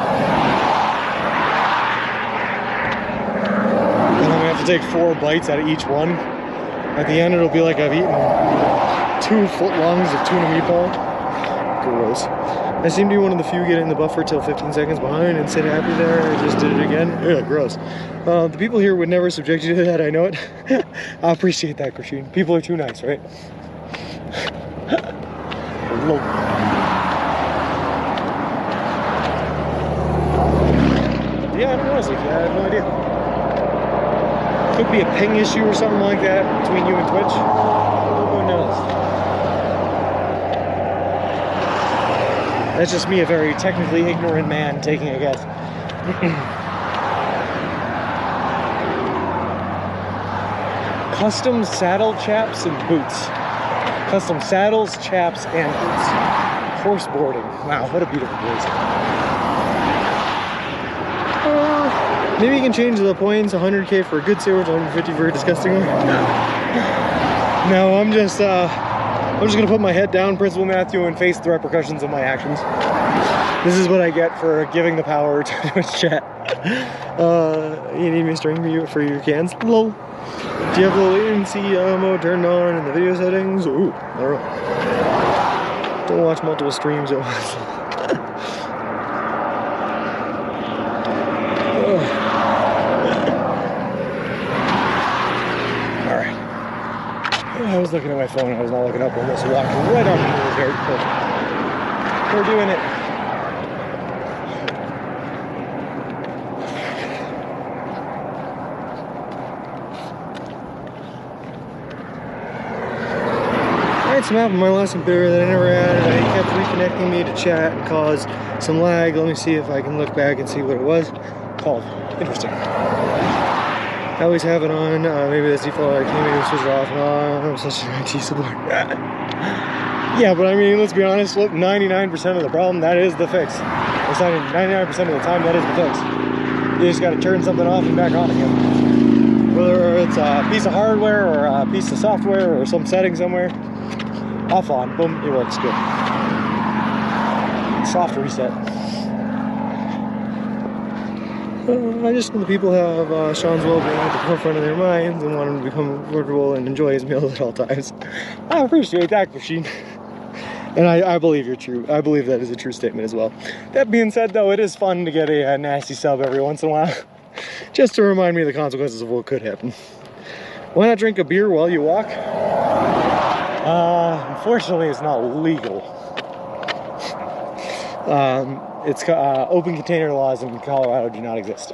I'm gonna have to take 4 bites out of each one. At the end, it'll be like I've eaten 2 footlongs of tuna meatball. Gross. I seem to be one of the few getting the buffer till 15 seconds behind and sit happy there. I just did it again. Ugh, gross. The people here would never subject you to that, I know it. I appreciate that, Christine. People are too nice, right? Yeah, I don't know, Zeke. I have no idea. Could be a ping issue or something like that between you and Twitch. Who knows? That's just me, a very technically ignorant man, taking a guess. Custom saddle chaps and boots. Custom saddles, chaps, and boots. Horse boarding. Wow, what a beautiful place. Maybe you can change the points. 100k for a good sandwich, 150 for a disgusting one. No, I'm just gonna put my head down, Principal Matthew, and face the repercussions of my actions. This is what I get for giving the power to Twitch chat. You need me to string for your cans? Lol. Do you have the latency mode turned on in the video settings? Ooh, alright. Don't watch multiple streams at once. Alright. I was looking at my phone, I was not looking up, almost walking right on the military, but we're doing it. I had some apple in my last computer that I never had, and it kept reconnecting me to chat and caused some lag. Let me see if I can look back and see what it was called. Interesting. I always have it on, maybe that's default, I can't maybe switch it off and on. I'm such an IT support. Yeah, but I mean, let's be honest, look, 99% of the problem, that is the fix. It's 99% of the time, that is the fix. You just gotta turn something off and back on again. Whether it's a piece of hardware or a piece of software or some setting somewhere, off on, boom, it works good. Soft reset. I just want the people to have Sean's well-being at the forefront of their minds and want him to become comfortable and enjoy his meals at all times. I appreciate that, Christine. And I believe you're true. I believe that is a true statement as well. That being said, though, it is fun to get a nasty sub every once in a while. Just to remind me of the consequences of what could happen. Why not drink a beer while you walk? Unfortunately, it's not legal. It's open container laws in Colorado do not exist.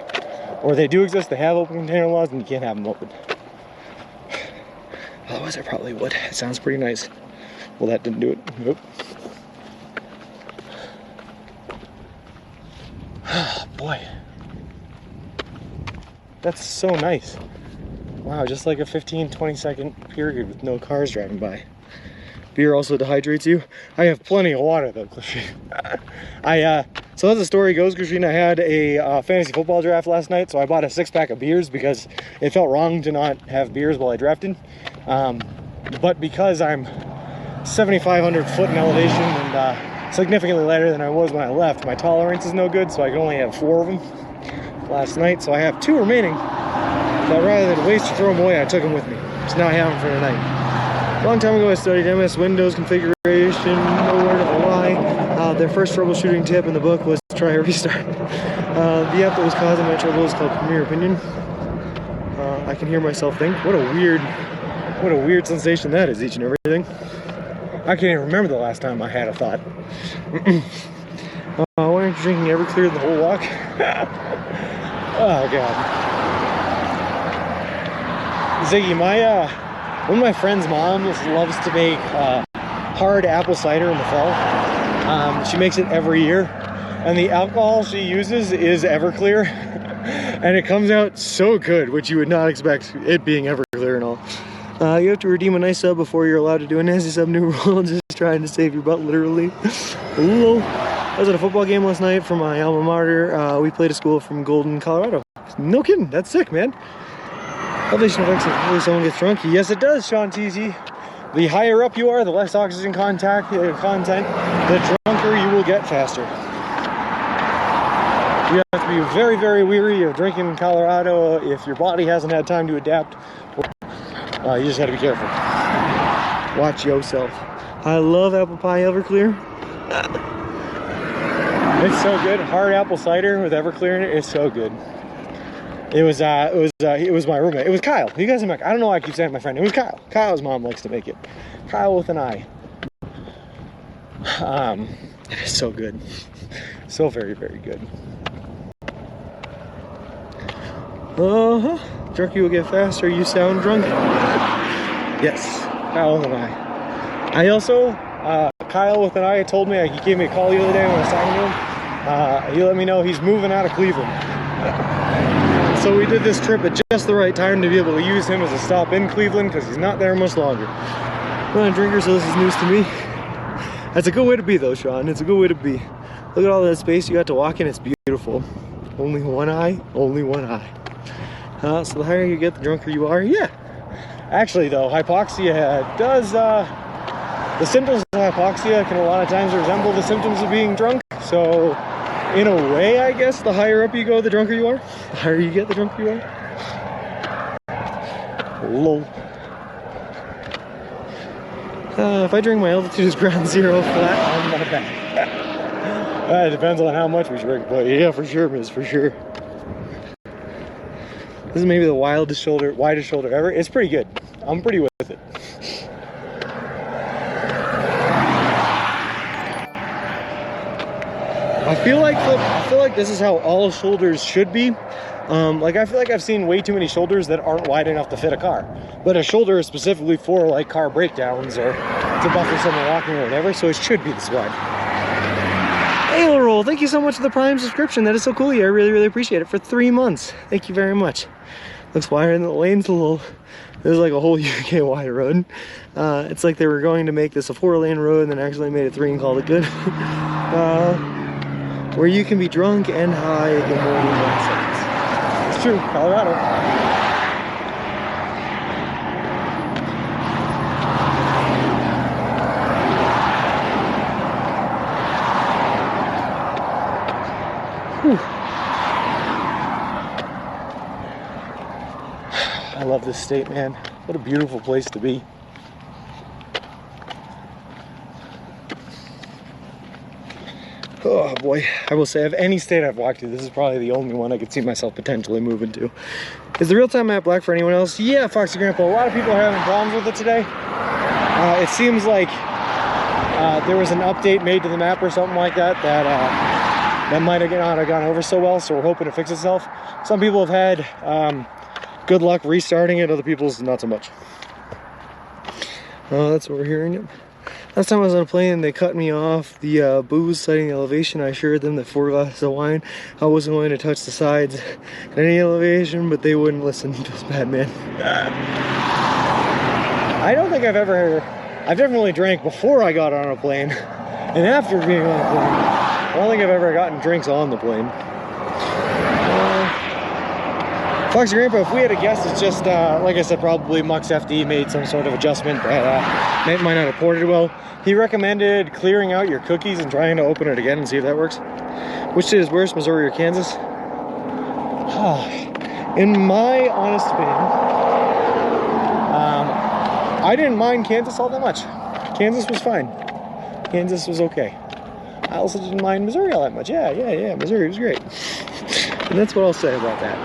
Or they do exist, they have open container laws, and you can't have them open. Otherwise, I probably would. It sounds pretty nice. Well, that didn't do it. Nope. Boy. That's so nice. Wow, just like a 15-20 second period with no cars driving by. Beer also dehydrates you. I have plenty of water though, Christine. So as the story goes, Christine, I had a fantasy football draft last night, so I bought a 6-pack of beers because it felt wrong to not have beers while I drafted. But because I'm 7,500 foot in elevation and significantly lighter than I was when I left, my tolerance is no good, so I can only have 4 of them last night. So I have 2 remaining, but rather than waste or throw them away, I took them with me. So now I have them for tonight. A long time ago, I studied MS Windows configuration, no word of a lie. Their first troubleshooting tip in the book was to try a restart. The app that was causing my trouble is called Premier Opinion. I can hear myself think, what a weird sensation that is, each and everything. I can't even remember the last time I had a thought. Why aren't you drinking Everclear the whole walk? Oh, God. Ziggy, one of my friend's moms loves to make hard apple cider in the fall. She makes it every year, and the alcohol she uses is Everclear. And it comes out so good, which you would not expect it being Everclear and all. You have to redeem a nice sub before you're allowed to do a nasty sub new rule. Just trying to save your butt, literally. Lol. I was at a football game last night for my alma mater. We played a school from Golden, Colorado. No kidding, that's sick, man. Elevation effects if really someone gets drunk. Yes, it does, Sean TZ. The higher up you are, the less oxygen content, the drunker you will get faster. You have to be very, very weary of drinking in Colorado if your body hasn't had time to adapt. You just gotta be careful. Watch yourself. I love apple pie Everclear. It's so good. Hard apple cider with Everclear in it is so good. It was my roommate. It was Kyle. You guys are like, I don't know why I keep saying my friend. It was Kyle. Kyle's mom likes to make it. Kyle with an I. It is so good. So very, very good. Drunk you will get faster. You sound drunk. Yes, Kyle with an I. I also, Kyle with an I told me, he gave me a call the other day when I was talking to him. He let me know he's moving out of Cleveland. So we did this trip at just the right time to be able to use him as a stop in Cleveland because he's not there much longer. I'm not a drinker, so this is news to me. That's a good way to be though, Sean. It's a good way to be. Look at all that space you got to walk in. It's beautiful. Only one eye, only one eye. So the higher you get, the drunker you are. Yeah. Actually though, hypoxia does, the symptoms of hypoxia can a lot of times resemble the symptoms of being drunk. So in a way, I guess, the higher up you go, the drunker you are. The higher you get, the drunker you are. Lol. If I drink, my altitude is ground zero flat on my back. It depends on how much we drink, but yeah, for sure, miss, for sure. This is maybe the widest shoulder ever. It's pretty good. I'm pretty with it. I feel like this is how all shoulders should be. Like I feel like I've seen way too many shoulders that aren't wide enough to fit a car. But a shoulder is specifically for like car breakdowns or to buffer someone walking or whatever, so it should be this wide. Hey Roll, thank you so much for the Prime subscription. That is so cool. Yeah, I really, really appreciate it. For 3 months. Thank you very much. Looks wider in the lanes a little. There's like a whole UK wide road. It's like they were going to make this a 4-lane road and then actually made it 3 and called it good. Where you can be drunk and high in more than 1 second. It's true, Colorado. I love this state, man. What a beautiful place to be. Oh boy, I will say of any state I've walked to, this is probably the only one I could see myself potentially moving to. Is the real-time map black for anyone else? Yeah, Foxy Grandpa, a lot of people are having problems with it today. It seems like there was an update made to the map or something like that that might have not gone over so well, so we're hoping to fix itself. Some people have had good luck restarting it, other people's not so much. That's what we're hearing. Yep. Last time I was on a plane, they cut me off the booze citing the elevation. I assured them that 4 glasses of wine, I wasn't going to touch the sides at any elevation, but they wouldn't listen. It was bad, man. I don't think I've definitely drank before I got on a plane and after being on a plane. I don't think I've ever gotten drinks on the plane. Foxy Grandpa, if we had a guess, it's just, like I said, probably Mux FD made some sort of adjustment that might not have ported well. He recommended clearing out your cookies and trying to open it again and see if that works. Which state is worse, Missouri or Kansas? In my honest opinion, I didn't mind Kansas all that much. Kansas was fine. Kansas was okay. I also didn't mind Missouri all that much. Yeah, Missouri was great. And that's what I'll say about that.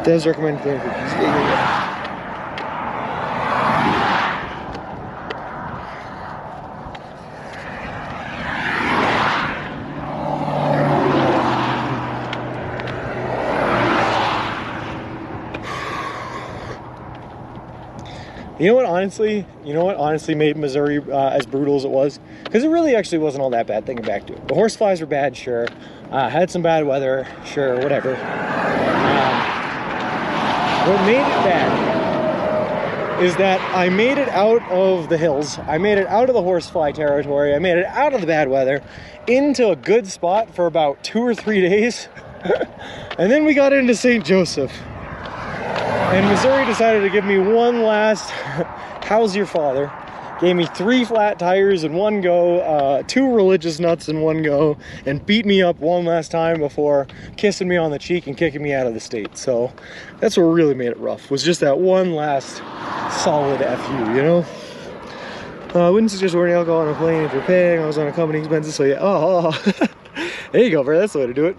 Does recommend clearing cookies. Yeah. You know what honestly made Missouri as brutal as it was? Because it really actually wasn't all that bad thinking back to it. The horseflies were bad, sure. Had some bad weather, sure, whatever. What made it bad is that I made it out of the hills. I made it out of the horsefly territory. I made it out of the bad weather into a good spot for about 2 or 3 days. And then we got into St. Joseph. And Missouri decided to give me one last how's your father? Gave me 3 flat tires in one go, 2 religious nuts in one go, and beat me up one last time before kissing me on the cheek and kicking me out of the state. So that's what really made it rough, was just that one last solid FU, you know? I wouldn't suggest ordering alcohol on a plane if you're paying. I was on a company expenses, so yeah. There you go, bro. That's the way to do it.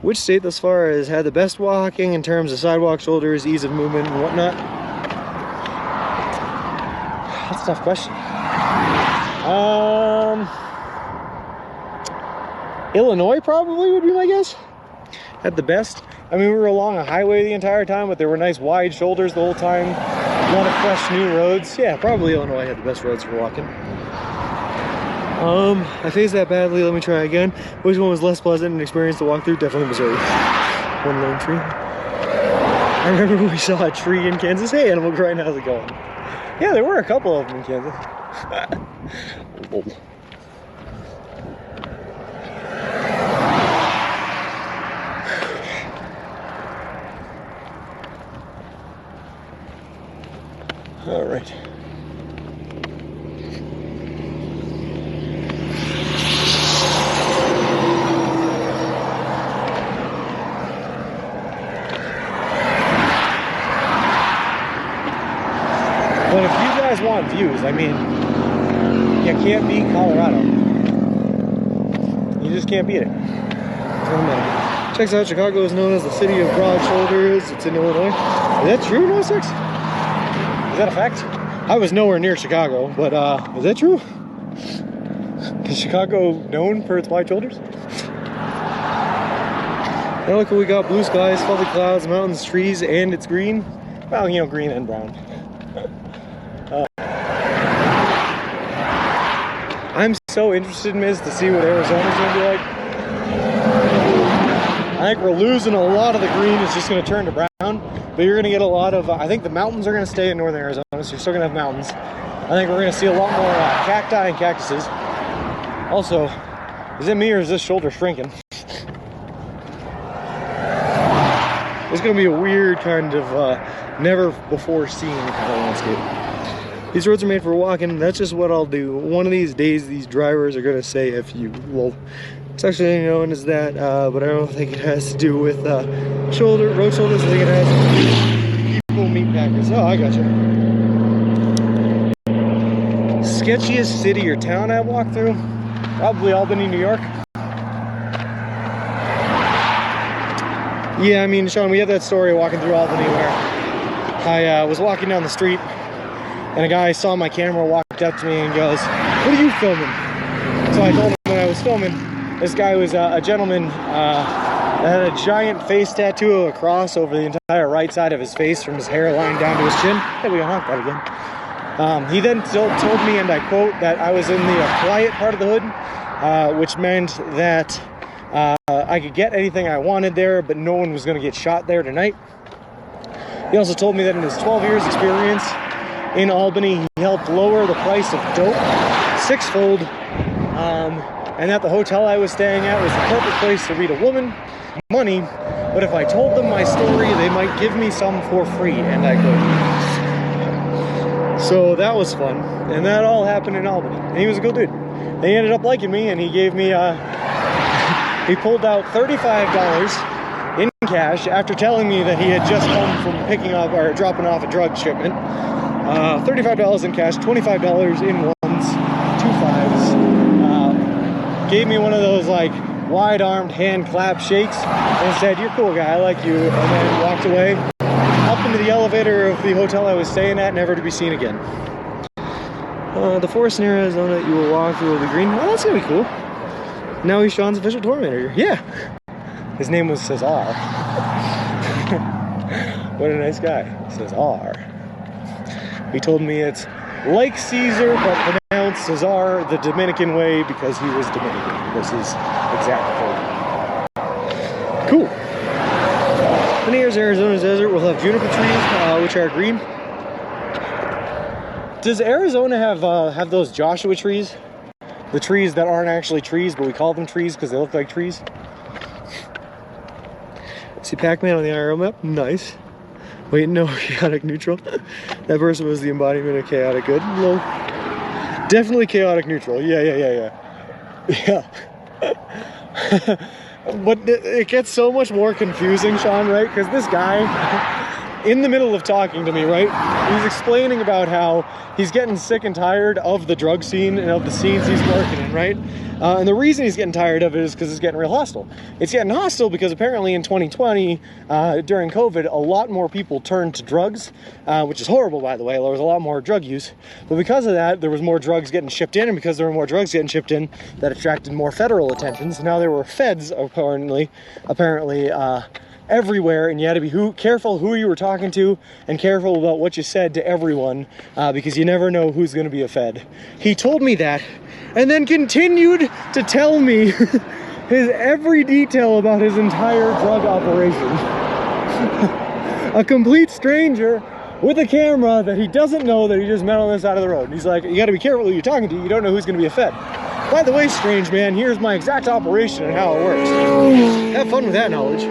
Which state thus far has had the best walking in terms of sidewalk, shoulders, ease of movement, and whatnot? That's a tough question. Illinois probably would be my guess. Had the best. I mean, we were along a highway the entire time, but there were nice wide shoulders the whole time. A lot of fresh new roads. Yeah, probably Illinois had the best roads for walking. I faced that badly. Let me try again. Which one was less pleasant and experience to walk through? Definitely Missouri. One lone tree. I remember we saw a tree in Kansas. Hey, Animal Grind, how's it going? Yeah, there were a couple of them in Kansas. Whoa. All right. But if you guys want views, I mean, you can't beat Colorado. You just can't beat it. Checks out, Chicago is known as the city of broad shoulders. It's in Illinois. Is that true, No 6? Is that a fact? I was nowhere near Chicago, but is that true? Is Chicago known for its wide shoulders? Now look what we got. Blue skies, fluffy clouds, mountains, trees, and it's green. Well, you know, green and brown. I'm so interested, Miz, to see what Arizona's going to be like. I think we're losing a lot of the green. It's just going to turn to brown. But you're going to get a lot of, I think the mountains are going to stay in northern Arizona, so you're still going to have mountains. I think we're going to see a lot more cacti and cactuses. Also, is it me or is this shoulder shrinking? It's going to be a weird kind of never before seen kind of landscape. These roads are made for walking. That's just what I'll do. One of these days, these drivers are going to say if you will. It's actually known as that, but I don't think it has to do with road shoulders. I think it has to do with people meat packers. Oh, I gotcha. Sketchiest city or town I've walked through? Probably Albany, New York. Yeah, I mean, Sean, we had that story walking through Albany where I was walking down the street and a guy saw my camera, walked up to me and goes, "What are you filming?" So I told him what I was filming. This guy was a gentleman that had a giant face tattoo across over the entire right side of his face from his hairline down to his chin. Hey, we can honk that again. He then told me, and I quote, that I was in the quiet part of the hood, which meant that I could get anything I wanted there, but no one was going to get shot there tonight. He also told me that in his 12 years experience in Albany, he helped lower the price of dope 6-fold, and that the hotel I was staying at was the perfect place to read a woman money, but if I told them my story, they might give me some for free, and I could. So that was fun, and that all happened in Albany, and he was a good dude. They ended up liking me, and he gave me, he pulled out $35 in cash after telling me that he had just come from picking up or dropping off a drug shipment. $35 in cash, $25 in ones, 2 5s. Gave me one of those like wide-armed hand clap shakes and said, "You're a cool guy, I like you," and then walked away up into the elevator of the hotel I was staying at, never to be seen again. The forest in Arizona that you will walk through will be green. Well, that's gonna be cool. Now he's Sean's official tour manager. Yeah. His name was Cesar. What a nice guy. Cesar. He told me it's like Caesar, but pronounced Cesar the Dominican way because he was Dominican. This is exact quote. Cool. And here's Arizona's desert. We'll have juniper trees, which are green. Does Arizona have those Joshua trees? The trees that aren't actually trees, but we call them trees because they look like trees. See Pac-Man on the IRL map? Nice. Wait, no, chaotic neutral. That person was the embodiment of chaotic good. No. Definitely chaotic neutral. Yeah. But it gets so much more confusing, Sean, right? Because this guy, in the middle of talking to me, right? He's explaining about how he's getting sick and tired of the drug scene and of the scenes he's working in, right? And the reason he's getting tired of it is because it's getting real hostile. It's getting hostile because apparently in 2020, during COVID, a lot more people turned to drugs, which is horrible, by the way. There was a lot more drug use. But because of that, there was more drugs getting shipped in, and because there were more drugs getting shipped in, that attracted more federal attention. So now there were feds, apparently, everywhere, and you had to be careful who you were talking to and careful about what you said to everyone, because you never know who's going to be a fed. He told me that, and then continued to tell me his every detail about his entire drug operation. A complete stranger with a camera that he doesn't know, that he just met on this side of the road. And he's like, you got to be careful who you're talking to. You don't know who's going to be a fed. By the way, strange man, here's my exact operation and how it works. Have fun with that knowledge.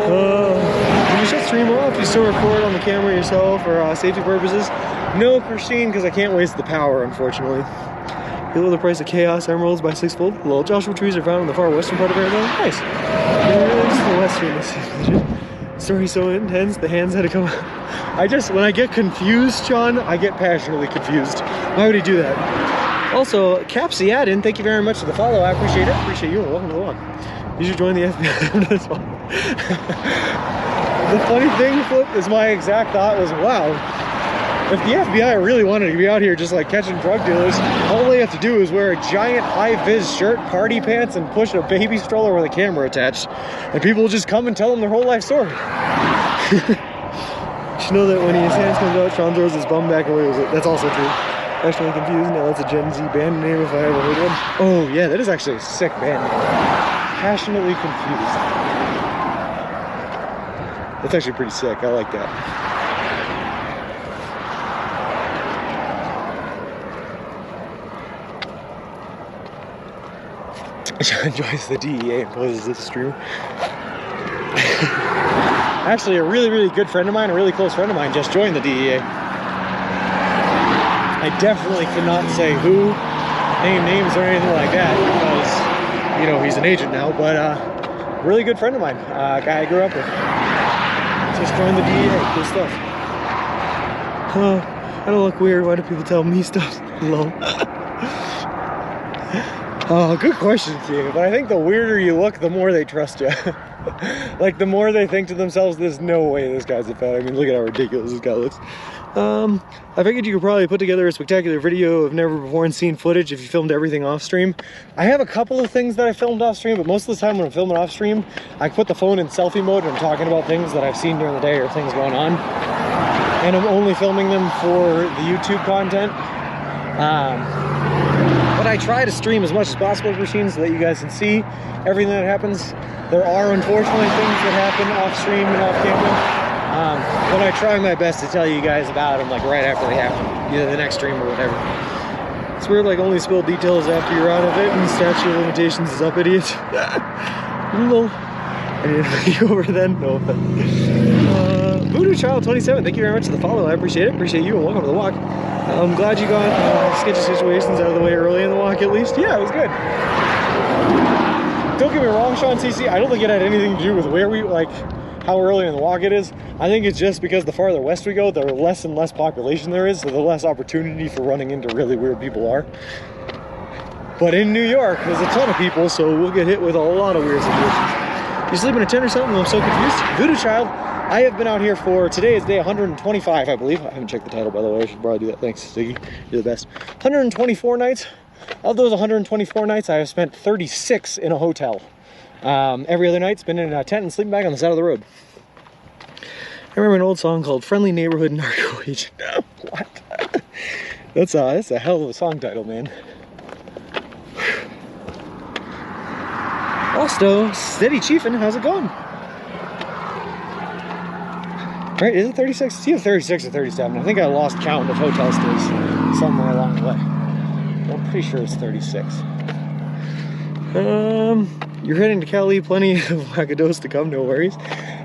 When you shut stream off, you still record on the camera yourself for safety purposes? No, Christine, because I can't waste the power, unfortunately. You lower the price of Chaos Emeralds by 6-fold. Little Joshua trees are found in the far western part of Arizona. Nice. The western story so intense, the hands had to come out. When I get confused, Sean, I get passionately confused. Why would he do that? Also, Capsy Addin, thank you very much for the follow. I appreciate it. Appreciate you, and welcome to the vlog. You should join the FBI. The funny thing, Flip, is my exact thought was, wow, if the FBI really wanted to be out here just like catching drug dealers, all they have to do is wear a giant high-vis shirt, party pants, and push a baby stroller with a camera attached, and people will just come and tell them their whole life story. You should know that when his hands comes out, Sean throws his bum back away with it. That's also true. Actually confused. Now that's a Gen Z band name if I ever heard one. Oh yeah, that is actually a sick band name. Passionately confused. That's actually pretty sick. I like that. John joins the DEA and poses as a streamer. Actually, a really, really good friend of mine, a really close friend of mine, just joined the DEA. I definitely cannot say who, name names or anything like that, because, you know, he's an agent now, but really good friend of mine, a guy I grew up with. Just joined the DEA, cool stuff. I don't look weird, why do people tell me stuff? Lol. Oh, good question, King. But I think the weirder you look, the more they trust you. Like, the more they think to themselves, there's no way this guy's a fed. I mean, look at how ridiculous this guy looks. I figured you could probably put together a spectacular video of never before seen footage if you filmed everything off stream. I have a couple of things that I filmed off stream, but most of the time when I'm filming off stream, I put the phone in selfie mode and I'm talking about things that I've seen during the day or things going on. And I'm only filming them for the YouTube content. But I try to stream as much as possible for scenes so that you guys can see everything that happens. There are unfortunately things that happen off stream and off camera. But I try my best to tell you guys about them like right after they happen, either the next stream or whatever. It's weird, like only spill details after you're out of it, and statute of limitations is up, idiot. Lol. I need to go over then. No offense. Voodoo Child 27, thank you very much for the follow. I appreciate it. Appreciate you, and welcome to the walk. I'm glad you got sketchy situations out of the way early in the walk, at least. Yeah, it was good. Don't get me wrong, Sean CC. I don't think it had anything to do with where we how early in the walk it is. I think it's just because the farther west we go, the less and less population there is, so the less opportunity for running into really weird people are. But in New York, there's a ton of people, so we'll get hit with a lot of weird situations. You sleep in a tent or something? I'm so confused. Voodoo Child, I have been out here for, today is day 125, I believe. I haven't checked the title, by the way. I should probably do that. Thanks, Ziggy. You're the best. 124 nights. Of those 124 nights, I have spent 36 in a hotel. Every other night's been in a tent and sleeping bag on the side of the road. I remember an old song called Friendly Neighborhood Narco Agent. What? That's a hell of a song title, man. Also, Steady Chiefin', how's it going? Right, is it 36? It's either 36 or 37. I think I lost count of hotel stays somewhere along the way. I'm pretty sure it's 36. You're heading to Cali, plenty of wackados to come, no worries.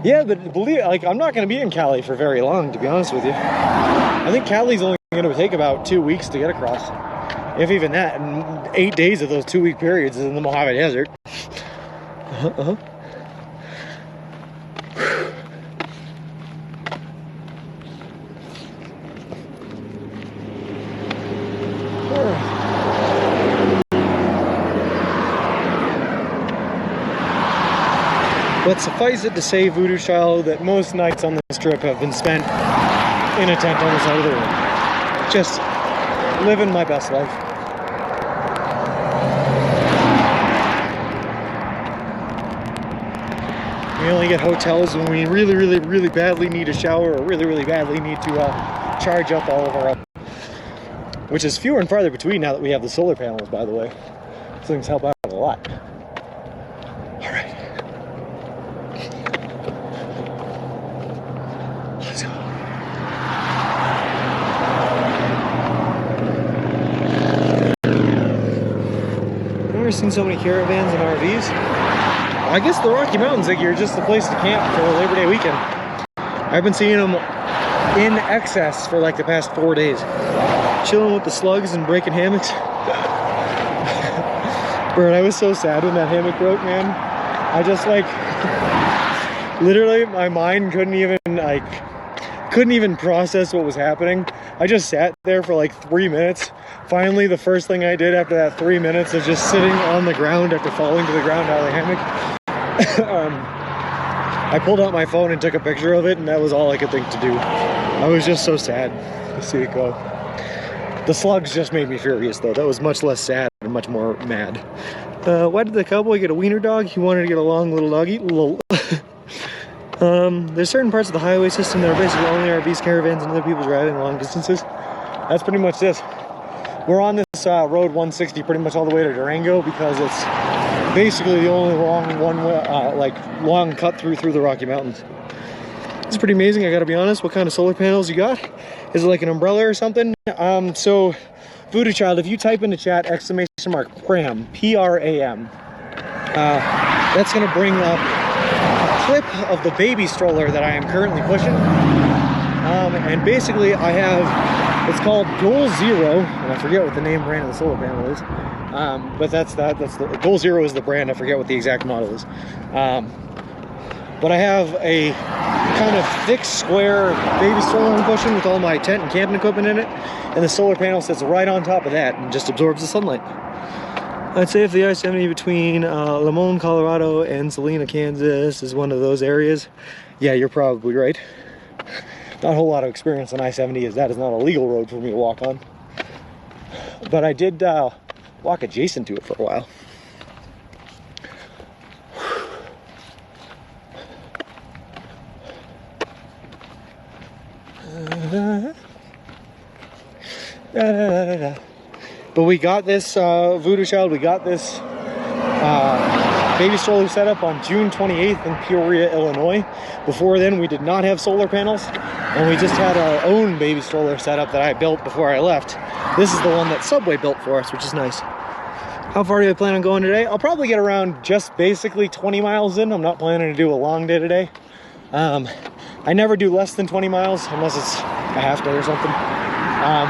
Yeah, but believe it, like, I'm not going to be in Cali for very long, to be honest with you. I think Cali's only going to take about 2 weeks to get across. If even that, and 8 days of those 2 week periods is in the Mojave Desert. But suffice it to say, Voodoo Child, that most nights on this trip have been spent in a tent on the side of the road. Just living my best life. We only get hotels when we really, really, really badly need a shower or really, really badly need to charge up all of our which is fewer and farther between now that we have the solar panels, by the way. Those things help out a lot. All right. Let's go. I've never seen so many caravans and RVs. I guess the Rocky Mountains, like, you're just the place to camp for Labor Day weekend. I've been seeing them in excess for like the past 4 days. Chilling with the slugs and breaking hammocks. Bert, I was so sad when that hammock broke, man. I just like, literally my mind couldn't even process what was happening. I just sat there for like 3 minutes. Finally, the first thing I did after that 3 minutes of just sitting on the ground after falling to the ground out of the hammock, I pulled out my phone and took a picture of it, and that was all I could think to do. I was just so sad to see it go. The slugs just made me furious, though. That was much less sad and much more mad. Why did the cowboy get a wiener dog? He wanted to get a long little doggy. There's certain parts of the highway system that are basically only RVs, caravans, and other people driving long distances. That's pretty much this. We're on this road 160 pretty much all the way to Durango because it's basically the only long long cut through the Rocky Mountains. It's pretty amazing, I gotta be honest. What kind of solar panels you got? Is it like an umbrella or something? So Voodoo Child, if you type into chat !PRAM, P-R-A-M, that's gonna bring up a clip of the baby stroller that I am currently pushing. And basically I have, it's called Goal Zero, and I forget what the name brand of the solar panel is. But that's the Goal Zero is the brand. I forget what the exact model is. But I have a kind of thick square baby stroller I'm pushing with all my tent and camping equipment in it, and the solar panel sits right on top of that and just absorbs the sunlight. I'd say if the I-70 between Limon, Colorado and Salina, Kansas is one of those areas, yeah, you're probably right. Not a whole lot of experience on I-70 as that is not a legal road for me to walk on. But I did walk adjacent to it for a while. But we got this Voodoo Child, we got this baby stroller set up on June 28th in Peoria, Illinois. Before then, we did not have solar panels, and we just had our own baby stroller set up that I built before I left. This is the one that Subway built for us, which is nice. How far do I plan on going today? I'll probably get around just basically 20 miles in. I'm not planning to do a long day today. I never do less than 20 miles unless it's a half day or something.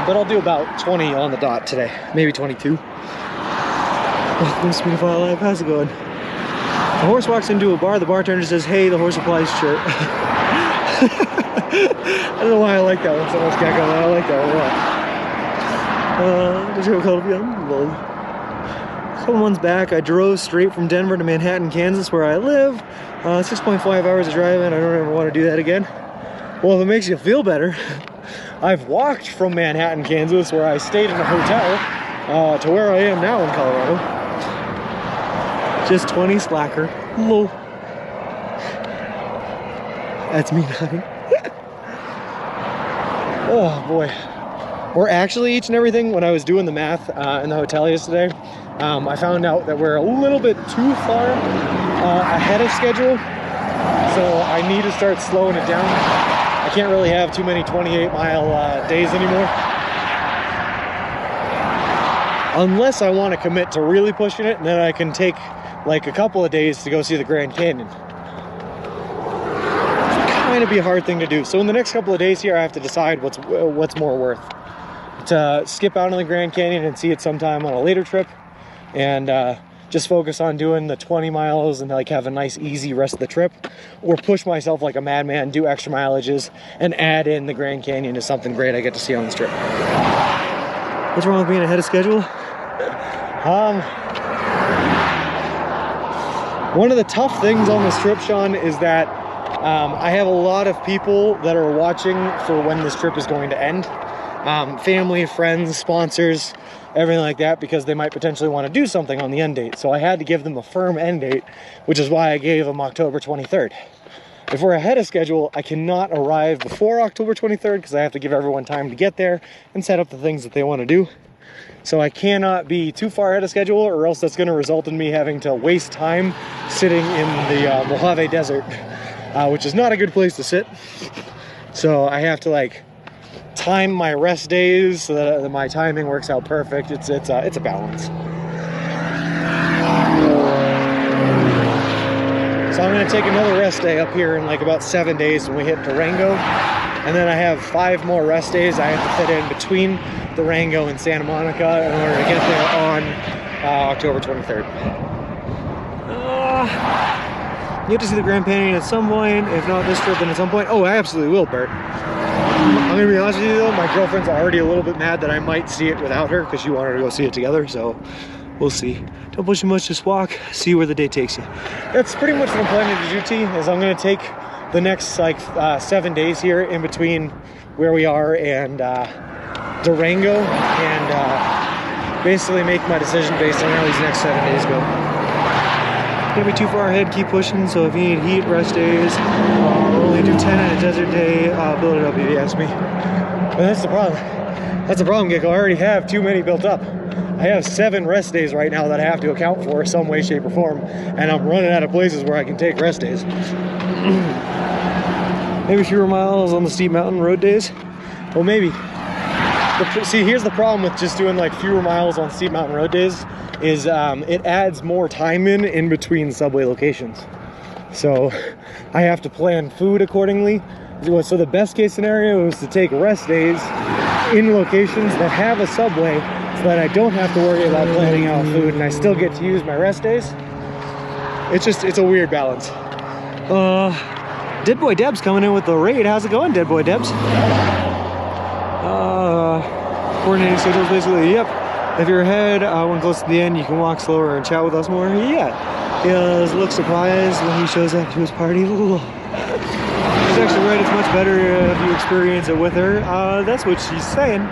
But I'll do about 20 on the dot today, maybe 22. Welcome to Speedify Live, how's it going? A horse walks into a bar, the bartender says, "Hey, the horse applies shirt." I don't know why I like that one so much, Gecko, but I like that one a lot. Just gonna call it again. A couple months back, I drove straight from Denver to Manhattan, Kansas, where I live. 6.5 hours of driving. I don't ever want to do that again. Well, if it makes you feel better, I've walked from Manhattan, Kansas, where I stayed in a hotel, to where I am now in Colorado. Just 20 slacker. Lol. That's me nodding. Oh boy. We're actually each and everything, when I was doing the math in the hotel yesterday, I found out that we're a little bit too far ahead of schedule, so I need to start slowing it down. I can't really have too many 28-mile days anymore. Unless I want to commit to really pushing it, and then I can take like a couple of days to go see the Grand Canyon. It's kind of be a hard thing to do. So in the next couple of days here, I have to decide what's more worth. To skip out on the Grand Canyon and see it sometime on a later trip, and just focus on doing the 20 miles and like have a nice easy rest of the trip, or push myself like a madman, do extra mileages, and add in the Grand Canyon as something great I get to see on this trip. What's wrong with being ahead of schedule? One of the tough things on this trip, Sean, is that I have a lot of people that are watching for when this trip is going to end. Family, friends, sponsors, everything like that, because they might potentially want to do something on the end date. So I had to give them a firm end date, which is why I gave them October 23rd. If we're ahead of schedule, I cannot arrive before October 23rd because I have to give everyone time to get there and set up the things that they want to do. So I cannot be too far ahead of schedule, or else that's going to result in me having to waste time sitting in the Mojave Desert, which is not a good place to sit. So I have to like time my rest days so that my timing works out perfect. It's a balance. So I'm going to take another rest day up here in like about 7 days when we hit Durango, and then I have 5 more rest days I have to fit in between Durango and Santa Monica in order to get there on October 23rd. You have to see the Grand Canyon at some point. If not this trip, then at some point. Oh, I absolutely will, Bert. I'm gonna be honest with you though, my girlfriend's already a little bit mad that I might see it without her because she wanted to go see it together, so we'll see. Don't push too much, just walk, see where the day takes you. That's pretty much what I'm planning to do, T, is I'm gonna take the next like 7 days here in between where we are and Durango, and basically make my decision based on how these next 7 days go. Can't be too far ahead, keep pushing, so if you need heat, rest days, only do 10 in a desert day, build it up if you ask me. But that's the problem. That's the problem, Gecko. I already have too many built up. I have 7 rest days right now that I have to account for some way, shape, or form, and I'm running out of places where I can take rest days. Maybe fewer miles on the steep mountain road days? Well, maybe. But see, here's the problem with just doing like fewer miles on steep mountain road days is it adds more time in between subway locations. So I have to plan food accordingly. So the best case scenario is to take rest days in locations that have a subway so that I don't have to worry about planning out food and I still get to use my rest days. It's a weird balance. Dead Boy Deb's coming in with the raid. How's it going, Dead Boy Debs? Coordinating schedules, basically, yep. If you're ahead, when close to the end, you can walk slower and chat with us more. Yeah. He looks surprised when he shows up to his party. He's actually right, it's much better if you experience it with her. That's what she's saying.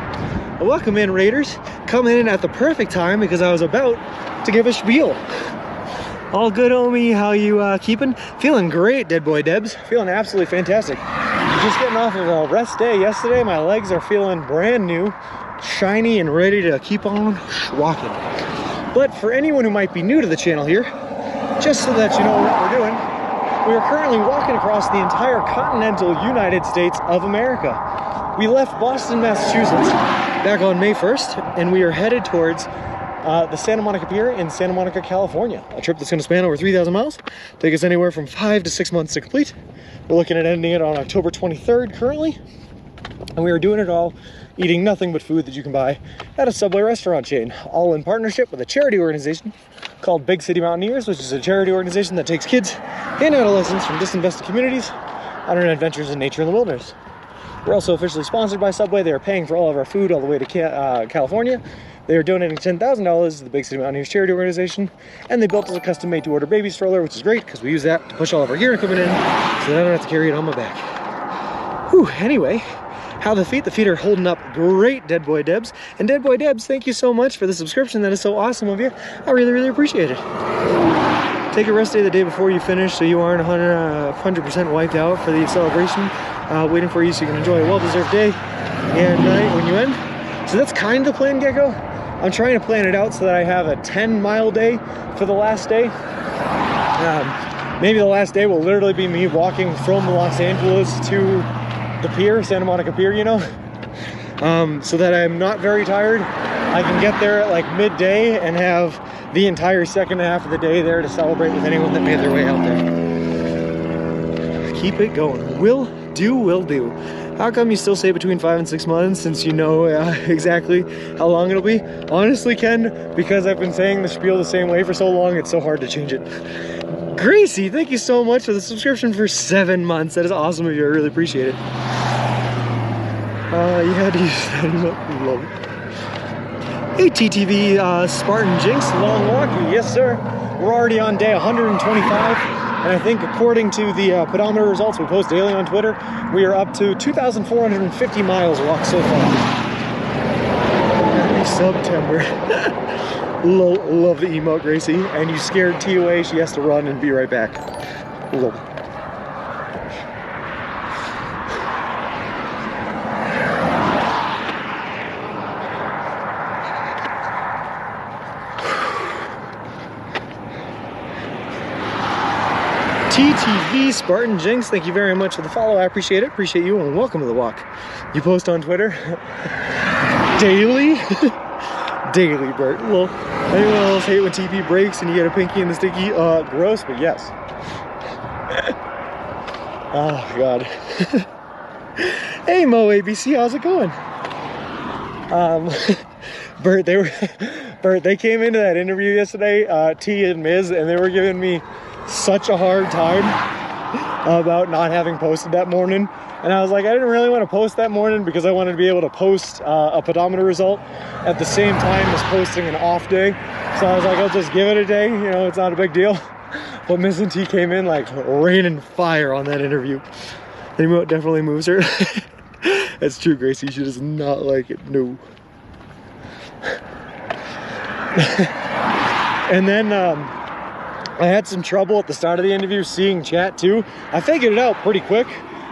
Welcome in, Raiders. Coming in at the perfect time because I was about to give a spiel. All good, homie. How you keeping? Feeling great, Dead Boy Debs. Feeling absolutely fantastic. Just getting off of a rest day yesterday. My legs are feeling brand new, shiny, and ready to keep on walking. But for anyone who might be new to the channel here, just so that you know what we're doing, we are currently walking across the entire continental United States of America. We left Boston, Massachusetts back on May 1st, and we are headed towards the Santa Monica Pier in Santa Monica, California. A trip that's going to span over 3,000 miles, take us anywhere from 5 to 6 months to complete. We're looking at ending it on October 23rd currently, and we are doing it all eating nothing but food that you can buy at a Subway restaurant chain, all in partnership with a charity organization called Big City Mountaineers, which is a charity organization that takes kids and adolescents from disinvested communities on adventures in nature in the wilderness. We're also officially sponsored by Subway. They are paying for all of our food all the way to California. They are donating $10,000 to the Big City Mountaineers charity organization, and they built us a custom-made to-order baby stroller, which is great because we use that to push all of our gear equipment in, so that I don't have to carry it on my back. Whew, anyway, how the feet? The feet are holding up great, Dead Boy Debs. And Dead Boy Debs, thank you so much for the subscription. That is so awesome of you. I really, really appreciate it. Take a rest day the day before you finish so you aren't 100% wiped out for the celebration. Waiting for you so you can enjoy a well-deserved day and night when you end. So that's kind of the plan, Gecko. I'm trying to plan it out so that I have a 10-mile day for the last day. Maybe the last day will literally be me walking from Los Angeles to the pier, Santa Monica Pier, you know, so that I'm not very tired. I can get there at like midday and have the entire second half of the day there to celebrate with anyone that made their way out there. Keep it going. Will do. How come you still say between 5 and 6 months since you know exactly how long it'll be? Honestly, Ken, because I've been saying the spiel the same way for so long, it's so hard to change it. Gracie, thank you so much for the subscription for 7 months. That is awesome of you. I really appreciate it. You had to use that. Love it. Hey, TTV Spartan Jinx, long walk. Yes, sir. We're already on day 125. And I think according to the pedometer results we post daily on Twitter, we are up to 2,450 miles walked so far. Happy September. Love the emote, Gracie. And you scared T away. She has to run and be right back. Love. TTV Spartan Jinx, thank you very much for the follow. I appreciate it. Appreciate you and welcome to the walk. You post on Twitter daily? Daily, Bert. Well, anyone else hate when TP breaks and you get a pinky in the sticky? Gross, but yes. Oh, God. Hey, Mo ABC, how's it going? Bert, they came into that interview yesterday, T and Miz, and they were giving me such a hard time about not having posted that morning. And I was like, I didn't really want to post that morning because I wanted to be able to post a pedometer result at the same time as posting an off day. So I was like, I'll just give it a day, you know, it's not a big deal. But Miss and T came in like rain and fire on that interview. The emote definitely moves her. That's true, Gracie, she does not like it, no. And then I had some trouble at the start of the interview seeing chat too. I figured it out pretty quick,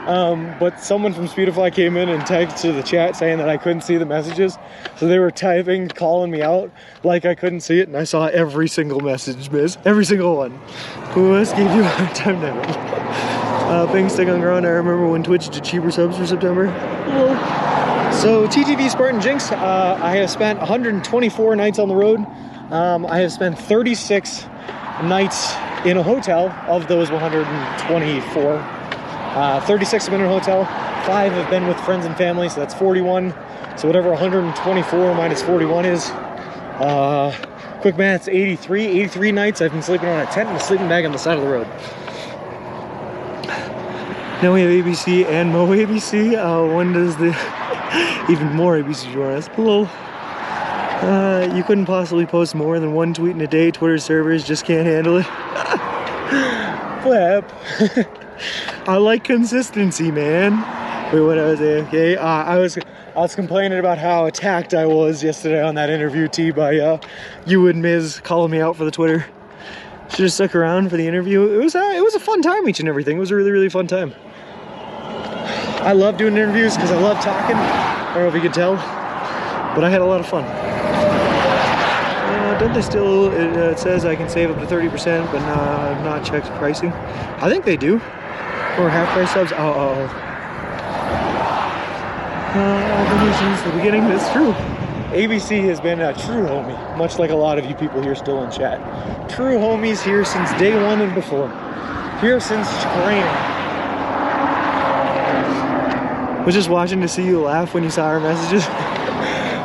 but someone from Speedify came in and texted the chat saying that I couldn't see the messages. So they were typing, calling me out like I couldn't see it, and I saw every single message, Miz. Every single one. Who else gave you a hard time never? Bing stick on ground. I remember when Twitch did cheaper subs for September. Hello. So TTV Spartan Jinx, I have spent 124 nights on the road. I have spent 36 nights in a hotel of those 124. 36 have been in a hotel, 5 have been with friends and family, so that's 41. So whatever 124 minus 41 is, quick math's 83. 83 nights I've been sleeping on a tent and a sleeping bag on the side of the road. Now we have ABC and Mo ABC. When does the even more ABC join us? Hello. You couldn't possibly post more than 1 tweet in a day. Twitter servers just can't handle it. Flip. I like consistency, man. Wait, what I was saying? Okay, I was complaining about how attacked I was yesterday on that interview, T, by you and Miz calling me out for the Twitter. Should have stuck around for the interview. It was a fun time, each and everything. It was a really, really fun time. I love doing interviews because I love talking. I don't know if you can tell, but I had a lot of fun. Don't they still, it says I can save up to 30%, but I've not checked pricing. I think they do. Or half price subs. I've been here since the beginning. That's true. ABC has been a true homie, much like a lot of you people here still in chat. True homies here since day 1 and before. Here since training. Was just watching to see you laugh when you saw our messages.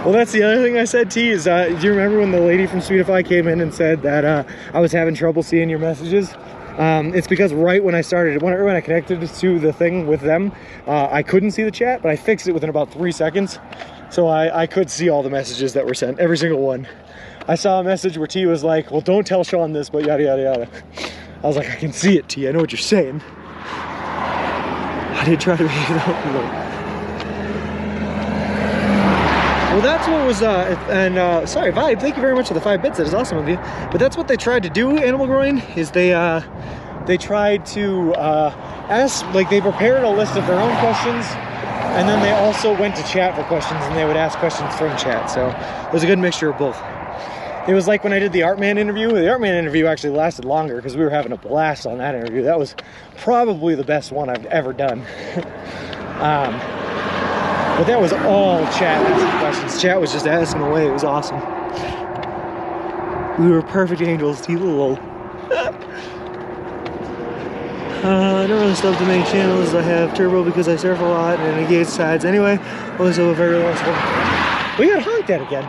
Well, that's the other thing I said, T, is do you remember when the lady from Speedify came in and said that I was having trouble seeing your messages? It's because right when I started, when I connected to the thing with them, I couldn't see the chat, but I fixed it within about 3 seconds. So I could see all the messages that were sent, every single one. I saw a message where T was like, well, don't tell Sean this, but yada, yada, yada. I was like, I can see it, T, I know what you're saying. I did try to make it up a little. Well, that's what was, sorry, Vibe, thank you very much for the 5 bits, that is awesome of you. But that's what they tried to do, Animal Groin, is they tried to ask, like, they prepared a list of their own questions And then they also went to chat for questions, and they would ask questions from chat. So it was a good mixture of both. It was like when I did the Artman interview. The Artman interview actually lasted longer because we were having a blast on that interview. That was probably the best one I've ever done. But that was all chat asking questions. Chat was just asking away. It was awesome. We were perfect angels. Lol. I don't really still have to make channels. I have turbo because I surf a lot and engage sides anyway. Also a very long swim. We got honked at again.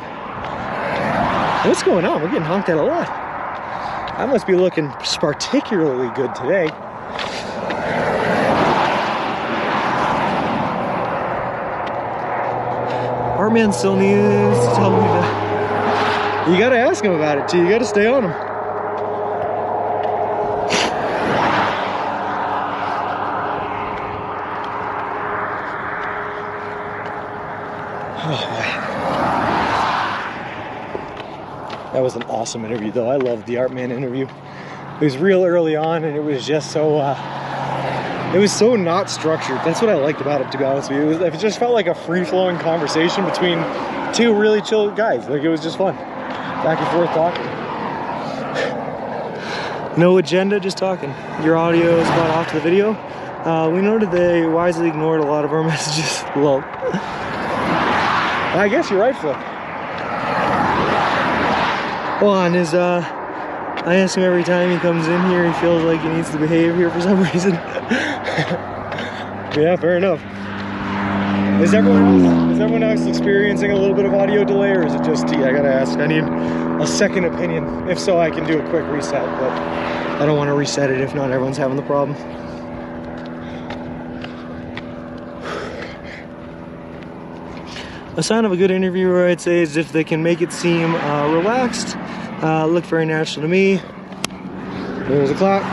What's going on? We're getting honked at a lot. I must be looking particularly good today. Our man still needs to tell me that. You gotta ask him about it too. You gotta stay on him. Oh, boy. That was an awesome interview though. I loved the Artman interview. It was real early on and it was just so it was so not structured. That's what I liked about it, to be honest with you. It just felt like a free-flowing conversation between two really chill guys. Like, it was just fun. Back and forth talking. No agenda, just talking. Your audio is about off to the video. We noted they wisely ignored a lot of our messages. Lol. I guess you're right, Flip. Well, on his, I ask him every time he comes in here, he feels like he needs to behave here for some reason. Yeah, fair enough. Is everyone else experiencing a little bit of audio delay, or is it just I gotta ask? I need a second opinion. If so, I can do a quick reset, but I don't want to reset it if not everyone's having the problem. A sign of a good interviewer, I'd say, is if they can make it seem relaxed, look very natural to me. There's a clock.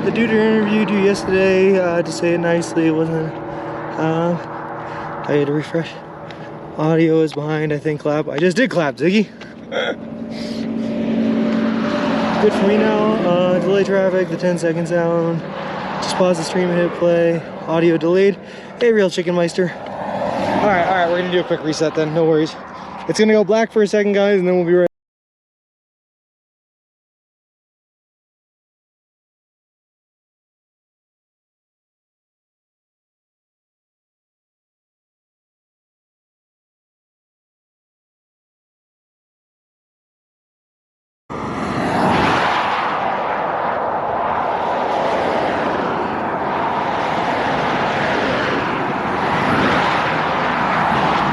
The dude who interviewed you yesterday, to say it nicely, it wasn't, I had to refresh. Audio is behind, I think, clap. I just did clap, Ziggy. Good for me now. Delay traffic, the 10-second sound. Just pause the stream and hit play. Audio delayed. Hey, Real Chicken Meister. All right, we're gonna do a quick reset then, no worries. It's gonna go black for a second, guys, and then we'll be right.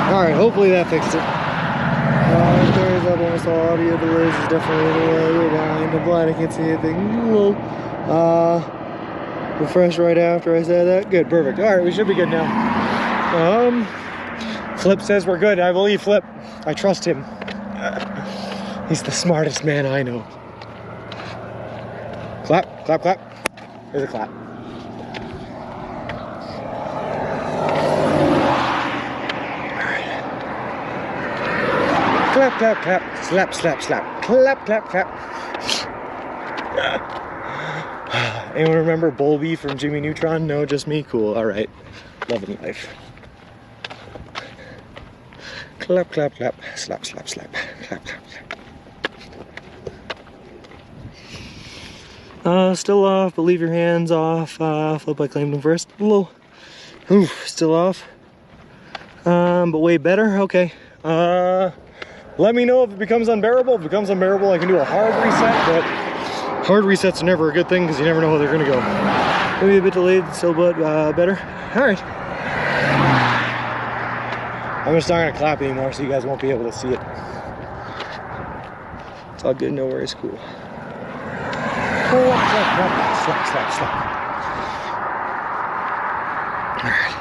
Alright, hopefully that fixed it. Carries up almost all audio delays is definitely in the way. We're behind. I'm blind, I can't see anything. Whoa. Refresh right after I said that. Good, perfect. Alright, we should be good now. Flip says we're good. I believe Flip. I trust him. He's the smartest man I know. Clap, clap, clap. There's a clap. Clap, clap, clap, slap, slap, slap, clap, clap, clap. Anyone remember Bolby from Jimmy Neutron? No, just me? Cool, alright. Loving life. Clap, clap, clap, slap, slap, slap, clap, clap, clap. Still off, but leave your hands off. Flip, I claimed him first. Whoa. Oof, still off. But way better, okay. Let me know if it becomes unbearable. If it becomes unbearable, I can do a hard reset, but hard resets are never a good thing because you never know how they're gonna go. Maybe a bit delayed, still, but better. All right. I'm just not gonna clap anymore, so you guys won't be able to see it. It's all good, no worries, cool. Slap, slap, slap. All right.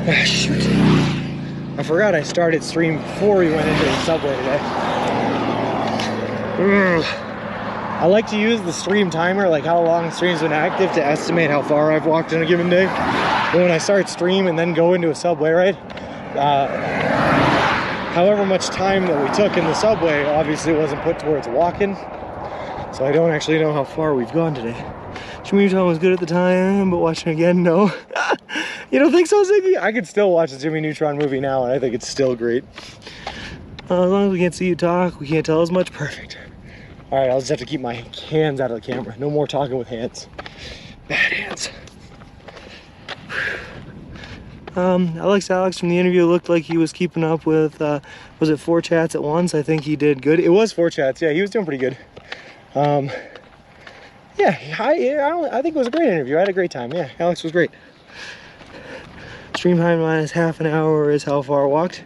Ah, shoot. I forgot I started stream before we went into the subway today. I like to use the stream timer, like how long the stream's been active, to estimate how far I've walked in a given day. But when I start stream and then go into a subway ride, however much time that we took in the subway obviously wasn't put towards walking. So I don't actually know how far we've gone today. Jimmy Neutron was good at the time, but watching again, no. You don't think so, Ziggy? I could still watch the Jimmy Neutron movie now, and I think it's still great. As long as we can't see you talk, we can't tell as much, perfect. All right, I'll just have to keep my hands out of the camera. No more talking with hands. Bad hands. Alex from the interview looked like he was keeping up with, was it 4 chats at once? I think he did good. It was 4 chats, yeah, he was doing pretty good. Yeah, I think it was a great interview. I had a great time, yeah, Alex was great. Stream time minus half an hour is how far walked.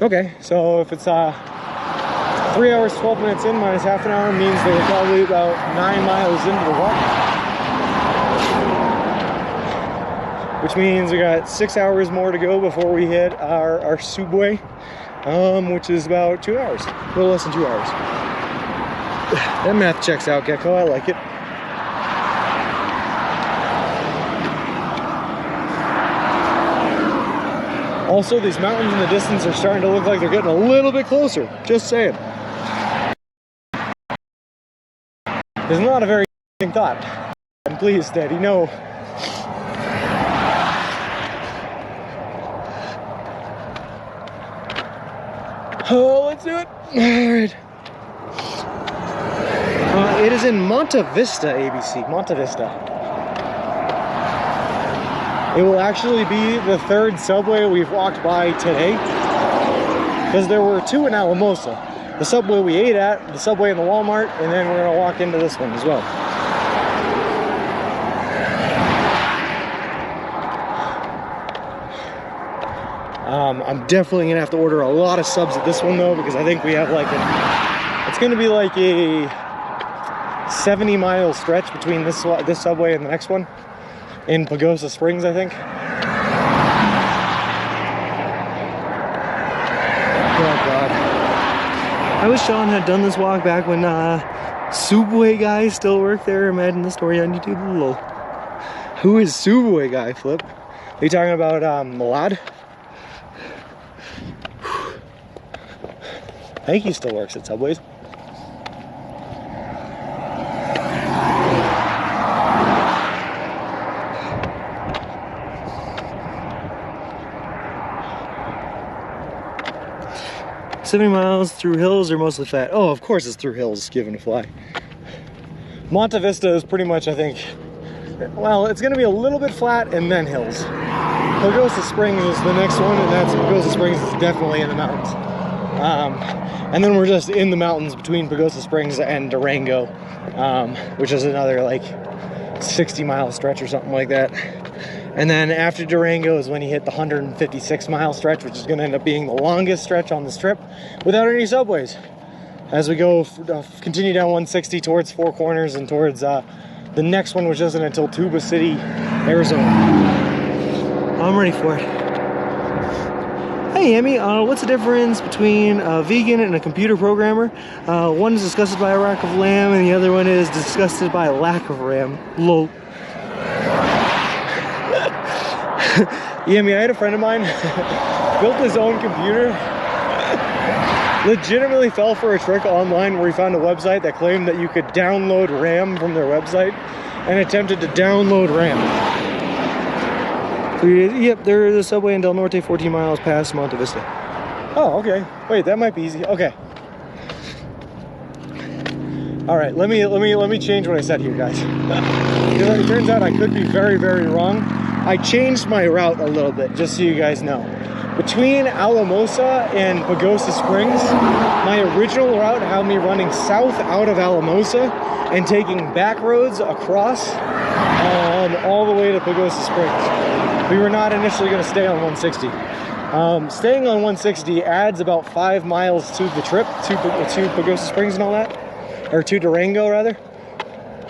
Okay, so if it's 3 hours, 12 minutes in minus half an hour means they were probably about 9 miles into the walk. Which means we got 6 hours more to go before we hit our subway, which is about 2 hours, a little less than 2 hours. That math checks out, Gecko, I like it. Also, these mountains in the distance are starting to look like they're getting a little bit closer, just saying. It's not a very thought. I'm pleased that, no. Oh, let's do it. All right. It is in Monte Vista, ABC. Monte Vista. It will actually be the 3rd subway we've walked by today, because there were 2 in Alamosa. The subway we ate at, the subway in the Walmart, and then we're gonna walk into this one as well. I'm definitely gonna have to order a lot of subs at this one though, because I think we have like it's gonna be like a 70-mile stretch between this subway and the next one in Pagosa Springs, I think. Oh God. I wish Sean had done this walk back when Subway Guy still worked there. Imagine the story on YouTube. Lol. Who is Subway Guy, Flip? Are you talking about Malad? I think he still works at Subways. "70 miles through hills or mostly flat?" Oh, of course it's through hills, given a fly. Monte Vista is pretty much, I think, well, it's gonna be a little bit flat and then hills. Pagosa Springs is the next one, and that's Pagosa Springs is definitely in the mountains. And then we're just in the mountains between Pagosa Springs and Durango, which is another like 60-mile stretch or something like that. And then after Durango is when you hit the 156-mile stretch, which is going to end up being the longest stretch on this trip without any subways. As we go, continue down 160 towards Four Corners and towards the next one, which isn't until Tuba City, Arizona. I'm ready for it. Hey, Emmy, what's the difference between a vegan and a computer programmer? One is disgusted by a lack of lamb, and the other one is disgusted by a lack of RAM. Lol. Yeah, I mean, I had a friend of mine built his own computer. Legitimately fell for a trick online where he found a website that claimed that you could download RAM from their website and attempted to download RAM. Yep, there's a subway in Del Norte 14 miles past Monte Vista. Oh, okay. Wait, that might be easy. Okay. All right, let me change what I said here, guys. Because it turns out I could be very, very wrong. I changed my route a little bit, just so you guys know. Between Alamosa and Pagosa Springs, my original route had me running south out of Alamosa and taking back roads across all the way to Pagosa Springs. We were not initially going to stay on 160. Staying on 160 adds about 5 miles to the trip to Pagosa Springs and all that, or to Durango rather.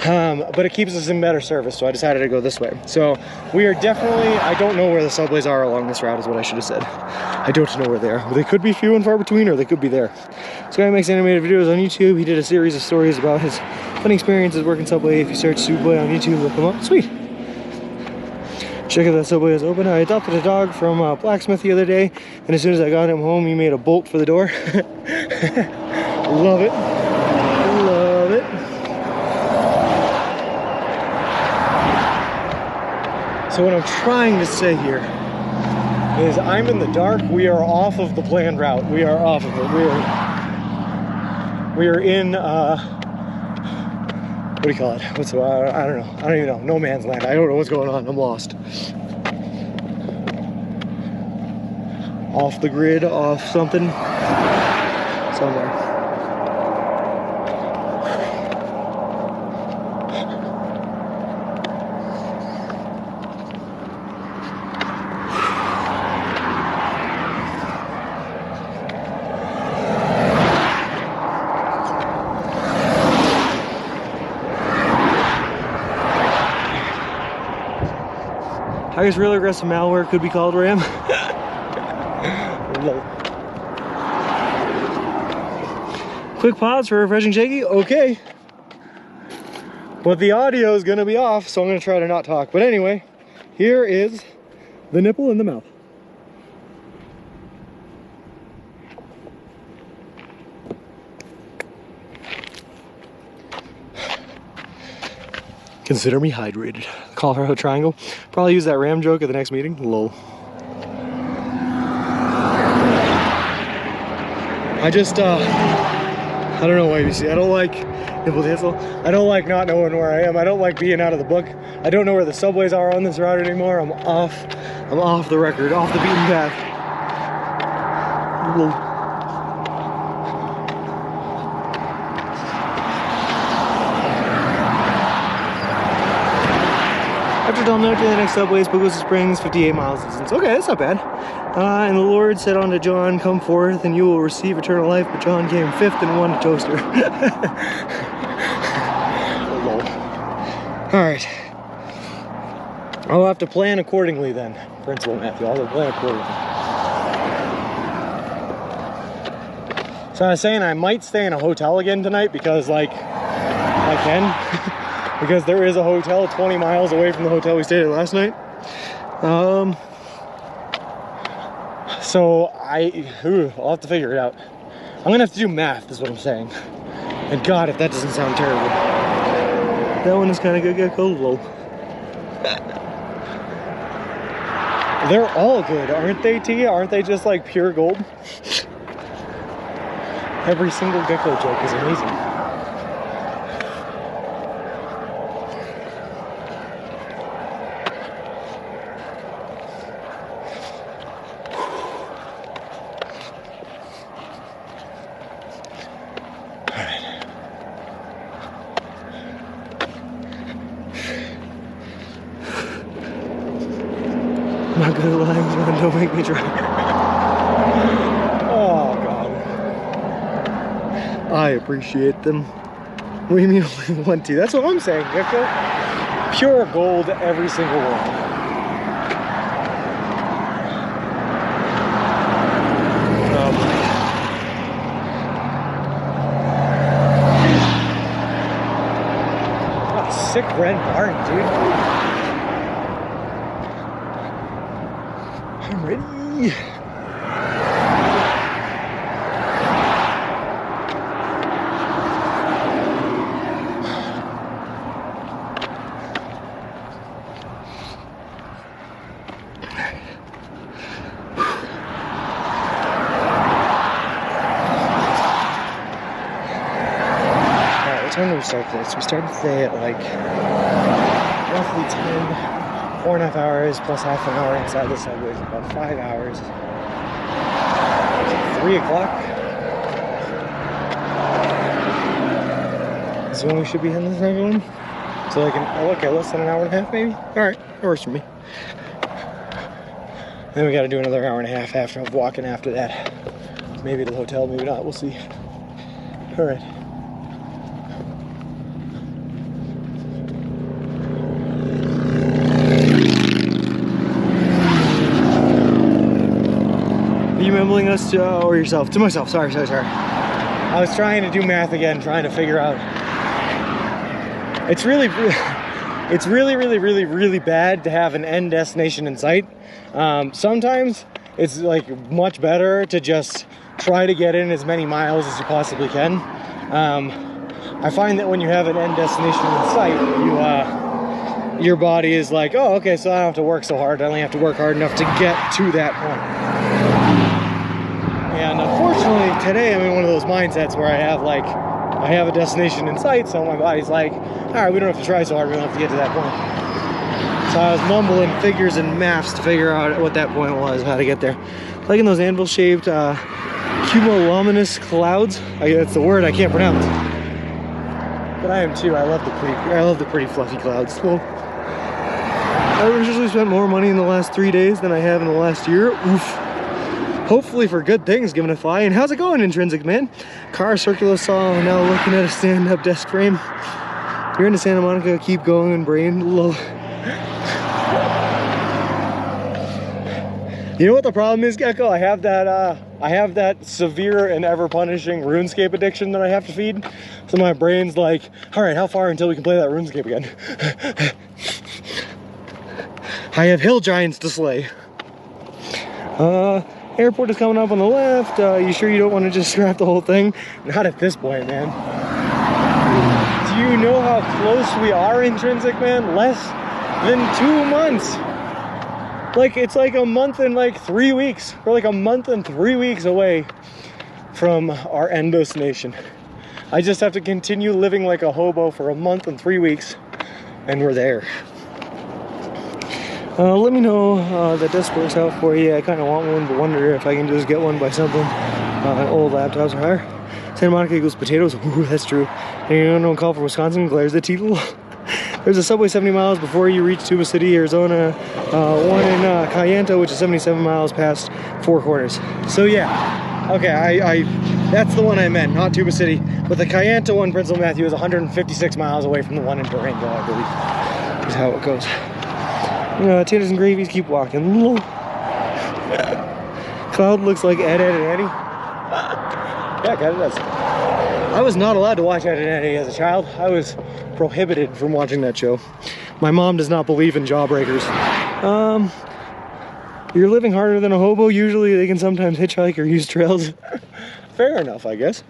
But it keeps us in better service, so I decided to go this way. So we are definitely, I don't know where the subways are along this route is what I should have said. I don't know where they are. They could be few and far between, or they could be there. This guy makes animated videos on YouTube. He did a series of stories about his funny experiences working Subway. If you search Subway on YouTube, look him up. Sweet. Check if that Subway is open. I adopted a dog from Blacksmith the other day, and as soon as I got him home, he made a bolt for the door. Love it. Love it. So what I'm trying to say here is I'm in the dark. We are off of the planned route. We are off of it. We are in, what do you call it? What's, I don't know. I don't even know. No man's land. I don't know what's going on. I'm lost. Off the grid, off something. Somewhere. Highest real aggressive malware could be called RAM. Quick pause for refreshing shaky. Okay. But the audio is gonna be off, so I'm gonna try to not talk. But anyway, here is the nipple in the mouth. Consider me hydrated. Colorado Triangle. Probably use that RAM joke at the next meeting. Lol. I just, I don't know why you see. I don't like nipple tinsel. I don't like not knowing where I am. I don't like being out of the book. I don't know where the subways are on this route anymore. I'm off the record, off the beaten path. Lol. After Delano to the next subway is Pugosa Springs, 58 miles distance. Okay, that's not bad. And the Lord said unto John, come forth and you will receive eternal life. But John came fifth and won a toaster. Alright. I'll have to plan accordingly then, Principal Matthew. I'll have to plan accordingly. So I was saying I might stay in a hotel again tonight because, like, I can. Because there is a hotel 20 miles away from the hotel we stayed at last night. So I'll have to figure it out. I'm gonna have to do math, is what I'm saying. And God, if that doesn't sound terrible. That one is kind of good, get cold low. They're all good, aren't they, T? Aren't they just like pure gold? Every single gecko joke is amazing. I'm not gonna lie, John, don't make me try. Oh, God. I appreciate them. We mean only one tea. That's what I'm saying, Gecko. Pure gold, every single one. Sick red barn, dude. I'm ready. Alright, what time do we start this? We started today at like roughly 10. 4.5 hours plus half an hour inside the subway is about 5 hours. 3 o'clock is when we should be heading this next one. So like, okay, less than an hour and a half maybe? Alright, that works for me. Then we gotta do another hour and a half after walking after that. Maybe to the hotel, maybe not, we'll see. Alright. Are you mumbling us to, or yourself? To myself, sorry. I was trying to do math again, trying to figure out. It's really bad to have an end destination in sight. Sometimes it's like much better to just try to get in as many miles as you possibly can. I find that when you have an end destination in sight, your body is like, oh, okay, so I don't have to work so hard. I only have to work hard enough to get to that point. And unfortunately, today I'm in one of those mindsets where I have a destination in sight, so my body's like, all right, we don't have to try so hard, we don't have to get to that point. So I was mumbling figures and maths to figure out what that point was, how to get there. Like in those anvil-shaped cumulonimbus clouds. That's the word I can't pronounce. But I am too. I love the pretty fluffy clouds. Well, I've usually spent more money in the last 3 days than I have in the last year. Oof. Hopefully for good things, giving a fly. And how's it going, Intrinsic, man? Car circular saw, now looking at a stand-up desk frame. You're into Santa Monica, keep going, brain. Lol. You know what the problem is, Gecko? I have that severe and ever-punishing RuneScape addiction that I have to feed. So my brain's like, all right, how far until we can play that RuneScape again? I have hill giants to slay. Airport is coming up on the left. You sure you don't want to just scrap the whole thing? Not at this point, man. Do you know how close we are, Intrinsic, man? Less than 2 months. Like, it's like a month and like 3 weeks. We're like a month and 3 weeks away from our end destination. I just have to continue living like a hobo for a month and 3 weeks, and we're there. Let me know that this works out for you. I kind of want one, but wonder if I can just get one by something. Old laptops are higher. Santa Monica equals potatoes. Ooh, that's true. And you don't call for Wisconsin, glares the teeth. There's a subway 70 miles before you reach Tuba City, Arizona. One in Cayento, which is 77 miles past Four Corners. So yeah, okay, that's the one I meant, not Tuba City. But the Cayento one, Prince of Matthew, is 156 miles away from the one in Durango, I believe. Is how it goes. Taters and gravies, keep walking. Cloud looks like Ed, Ed, and Eddie. Yeah, God, it does. I was not allowed to watch Ed, Ed, and Eddie as a child. I was prohibited from watching that show. My mom does not believe in jawbreakers. You're living harder than a hobo. Usually they can sometimes hitchhike or use trails. Fair enough, I guess.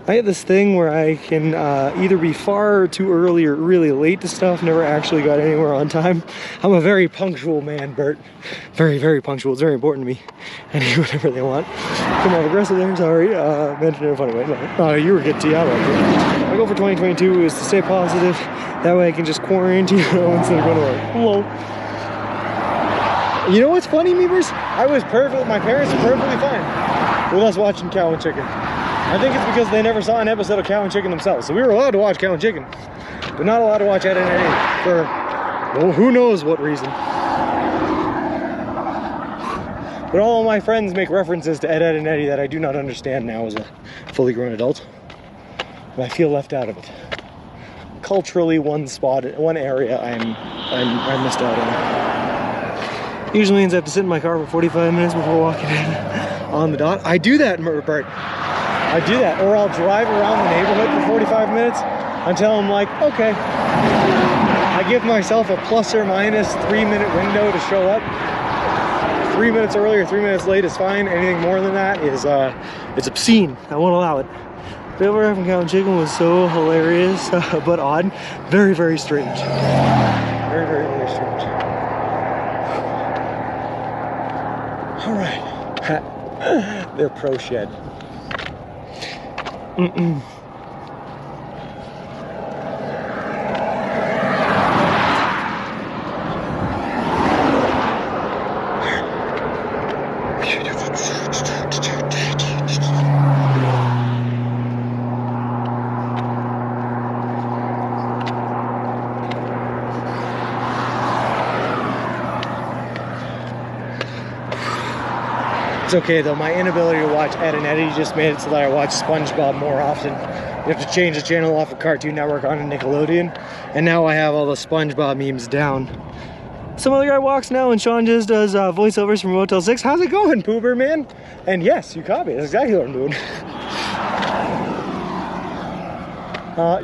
I have this thing where I can either be far too early or really late to stuff. Never actually got anywhere on time. I'm a very punctual man, Bert. Very, very punctual. It's very important to me. I do whatever they want. Come on, aggressive there. Sorry. Mentioned it in a funny way. No, you were good too. I like it. My goal for 2022 is to stay positive. That way I can just quarantine instead of going to work. Hello. You know what's funny, Meebers? My parents were perfectly fine with us watching Cow and Chicken. I think it's because they never saw an episode of Cow and Chicken themselves. So we were allowed to watch Cow and Chicken, but not allowed to watch Ed, Ed, and Eddie for, well, who knows what reason. But all of my friends make references to Ed, Ed, and Eddie that I do not understand now as a fully grown adult. And I feel left out of it. Culturally, one area I missed out on. Usually means I have to sit in my car for 45 minutes before walking in on the dot. I do that, Bert. I do that, or I'll drive around the neighborhood for 45 minutes until I'm like, okay. I give myself a plus or minus 3 minute window to show up. 3 minutes early or 3 minutes late is fine. Anything more than that is it's obscene. I won't allow it. Bill from Cow and Chicken was so hilarious, but odd. Very, very strange. Very, very, very strange. All right. They're pro shed. It's okay though, my inability to watch Ed and Eddie just made it so that I watch SpongeBob more often. You have to change the channel off of Cartoon Network onto Nickelodeon, and now I have all the SpongeBob memes down. Some other guy walks now, and Sean just does voiceovers from Motel 6. How's it going, Poober, man? And yes, you copy. That's exactly what I'm doing.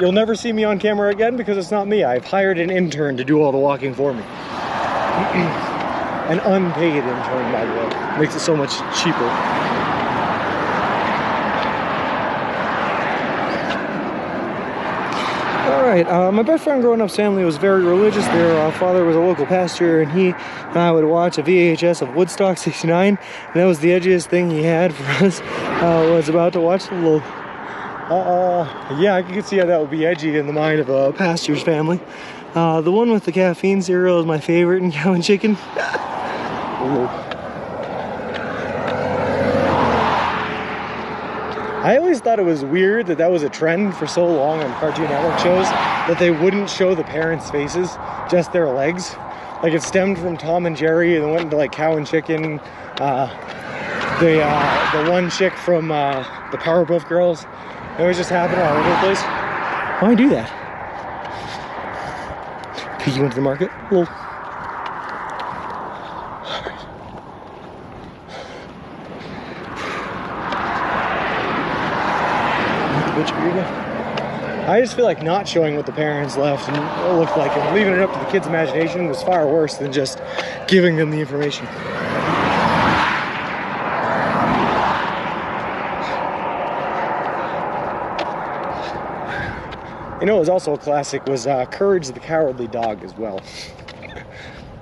You'll never see me on camera again because it's not me. I've hired an intern to do all the walking for me. An unpaid intern, by the way. Makes it so much cheaper. All right, my best friend growing up's family was very religious. Their father was a local pastor, and he would watch a VHS of Woodstock '69. And that was the edgiest thing he had for us. Was about to watch the little. Yeah, I can see how that would be edgy in the mind of a pastor's family. The one with the caffeine cereal is my favorite in Cow and Chicken. I always thought it was weird that that was a trend for so long on Cartoon Network shows, that they wouldn't show the parents' faces, just their legs. Like, it stemmed from Tom and Jerry, and then went into like Cow and Chicken. The one chick from the Powerpuff Girls. It was just happening all over the place. Why do that? Peeking into the market. Whoa. I just feel like not showing what the parents left and looked like and leaving it up to the kids' imagination was far worse than just giving them the information. You know, it was also a classic was Courage the Cowardly Dog as well.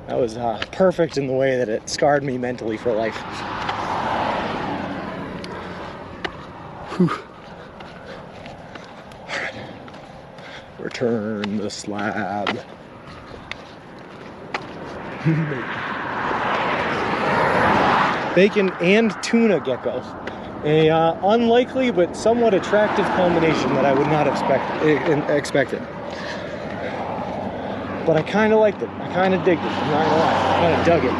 That was perfect in the way that it scarred me mentally for life. Whew. All right. Return the slab. Bacon and tuna gecko. A unlikely but somewhat attractive combination that I would not expected. But I kind of liked it. I kind of digged it. I'm not gonna lie. I kind of dug it.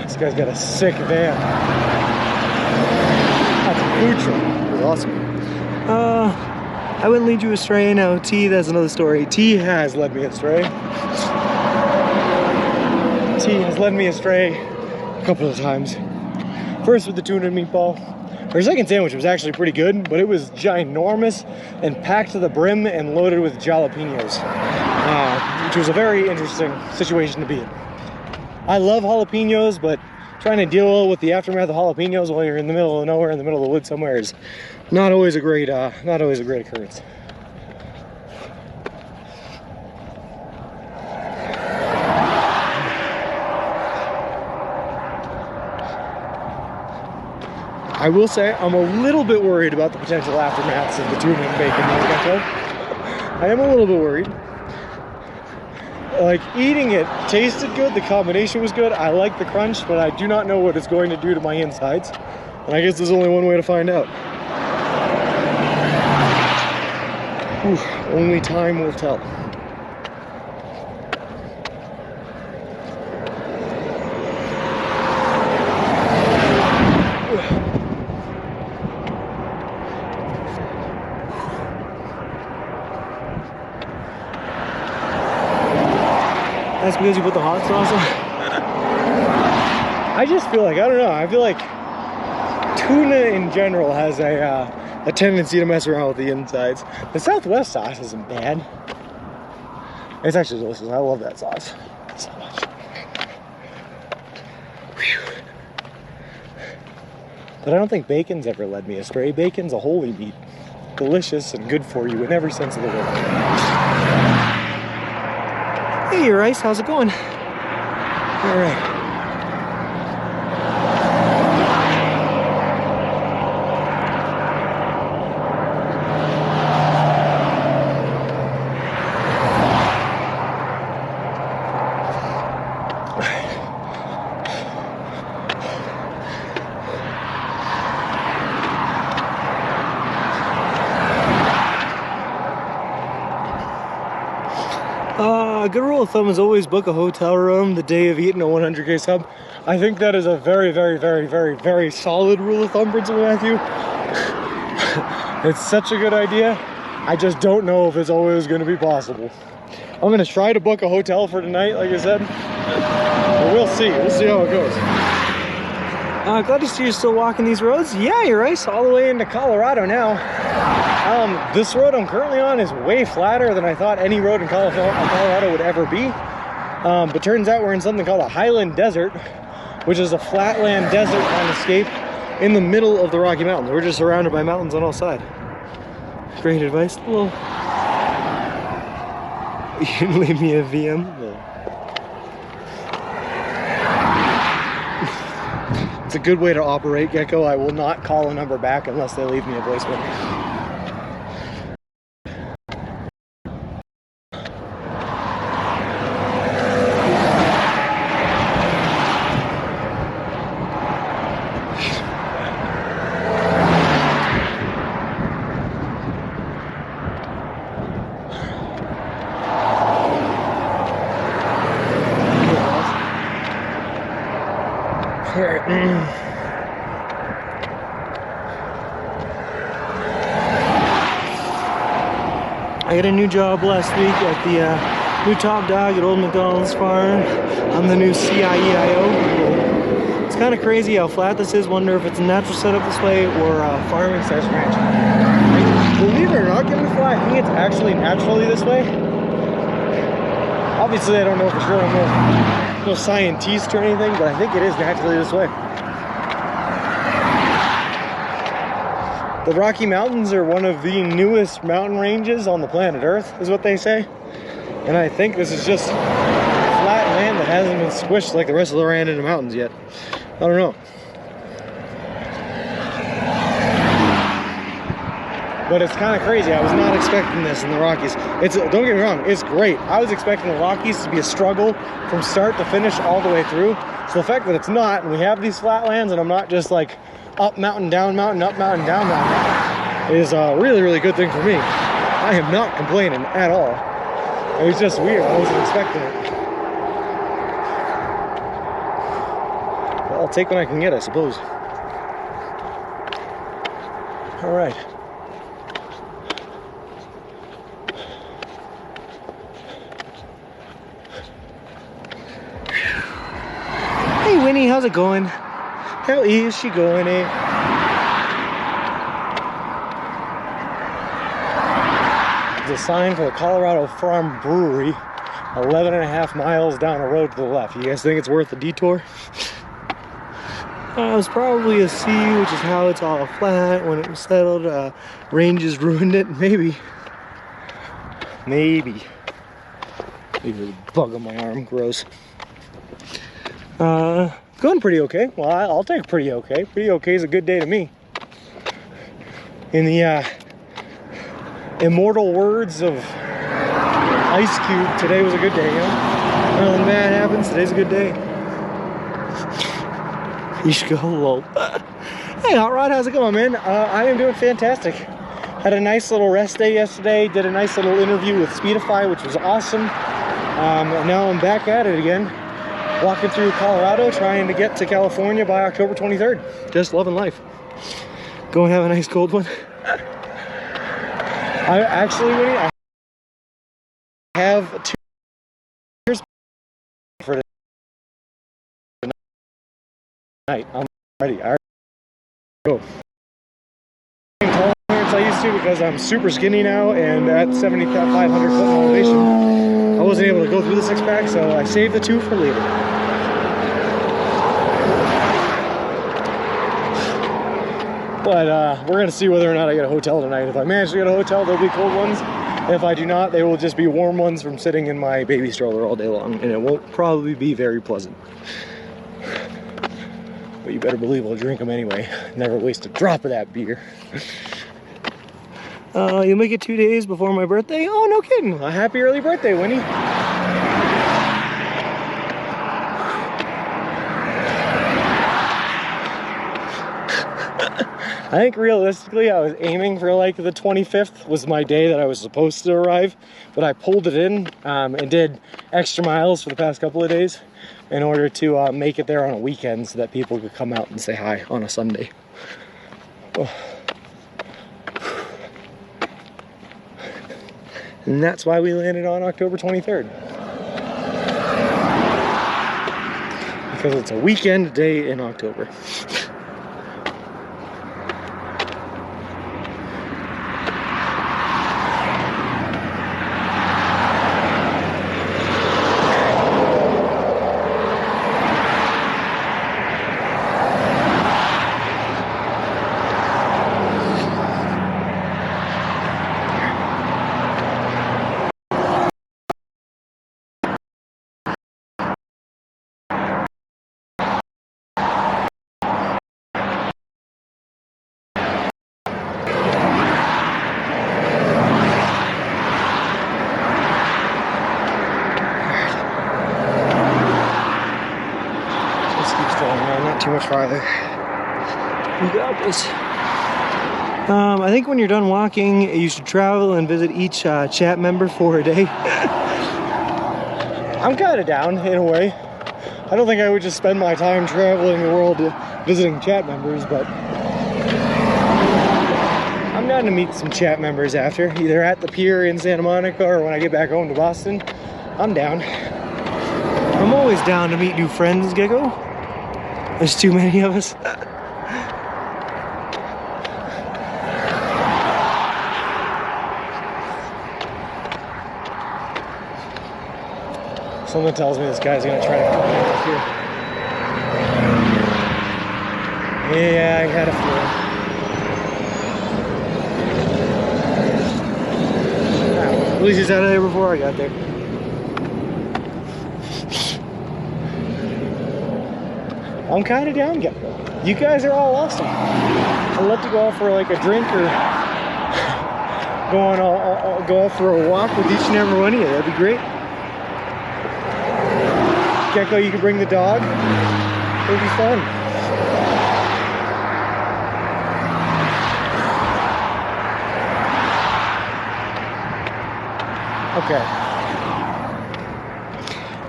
This guy's got a sick van. That's a food truck. It was awesome. I wouldn't lead you astray. Now, T, that's another story. T has led me astray. T has led me astray a couple of times. First with the tuna and meatball. Her second sandwich was actually pretty good, but it was ginormous and packed to the brim and loaded with jalapenos, which was a very interesting situation to be in. I love jalapenos, but trying to deal with the aftermath of jalapenos while you're in the middle of nowhere, in the middle of the woods somewhere, is not always a great occurrence. I will say I'm a little bit worried about the potential aftermaths of the tuna and bacon gecko. I am a little bit worried. Like, eating it tasted good, the combination was good, I like the crunch, but I do not know what it's going to do to my insides. And I guess there's only one way to find out. Whew, only time will tell. That's because you put the hot sauce on? I just feel like, I don't know, I feel like tuna in general has a tendency to mess around with the insides. The Southwest sauce isn't bad. It's actually delicious. I love that sauce so much. Whew. But I don't think bacon's ever led me astray. Bacon's a holy meat. Delicious and good for you in every sense of the word. Hey, Rice, how's it going? All right. A good rule of thumb is always book a hotel room the day of eating a 100K sub. I think that is a very, very, very, very, very solid rule of thumb, Principal Matthew. It's such a good idea. I just don't know if it's always going to be possible. I'm going to try to book a hotel for tonight, like I said. But we'll see. We'll see how it goes. Glad to see you're still walking these roads. Yeah, you're right. All the way into Colorado now. This road I'm currently on is way flatter than I thought any road in Colorado would ever be. But turns out we're in something called a highland desert, which is a flatland desert landscape in the middle of the Rocky Mountains. We're just surrounded by mountains on all sides. Great advice. Well, you can leave me a VM. No. It's a good way to operate, Gecko. I will not call a number back unless they leave me a voicemail. I got a new job last week at the new Top Dog at Old McDonald's Farm. I'm the new CIEIO. It's kind of crazy how flat this is. Wonder if it's a natural setup this way or farming / ranch. Believe it or not, given the fly, I think it's actually naturally this way. Obviously, I don't know for sure. I'm no scientist or anything, but I think it is naturally this way. The Rocky Mountains are one of the newest mountain ranges on the planet Earth, is what they say. And I think this is just flat land that hasn't been squished like the rest of the land in the mountains yet. I don't know. But it's kind of crazy. I was not expecting this in the Rockies. Don't get me wrong, it's great. I was expecting the Rockies to be a struggle from start to finish all the way through. So the fact that it's not, and we have these flatlands, and I'm not just like up mountain, down mountain, up mountain, down mountain, is a really, really good thing for me. I am not complaining at all. It was just weird. I wasn't expecting it. Well, I'll take what I can get, I suppose. All right. Hey, Winnie, how's it going? How is she going, eh? There's a sign for the Colorado Farm Brewery 11.5 miles down the road to the left. You guys think it's worth the detour? It was probably a sea, which is how it's all flat. When it was settled, ranges ruined it. Maybe. Maybe. There's a bug on my arm. Gross. Going pretty okay. Well, I'll take pretty okay. Pretty okay is a good day to me. In the immortal words of Ice Cube, today was a good day, you know? Nothing bad happens, today's a good day. You should go, lol. Hey, Hot Rod, how's it going, man? I am doing fantastic. Had a nice little rest day yesterday, did a nice little interview with Speedify, which was awesome. And now I'm back at it again. Walking through Colorado, trying to get to California by October 23rd. Just loving life. Go and have a nice cold one. I actually, Winnie, I have 2 years for tonight. I'm ready. I go. Tolerance I used to because I'm super skinny now, and at 7,500 foot elevation, I wasn't able to go through the 6-pack, so I saved the 2 for later. But we're gonna see whether or not I get a hotel tonight. If I manage to get a hotel, there'll be cold ones. If I do not, they will just be warm ones from sitting in my baby stroller all day long, and it won't probably be very pleasant. But you better believe I'll drink them anyway. Never waste a drop of that beer. You'll make it 2 days before my birthday? Oh, no kidding. A happy early birthday, Winnie. I think realistically I was aiming for like the 25th was my day that I was supposed to arrive, but I pulled it in and did extra miles for the past couple of days in order to make it there on a weekend so that people could come out and say hi on a Sunday. Oh. And that's why we landed on October 23rd. Because it's a weekend day in October. Too much farther. You got this. I think when you're done walking, you should travel and visit each chat member for a day. I'm kind of down in a way. I don't think I would just spend my time traveling the world visiting chat members, but I'm down to meet some chat members after, either at the pier in Santa Monica or when I get back home to Boston. I'm down. I'm always down to meet new friends, Gecko. There's too many of us. Someone tells me this guy's gonna try to come in here. Yeah, I had a feeling. At least he's out of there before I got there. I'm kind of down, Gecko. You guys are all awesome. I'd love to go out for like a drink or go out for a walk with each and every one of you. That'd be great. Gecko, you can bring the dog. It'll be fun. Okay.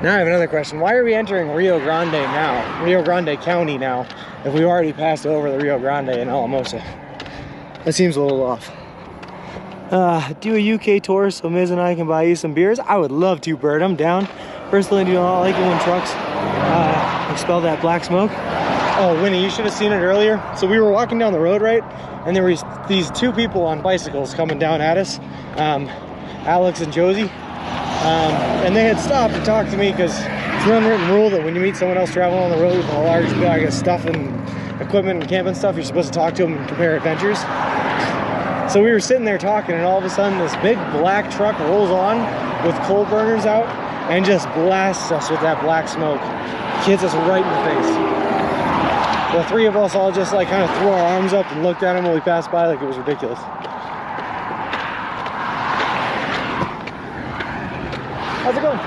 Now I have another question. Why are we entering Rio Grande now? Rio Grande County now, if we already passed over the Rio Grande in Alamosa? That seems a little off. Do a UK tour so Miz and I can buy you some beers? I would love to, Bird. I'm down. Personally, do not like it when trucks expel that black smoke. Oh, Winnie, you should have seen it earlier. So we were walking down the road, right? And there was these two people on bicycles coming down at us, Alex and Josie. And they had stopped to talk to me because it's an unwritten rule that when you meet someone else traveling on the road with a large bag of stuff and equipment and camping stuff, you're supposed to talk to them and compare adventures. So we were sitting there talking, and all of a sudden this big black truck rolls on with coal burners out and just blasts us with that black smoke. Hits us right in the face. The three of us all just like kind of threw our arms up and looked at him while we passed by like it was ridiculous. How's it going?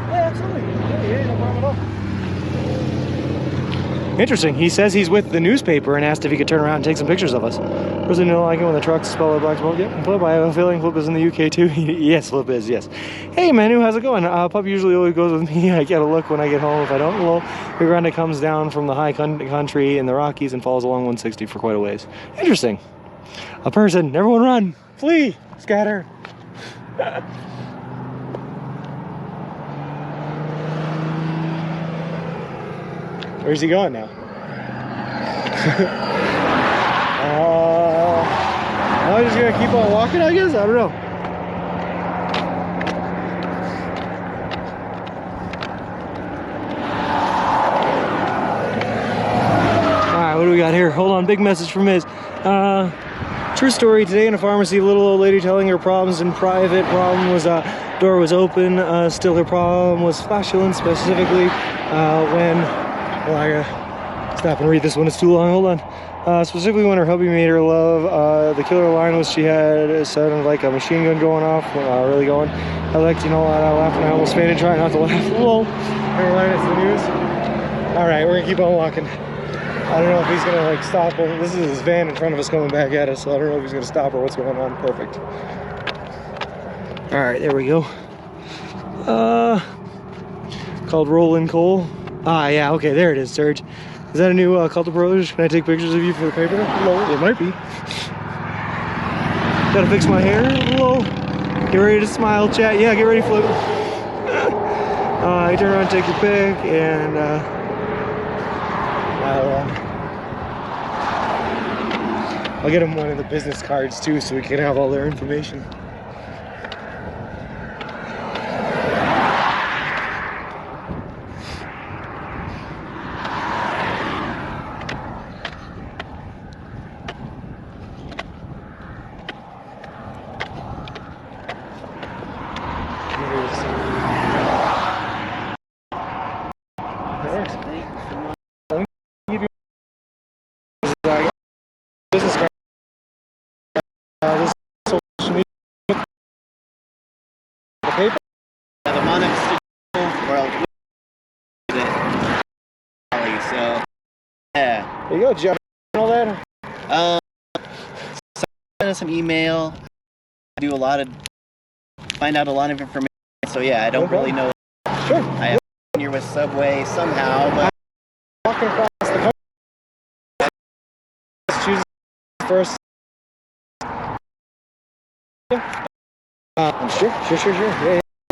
Yeah, absolutely. Yeah, no problem at all. Interesting. He says he's with the newspaper and asked if he could turn around and take some pictures of us. Person don't like it when the trucks spell out black smoke. Yep, Flip, I have a feeling Flip is in the UK too. Yes, Flip is, yes. Hey Manu, how's it going? Pup usually always goes with me. I get a look when I get home. If I don't, well, Rio Grande comes down from the high country in the Rockies and falls along 160 for quite a ways. Interesting. A person, everyone run, flee, scatter. Where's he going now? I'm just gonna keep on walking, I guess? I don't know. Alright, what do we got here? Hold on, big message from Miz. True story, today in a pharmacy, a little old lady telling her problems in private. Problem was, door was open. Still her problem was flatulence, specifically when, well, I gotta stop and read this one, it's too long, hold on. Specifically when her hubby made her love, the killer line was she had sounded like a machine gun going off, really going. I liked, you know, I laughed and I almost fainted, trying not to laugh. Lol. Never it's the news. Alright, we're gonna keep on walking. I don't know if he's gonna like stop. This is his van in front of us coming back at us, so I don't know if he's gonna stop or what's going on. Perfect. Alright, there we go. Called Rollin' Coal. Ah, yeah, okay, there it is, Serge. Is that a new Cult of Brothers? Can I take pictures of you for the paper? No, it might be. Gotta fix my hair a little. Get ready to smile, chat. Yeah, get ready, Flip. You turn around, take your pic, and I'll get them one of the business cards too, so we can have all their information. Business card. This social media. The paper. The Monix world is it. So yeah. There you go. Did you all that? Send us some email. Find out a lot of information. So yeah, I don't really know. Sure. I am familiar with Subway somehow, but Walking across the country. Choose first. Yeah. Sure.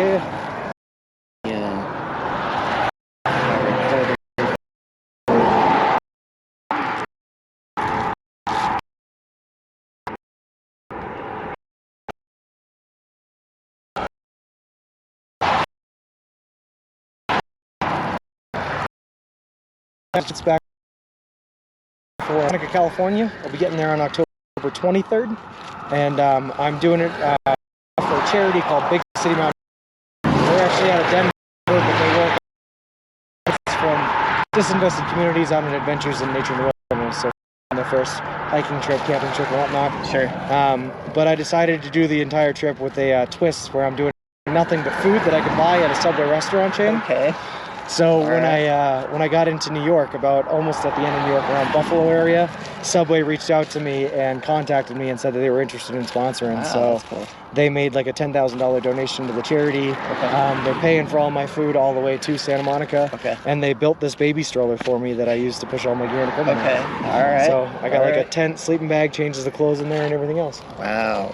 Yeah. yeah. It's back for Monica, California. I'll be getting there on October 23rd, and I'm doing it for a charity called Big City Mountain. They're actually out of Denver, but they work from disinvested communities out in adventures in nature and the wilderness. So on their first hiking trip, camping trip, and whatnot. Sure. But I decided to do the entire trip with a twist where I'm doing nothing but food that I could buy at a Subway restaurant chain. Okay. So when I got into New York, about almost at the end of New York, around Buffalo area, Subway reached out to me and contacted me and said that they were interested in sponsoring. Wow, So that's cool. they made like a $10,000 donation to the charity. Okay. They're paying for all my food all the way to Santa Monica. Okay. And they built this baby stroller for me that I use to push all my gear and equipment. Okay. in. All right. So I got All like a right. tent, sleeping bag, changes of clothes in there, and everything else. Wow.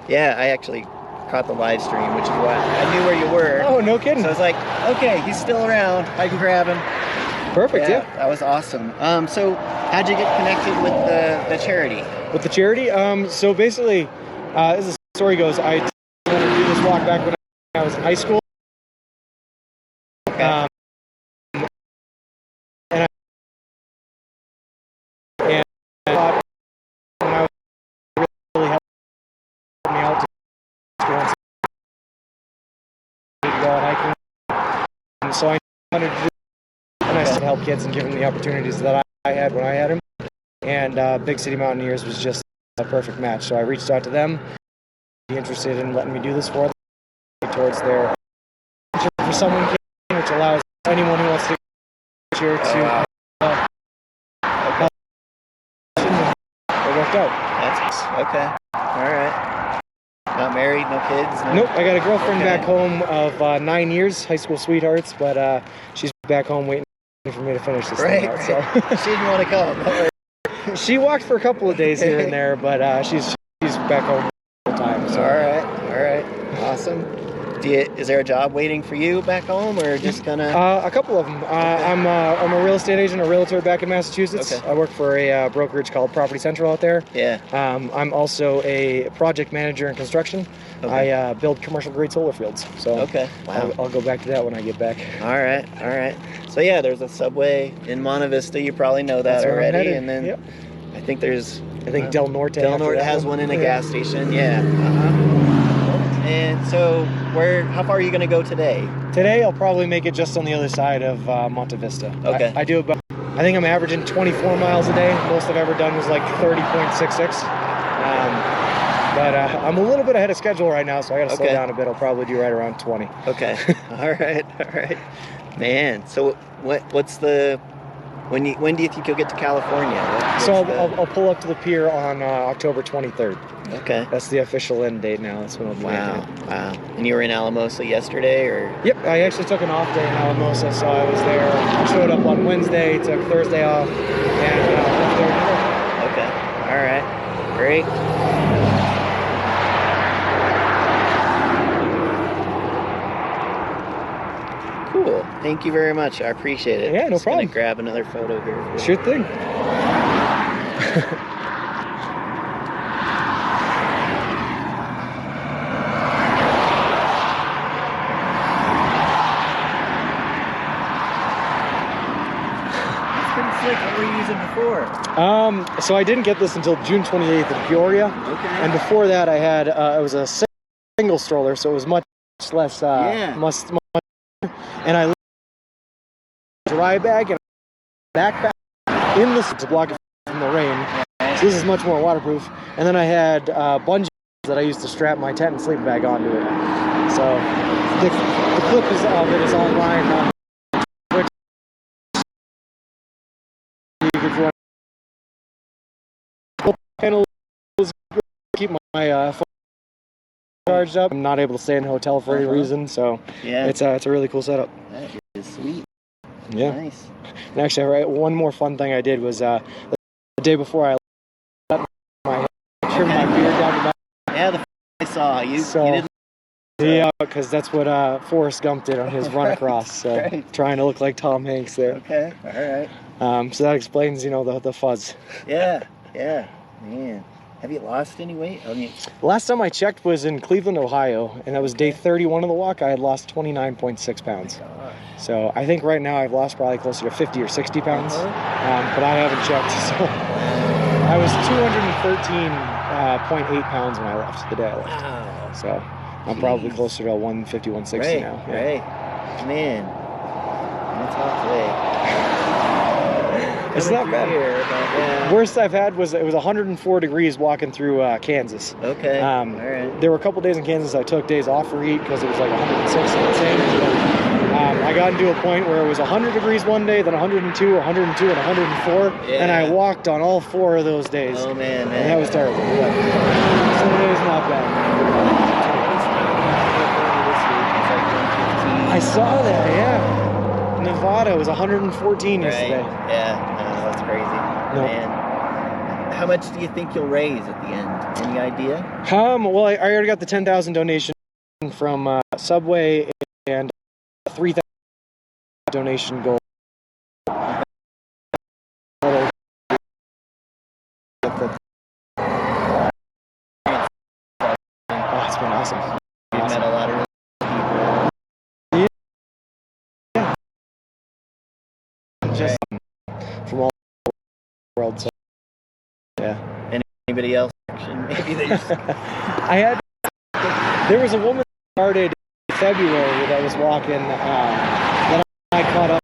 Yeah, I actually caught the live stream, which is why I knew where you were. Oh, no kidding. So I was like, okay, he's still around. I can grab him. Perfect, yeah. That was awesome. So how'd you get connected with the charity? With the charity? So basically, as the story goes, I wanted to do this walk back when I was in high school. Okay. And I thought when I was really helped me out to school and go out hiking. And so I wanted to do, and I started to help kids and give them the opportunities that I had when I had them. And Big City Mountaineers was just a perfect match. So I reached out to them, be interested in letting me do this for them towards their for someone, which allows anyone who wants to cheer to. Okay. It worked out. That's okay. All right. Not married, no kids. No? Nope, I got a girlfriend Okay. back home of 9 years, high school sweethearts, but she's back home waiting for me to finish this thing out. So. She didn't want to come. She walked for a couple of days here and there, but she's back home full time. So. All right. Awesome. Is there a job waiting for you back home, or just gonna? A couple of them. I'm a real estate agent, a realtor back in Massachusetts. Okay. I work for a brokerage called Property Central out there. Yeah. I'm also a project manager in construction. Okay. I build commercial grade solar fields. So Okay. Wow. I'll go back to that when I get back. All right. So yeah, there's a Subway in Monte Vista. You probably know that That's where I'm already. headed. And then Yep. I think there's Del Norte. Del after Norte that has one in a Yeah. gas station. Yeah. And so, how far are you going to go today? Today I'll probably make it just on the other side of Monte Vista. Okay. I do about. I think I'm averaging 24 miles a day. Most I've ever done was like 30.66. But I'm a little bit ahead of schedule right now, so I got to slow Okay. down a bit. I'll probably do right around 20. Okay. All right. Man, so what's the when do you think you'll get to California? So I'll pull up to the pier on October 23rd. Okay. That's the official end date now. That's when I'll be making it. Wow. And you were in Alamosa yesterday, or? Yep, I actually took an off day in Alamosa, so I was there. I showed up on Wednesday, took Thursday off, and left there. Okay. All right. Great. cool. Thank you very much. I appreciate it. Yeah, no Just gonna problem. grab another photo here. Sure thing. Slick. What were you using before? So I didn't get this until June 28th in Peoria. Okay. And before that I had, it was a single stroller, so it was much less, much, and I dry bag and backpack in the to block it from the rain. So this is much more waterproof. And then I had bungees that I used to strap my tent and sleeping bag onto it. So the clip of it is online. If you want panel, keep my phone charged up. I'm not able to stay in a hotel for any reason, so Yeah. it's a really cool setup. That is sweet. Yeah. Nice. And actually, one more fun thing I did was the day before I let my trim my beard down to my. Yeah, I saw you. So, You didn't. yeah, because that's what Forrest Gump did on his run across. So Right. trying to look like Tom Hanks there. Okay. All right. So that explains, the fuzz. Yeah. Yeah. Man. Have you lost any weight? I mean, Last time I checked was in Cleveland, Ohio, and that was day 31 of the walk. I had lost 29.6 pounds. gosh. So I think right now I've lost probably closer to 50 or 60 pounds, but I haven't checked. So I was 213.8 pounds when I left, the day I left. Wow. So I'm probably closer to 150, 160 Right. now. Yeah. Right. Man. That's off today. It's not bad. Here, but, yeah. Worst I've had was it was 104 degrees walking through Kansas. Okay. All right. There were a couple days in Kansas I took days off for heat because it was like 106 and insane. I got into a point where it was 100 degrees one day, then 102, 102, and 104, and I walked on all 4 of those days. Oh man, And that was terrible. Yeah. Some days not bad. I saw that, yeah. Nevada was 114 yesterday. Right. Yeah, that's crazy. No. Man. How much do you think you'll raise at the end? Any idea? Well, I already got the 10,000 donation from Subway and 3,000 donation goal. Oh, it's been awesome. You've met a lot of really Yeah. Just from all over the world. So, yeah. anybody else? Maybe they just There was a woman that started in February that was walking, that I caught up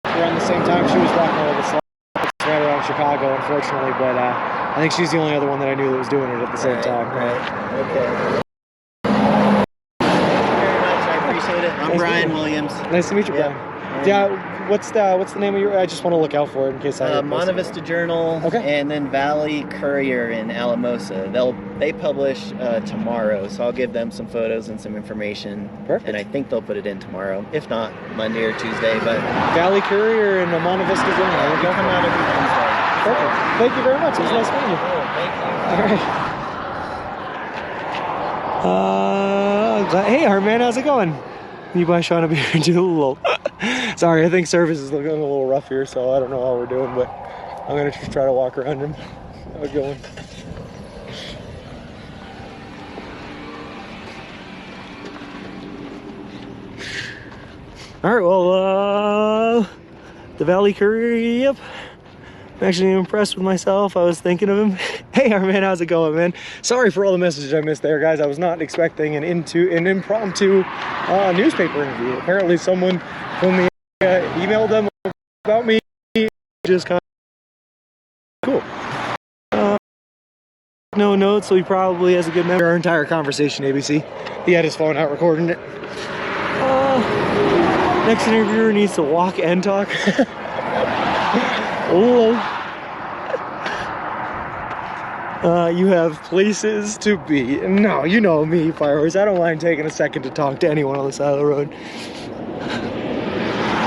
around the same time. She was walking all over the slopes right around Chicago, unfortunately, but I think she's the only other one that I knew that was doing it at the same time. Right. Okay. Thank you very much. I appreciate it. I'm Nice Brian meeting you. Williams. Nice to meet you, Brian. Yeah, what's the name of your? I just want to look out for it in case I. Monte Vista Journal, Okay. and then Valley Courier in Alamosa. They publish tomorrow, so I'll give them some photos and some information. Perfect. And I think they'll put it in tomorrow, if not Monday or Tuesday. But Valley Courier and Monte Vista Journal. There we we go. come out every Wednesday. Perfect. Thank you very much. It was nice meeting you. Cool. Thank you. All right. Hey, Hartman, how's it going? You by Sean up here do a little. Sorry, I think service is looking a little rough here, so I don't know how we're doing, but I'm gonna just try to walk around him. How's it going? All right, well, the Valley Courier, yep. I'm actually impressed with myself. I was thinking of him. Hey, Arman, how's it going, man? Sorry for all the messages I missed there, guys. I was not expecting an impromptu newspaper interview. Apparently someone from the emailed them about me. Just kind of cool. No notes, so he probably has a good memory. Our entire conversation, ABC. He had his phone out recording it. Next interviewer needs to walk and talk. Hello. You have places to be. No, you know me, Fireworks. I don't mind taking a second to talk to anyone on the side of the road.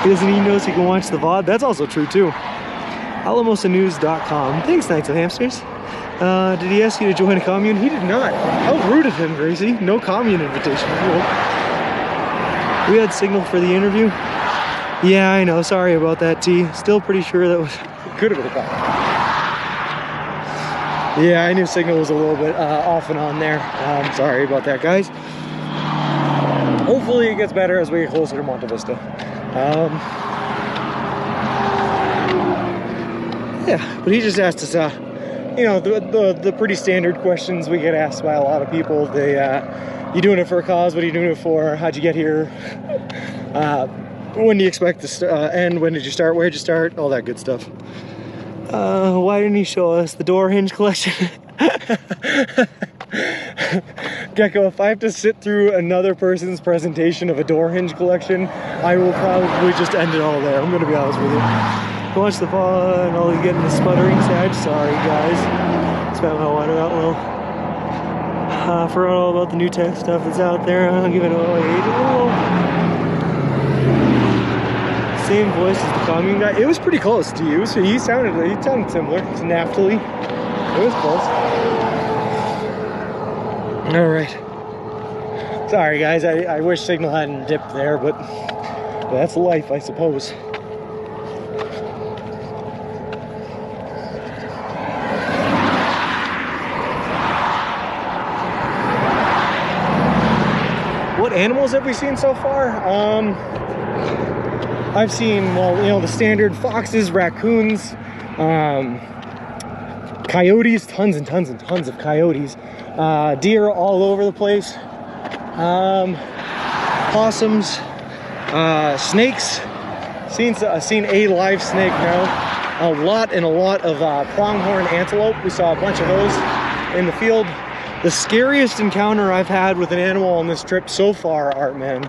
He doesn't even notice he can watch the VOD. That's also true, too. AlamosaNews.com. Thanks, Knights of Hamsters. Did he ask you to join a commune? He did not. How rude of him, Gracie. No commune invitation. We had signal for the interview. Yeah, I know. Sorry about that, T. Still pretty sure that was could have been a cop. Yeah, I knew signal was a little bit off and on there. Sorry about that, guys. Hopefully it gets better as we get closer to Monte Vista. Yeah, but he just asked us, you know, the pretty standard questions we get asked by a lot of people. They, you doing it for a cause? What are you doing it for? How'd you get here? When do you expect to end? When did you start? Where'd you start? All that good stuff. Why didn't he show us the door hinge collection? Gecko, if I have to sit through another person's presentation of a door hinge collection, I will probably just end it all there. I'm gonna be honest with you. Watch the fall and all you getting the sputtering side. Sorry guys. Spat my water out low. Forgot all about the new tech stuff that's out there. I'll give it away. Same voice as the commune guy. It was pretty close to you. So he sounded similar to Naphtali. It was close. All right. Sorry guys, I wish signal hadn't dipped there, but that's life, I suppose. What animals have we seen so far? I've seen, well, you know, the standard foxes, raccoons, coyotes, tons and tons and tons of coyotes, deer all over the place, possums, snakes. Seen a live snake now. A lot of pronghorn antelope. We saw a bunch of those in the field. The scariest encounter I've had with an animal on this trip so far, Artman,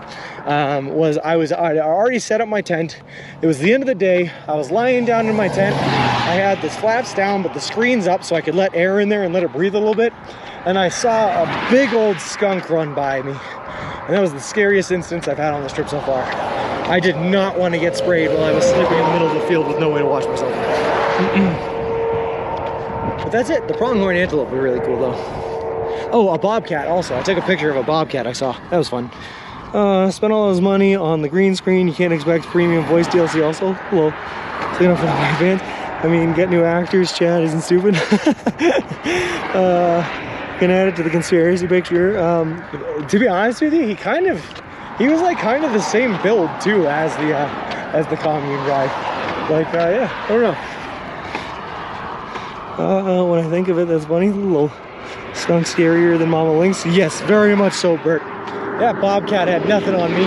was I already set up my tent. It was the end of the day. I was lying down in my tent. I had the flaps down, but the screen's up so I could let air in there and let it breathe a little bit. And I saw a big old skunk run by me. And that was the scariest instance I've had on this trip so far. I did not want to get sprayed while I was sleeping in the middle of the field with no way to wash myself. But that's it. The pronghorn antelope were really cool though. Oh, a bobcat also. I took a picture of a bobcat I saw. That was fun. Spent all those money on the green screen. You can't expect premium voice DLC also. Hello. So enough for my fans. I mean, get new actors. Chad isn't stupid. Can add it to the conspiracy picture. To be honest with you, he was like kind of the same build too as the commune guy. Like, yeah, I don't know. When I think of it, that's funny. Little skunk scarier than Mama Lynx? Yes, very much so, Bert. That bobcat had nothing on me.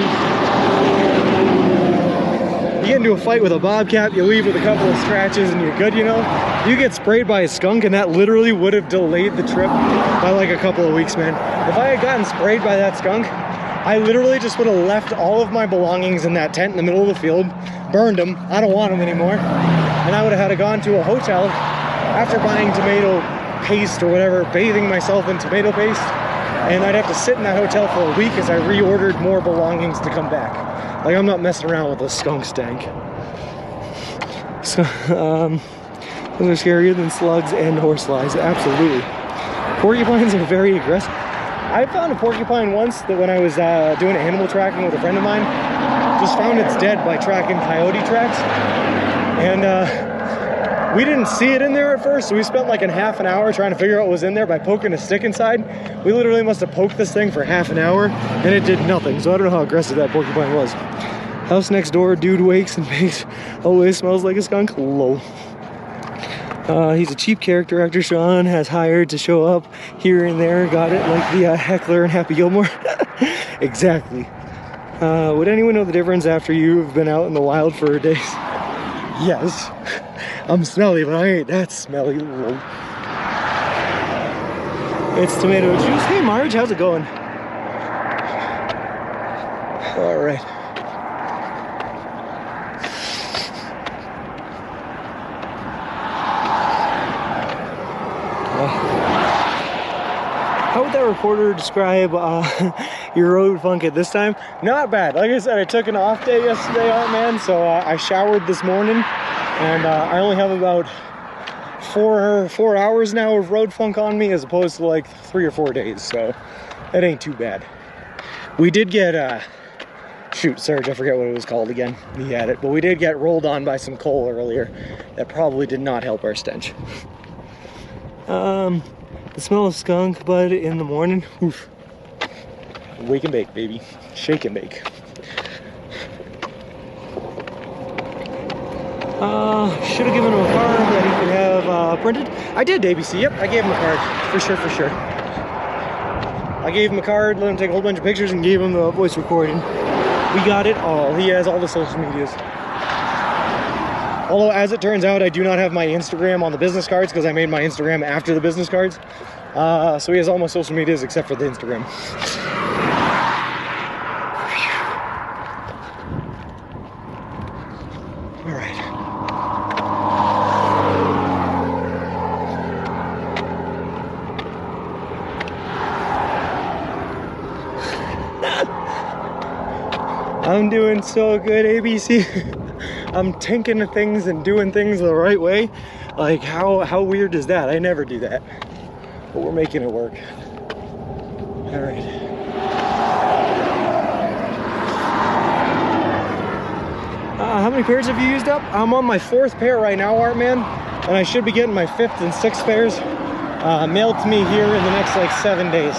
You get into a fight with a bobcat, you leave with a couple of scratches and you're good, you know? You get sprayed by a skunk and that literally would have delayed the trip by like a couple of weeks, man. If I had gotten sprayed by that skunk, I literally just would have left all of my belongings in that tent in the middle of the field, burned them, I don't want them anymore, and I would have had to gone to a hotel after buying tomato paste or whatever, bathing myself in tomato paste, and I'd have to sit in that hotel for a week as I reordered more belongings to come back. Like, I'm not messing around with a skunk stank. So, those are scarier than slugs and horseflies, absolutely. Porcupines are very aggressive. I found a porcupine once that when I was doing animal tracking with a friend of mine, just found it's dead by tracking coyote tracks, and we didn't see it in there at first, so we spent like half an hour trying to figure out what was in there by poking a stick inside. We literally must have poked this thing for half an hour, and it did nothing, so I don't know how aggressive that porcupine was. House next door, dude wakes and makes, always smells like a skunk. Low. He's a cheap character actor Sean has hired to show up here and there. Got it, like the heckler in Happy Gilmore. Exactly. Would anyone know the difference after you've been out in the wild for days? Yes. I'm smelly, but I ain't that smelly. It's tomato juice. Hey Marge, how's it going? All right. How would that reporter describe your road funk at this time? Not bad. Like I said, I took an off day yesterday, man, so I showered this morning, and I only have about four hours now of road funk on me as opposed to like 3 or 4 days, so that ain't too bad. We did get shoot, Serge, I forget what it was called again. He had it, but we did get rolled on by some coal earlier. That probably did not help our stench. The smell of skunk bud in the morning. Oof. Wake and bake, baby. Shake and bake. Should have given him a card that he could have printed. I did, ABC. Yep, I gave him a card. For sure. I gave him a card, let him take a whole bunch of pictures, and gave him the voice recording. We got it all. He has all the social medias. Although, as it turns out, I do not have my Instagram on the business cards because I made my Instagram after the business cards. So he has all my social medias except for the Instagram. All right. I'm doing so good, ABC. I'm tinking things and doing things the right way. Like, how weird is that? I never do that. But we're making it work. All right. How many pairs have you used up? I'm on my 4th pair right now, Art Man. And I should be getting my 5th and 6th pairs mailed to me here in the next like 7 days.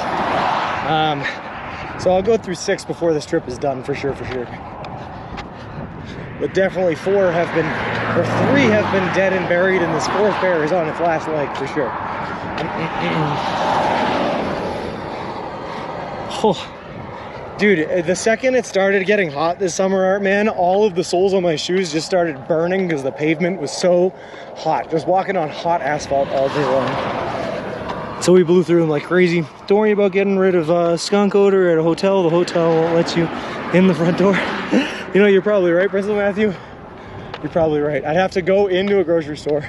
So I'll go through 6 before this trip is done, for sure. But definitely 4 have been, or 3 have been dead and buried, and this 4th pair is on its last leg, for sure. Oh, dude, the second it started getting hot this summer, Art Man, all of the soles on my shoes just started burning because the pavement was so hot. Just walking on hot asphalt all day long. So we blew through them like crazy. Don't worry about getting rid of skunk odor at a hotel. The hotel won't let you in the front door. You know, you're probably right, Principal Matthew. You're probably right. I'd have to go into a grocery store,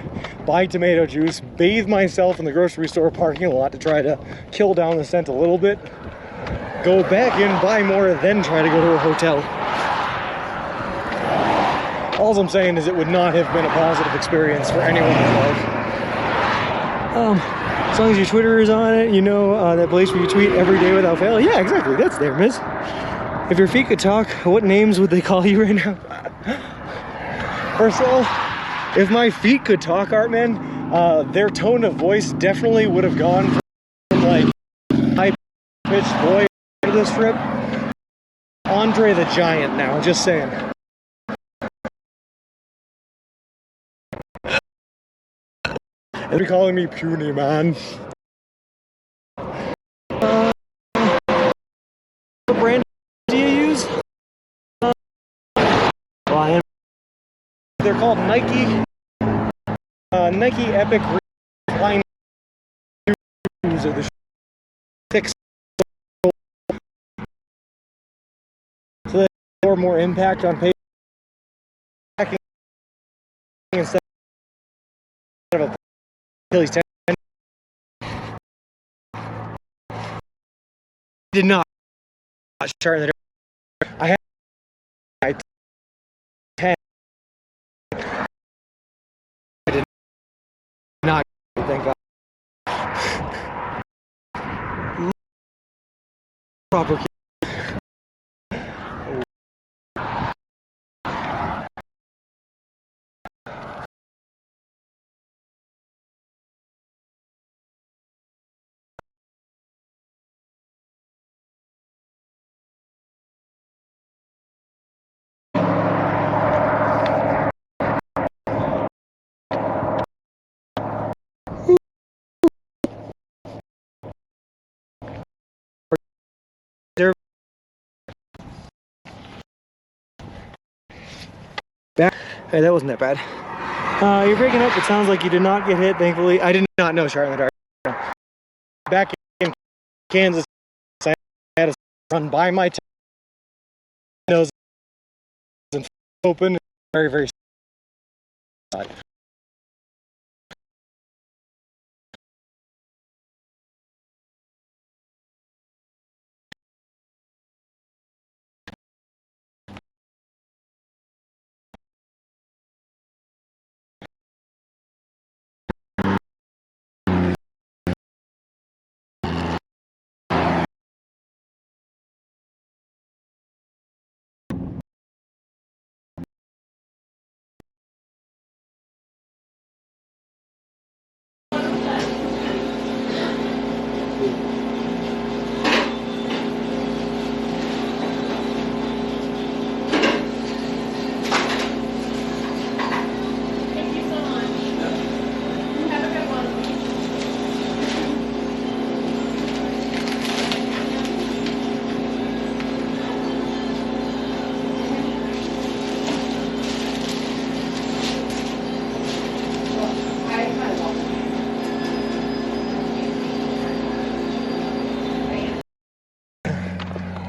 buy tomato juice, bathe myself in the grocery store parking lot to try to kill down the scent a little bit, go back in, buy more, then try to go to a hotel. All I'm saying is it would not have been a positive experience for anyone involved. As long as your Twitter is on it, you know that place where you tweet every day without fail. Yeah, exactly. That's there, miss. If your feet could talk, what names would they call you right now? First of all, if my feet could talk, Artman, their tone of voice definitely would have gone from like high-pitched boy to this trip. Andre the Giant now, just saying. They're calling me puny, man. What brand do you use? They're called Nike. Nike Epic Line shoes are the thick, so they have more impact on packing instead of a Achilles tendon. Did not start in the I had 10. I did not, thank God. Proper. Back. Hey, that wasn't that bad. You're breaking up. It sounds like you did not get hit, thankfully. I did not know Shot in the Dark. Back in Kansas, I had to run by my nose and open. Very, very sad.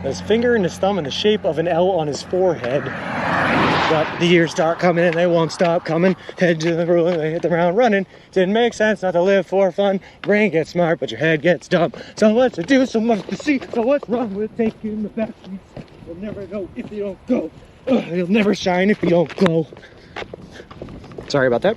his finger and his thumb in the shape of an L on his forehead. But the years start coming and they won't stop coming. Head to the ruler, they hit the ground running. Didn't make sense not to live for fun. Brain gets smart, but your head gets dumb. So much to do, so much to see. So what's wrong with taking the back streets? You'll never know if you don't go. You'll never shine if you don't glow. Sorry about that.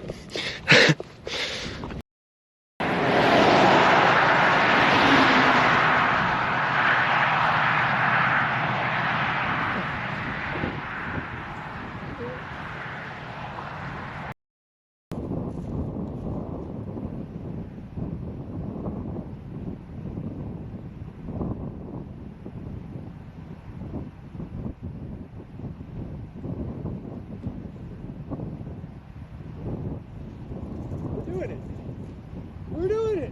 We're doing it.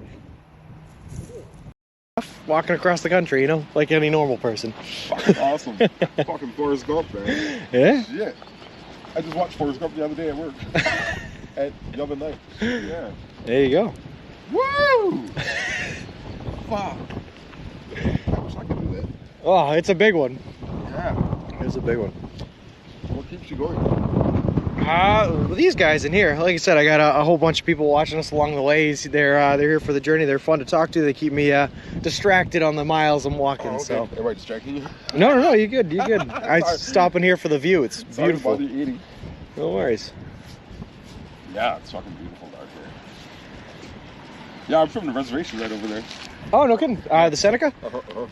Walking across the country, you know, like any normal person. Fucking awesome. Fucking Forrest Gump, man. Yeah? Shit. I just watched Forrest Gump the other day at work. At the other night. Yeah. There you go. Woo! Fuck. I wish I could do that. Oh, it's a big one. Yeah. It's a big one. What keeps you going? These guys in here, like I said, I got a whole bunch of people watching us along the ways. They're here for the journey. They're fun to talk to. They keep me distracted on the miles I'm walking. Oh, okay. So. Am I distracting you? No, you're good. You're good. I stop in here for the view. It's beautiful. Sorry to bother you eating. No worries. Yeah, it's fucking beautiful out there. Yeah, I'm from the reservation right over there. Oh, no kidding. The Seneca?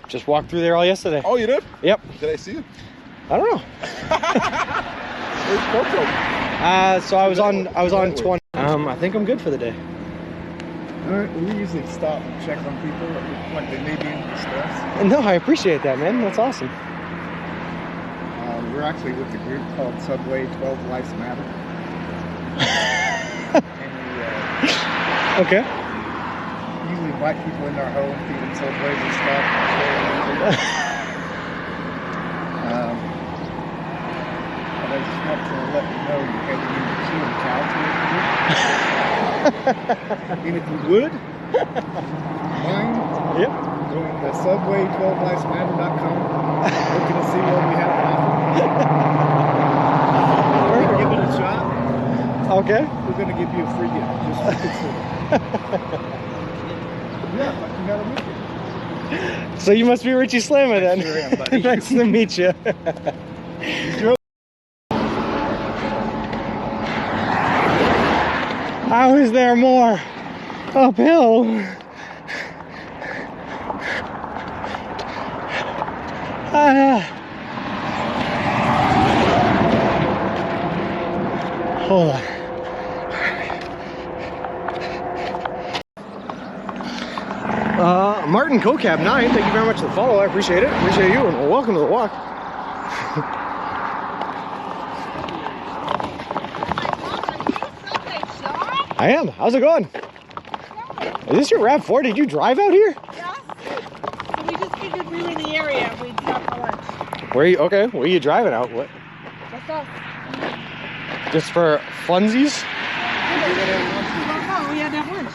Just walked through there all yesterday. Oh, you did? Yep. Did I see it? I don't know. Where's Porto? So I was on 20. I think I'm good for the day. Alright, we usually stop and check on people when they may be in distress. No, I appreciate that, man. That's awesome. We're actually with a group called Subway 12 Lives Matter. And we Okay. usually invite people in our home, feed them Subways and stuff. But I just want to let you know you can use human cow to and if you would, mind Yep. going to subway12livesmatter.com, looking to see what we have to offer. Give it a shot. Okay. We're going to give you a free gift just for consider. Yeah, like you got to make it. So you must be Richie Slammer then. I sure am, buddy. Nice to meet you. How is there more uphill? Hold on. Martin Cocab 9, thank you very much for the follow. I appreciate it. Appreciate you, and welcome to the walk. I am. How's it going? Is this your RAV4? Did you drive out here? Yes. So we just figured we were in the area and we'd stop for lunch. Where are you? Okay. Where are you driving out? What? That's us. Just for funsies? No, we had to have lunch.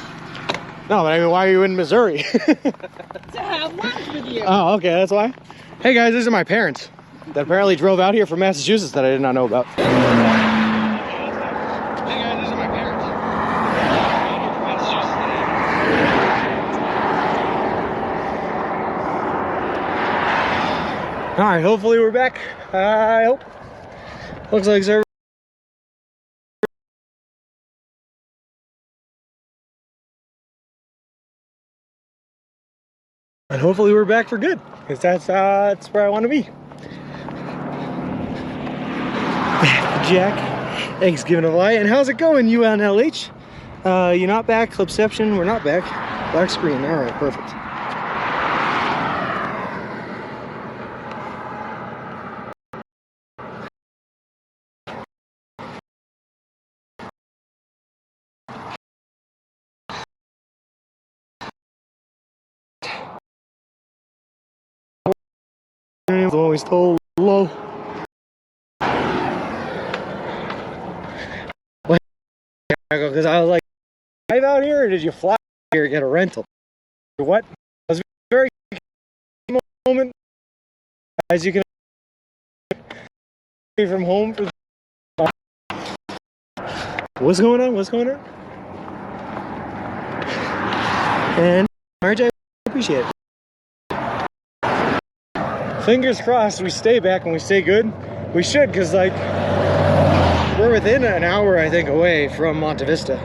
No, but I mean, why are you in Missouri? To have lunch with you. Oh, okay. That's why. Hey guys, these are my parents that apparently drove out here from Massachusetts that I did not know about. All right, hopefully we're back. I hope. Looks like service. And hopefully we're back for good, because that's where I want to be. Jack, thanks giving a light. And how's it going, UNLH? You're not back. Clipception, we're not back. Black screen. All right, perfect. Always told low. Because I was like, drive out here, or did you fly here and get a rental? What? I was very moment. As you can see from home for what's going on? What's going on? And RJ, I appreciate it. Fingers crossed we stay back and we stay good. We should, because like we're within an hour, I think, away from Monte Vista.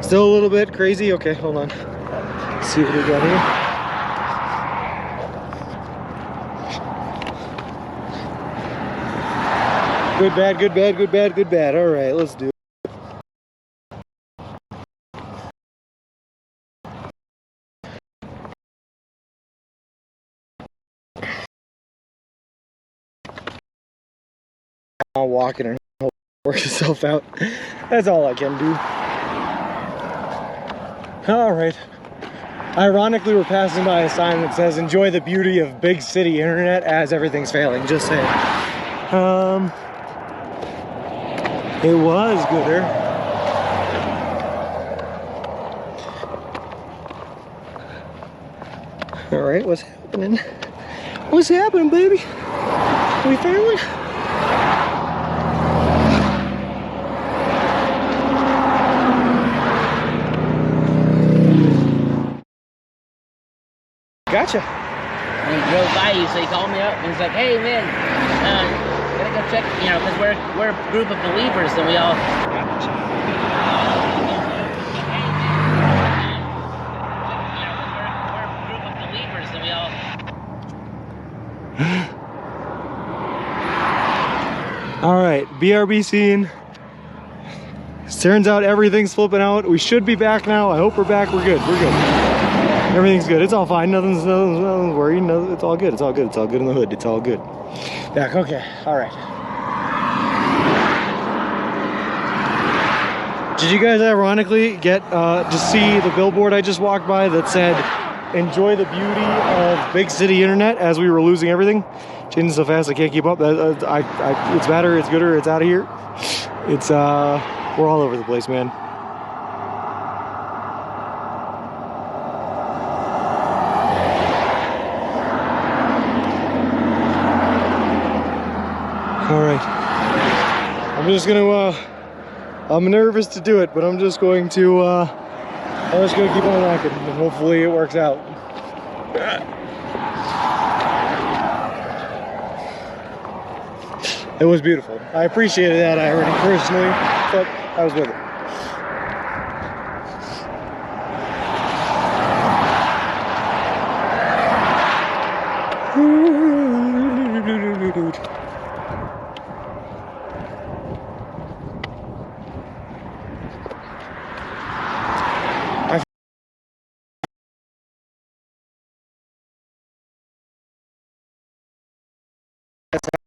Still a little bit crazy. Okay, hold on. Let's see what we got here. Good, bad, good, bad, good, bad, good, bad. All right, let's do it. I'll walk it and work itself out. That's all I can do. All right. Ironically, we're passing by a sign that says, "Enjoy the beauty of big city internet as everything's failing." Just saying. It was gooder. All right, what's happening? What's happening, baby? We failing? Gotcha. And he drove by you, so he called me up and he's like, "Hey man, gotta go check, you know, because we're a group of believers and we all." All right, BRB scene. Turns out everything's flipping out. We should be back now. I hope we're back. We're good. We're good. Everything's good. It's all fine. Nothing's worried. No, it's all good. It's all good. It's all good in the hood. It's all good. Back. Okay. All right. Did you guys ironically get to see the billboard I just walked by that said, "Enjoy the beauty of big city internet," as we were losing everything? Changing so fast I can't keep up. It's better. It's gooder. It's out of here. It's we're all over the place, man. All right, I'm just gonna, I'm nervous to do it, but I'm just going to keep on walking and hopefully it works out. It was beautiful. I appreciated that already personally, but I was with it.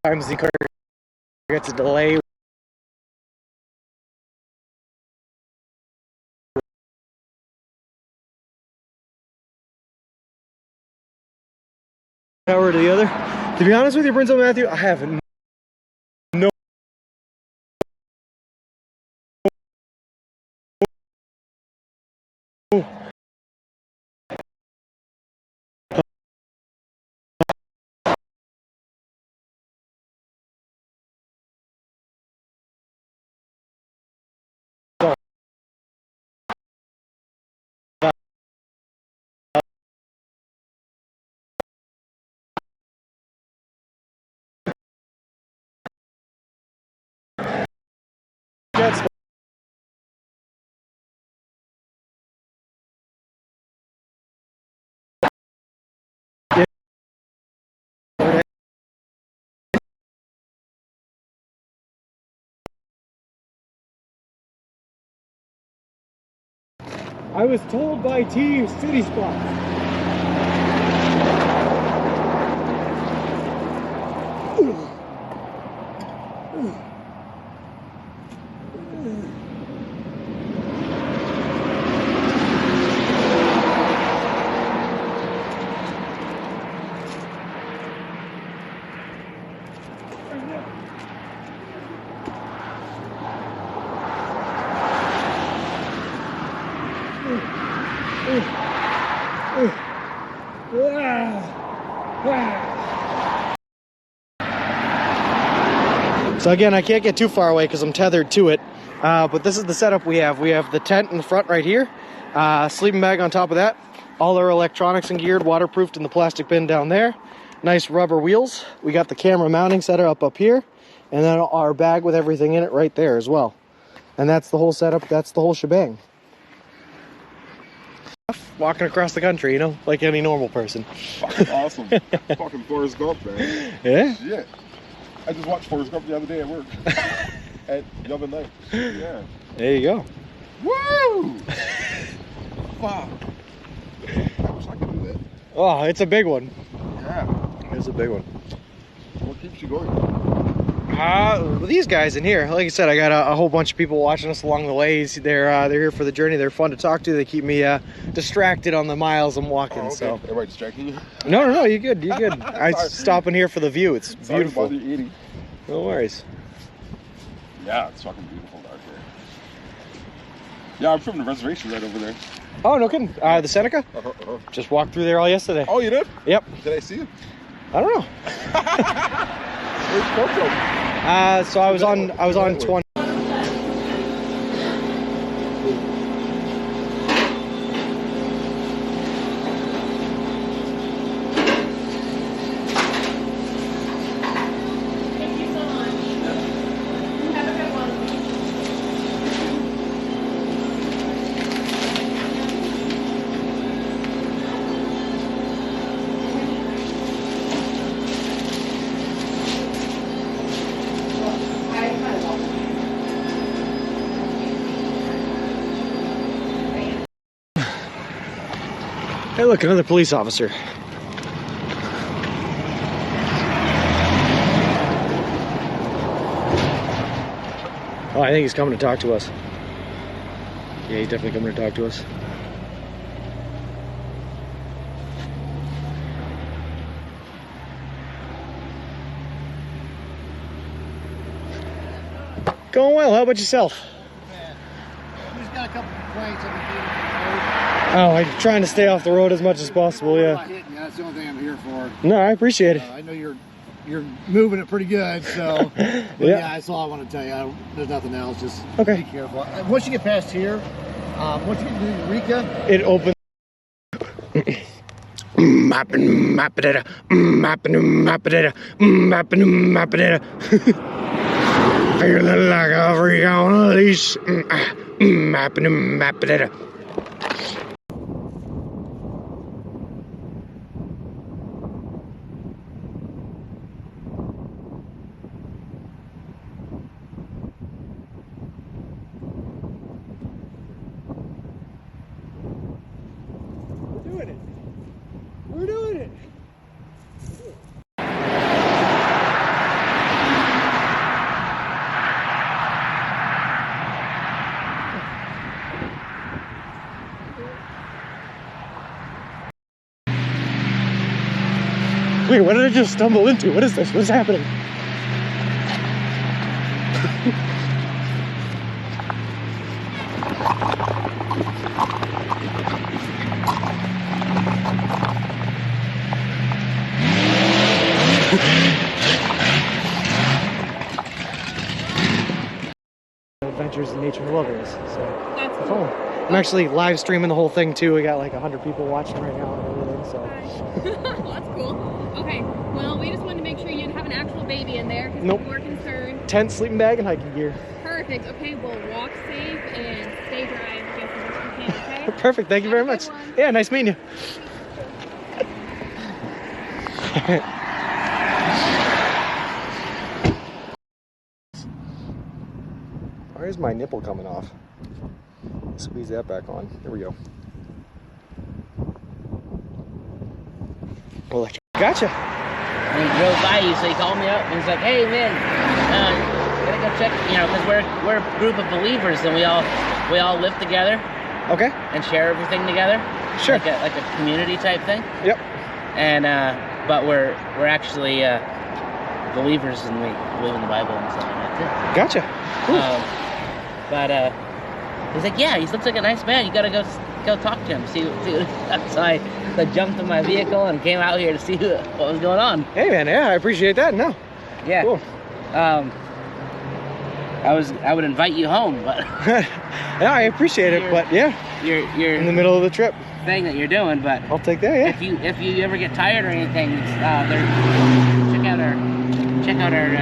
Sometimes the car gets a delay. Hour to the other. To be honest with you, Prince of Matthew, I have no. That's I was told by T City Spot. So again, I can't get too far away because I'm tethered to it. But this is the setup we have. We have the tent in the front right here, sleeping bag on top of that, all our electronics and geared, waterproofed in the plastic bin down there, nice rubber wheels. We got the camera mounting setup up here, and then our bag with everything in it right there as well. And that's the whole setup, that's the whole shebang. Walking across the country, you know, like any normal person. Fucking awesome. Fucking Forrest Gump, man. Yeah? Shit. I just watched Forrest Gump the other day at work. At Yum and Night. Yeah. There you go. Woo! Fuck. I wish I could do that. Oh, it's a big one. Yeah. It's a big one. What keeps you going? These guys in here, like I said, I got a whole bunch of people watching us along the way. They're here for the journey. They're fun to talk to. They keep me distracted on the miles I'm walking. Oh, okay. So Everybody distracting you? no, you're good. You're good. I stop in here for the view. It's beautiful. Sorry to bother you eating. No worries. Yeah, it's fucking beautiful out there. Yeah, I'm from the reservation right over there. Oh, no kidding. The Seneca? Just walked through there all yesterday. Oh, you did? Yep. Did I see you? I don't know. Where's Coco? So I was on 20. Thank you so much. Have a good one. Hey, look, another police officer. Oh, I think he's coming to talk to us. Yeah, he's definitely coming to talk to us. Going well. How about yourself? We just got a couple complaints that we Oh, I'm trying to stay off the road as much as possible, yeah. That's the only thing I'm here for. No, I appreciate it. I know you're moving it pretty good, so Yeah. yeah, that's all I want to tell you. There's nothing else. Just Okay. be careful. Once you get past here, once you get to Eureka, It opens. Feeling like a freak on a leash. We're doing it. Wait, what did I just stumble into? What is this? What's happening? Adventures in nature and wilderness. So That's it's cool. fun. I'm actually live streaming the whole thing too. We got like 100 people watching right now and everything. So That's cool. Okay, well, we just wanted to make sure you didn't have an actual baby in there because Nope. we're concerned. tent, sleeping bag, and hiking gear. Perfect. Okay, well, walk safe and stay dry I guess as best you can, okay? Perfect. Thank you very Have a much. good one. Yeah, nice meeting you. Why is my nipple coming off? Squeeze that back on. Here we go. Gotcha. And he drove by you, so he called me up and he's like, "Hey man, gotta go check, you know, because we're a group of believers and we all live together Okay. and share everything together. Sure. Like a community type thing. Yep. And but we're actually believers and we believe in the Bible and stuff like that Gotcha. Cool. too. But he's like, "Yeah, he looks like a nice man. You gotta go talk to him." See. So I jumped in my vehicle and came out here to see what was going on. Hey man, yeah, I appreciate that. No. Yeah. Cool. I would invite you home, but yeah, I appreciate it, but yeah, you're in the middle of the trip. Thing that you're doing, but I'll take that. Yeah. If you ever get tired or anything, it's, check out our